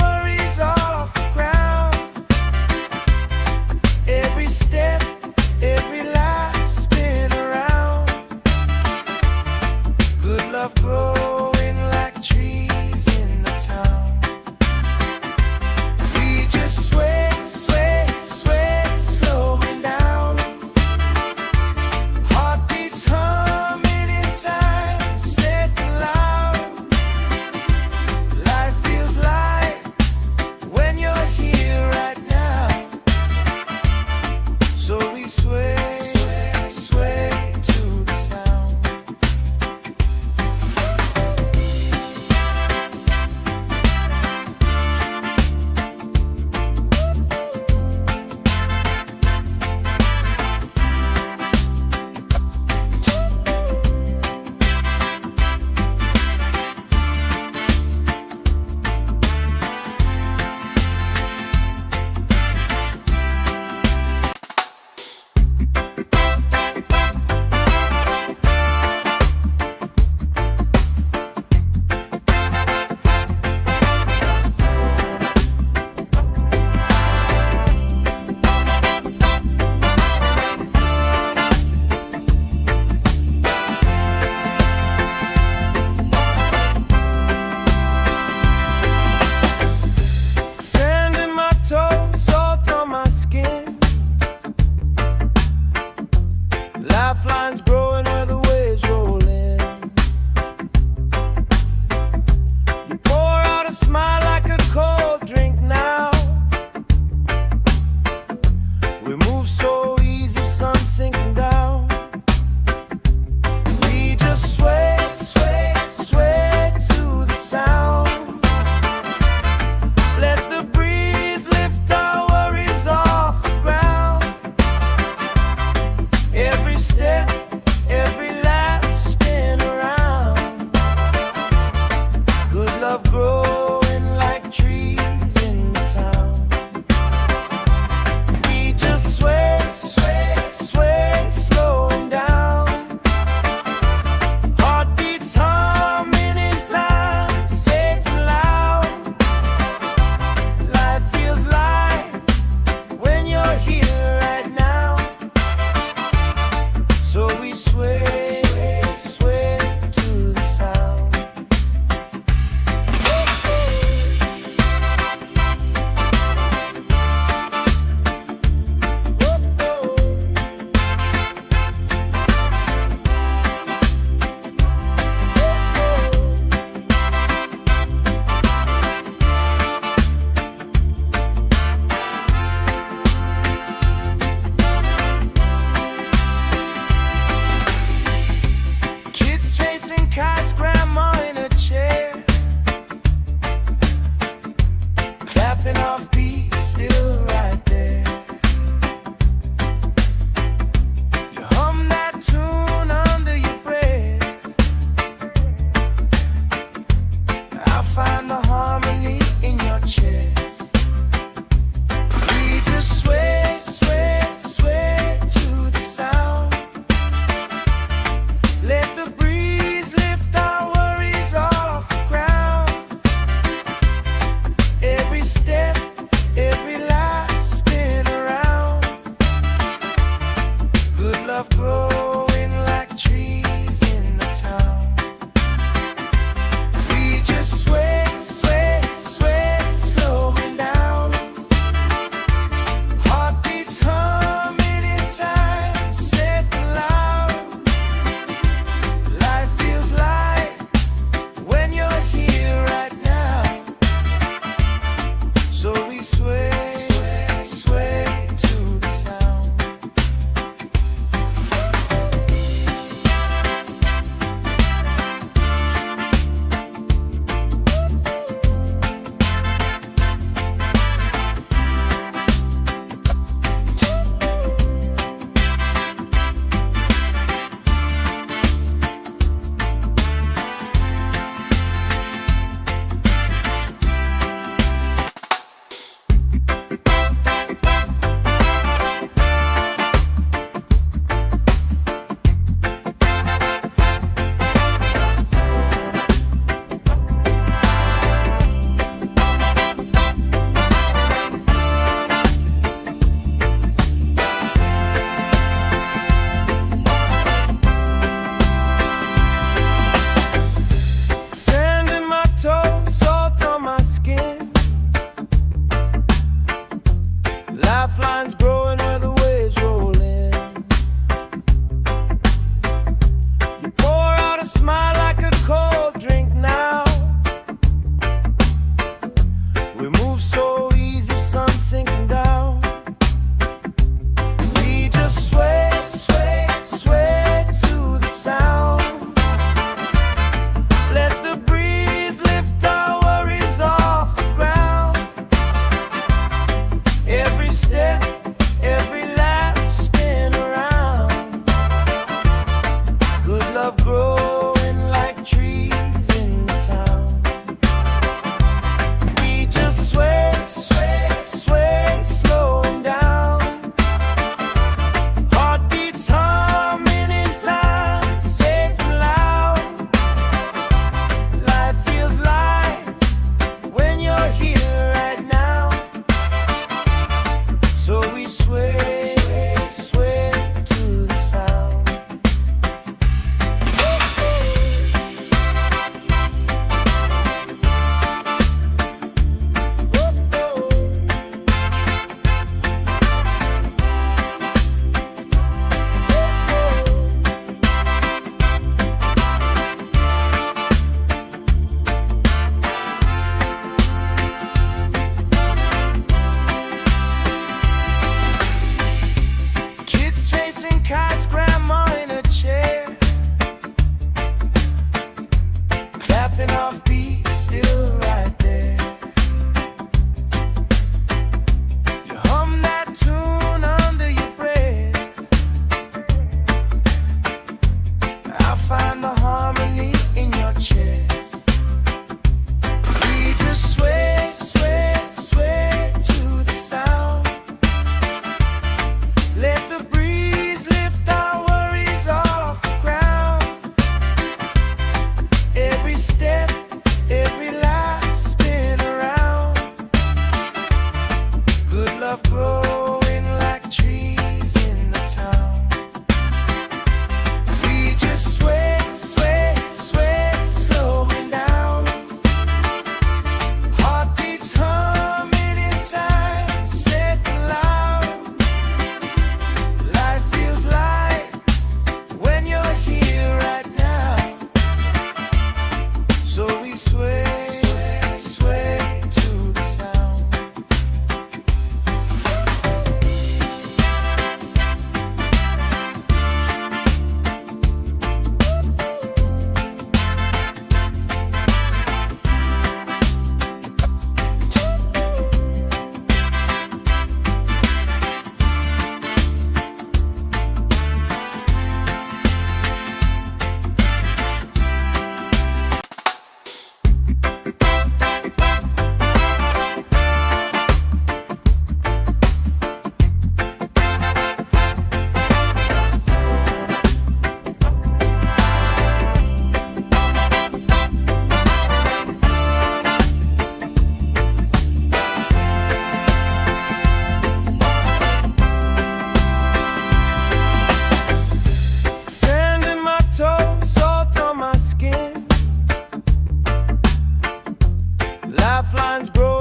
Laugh lines grow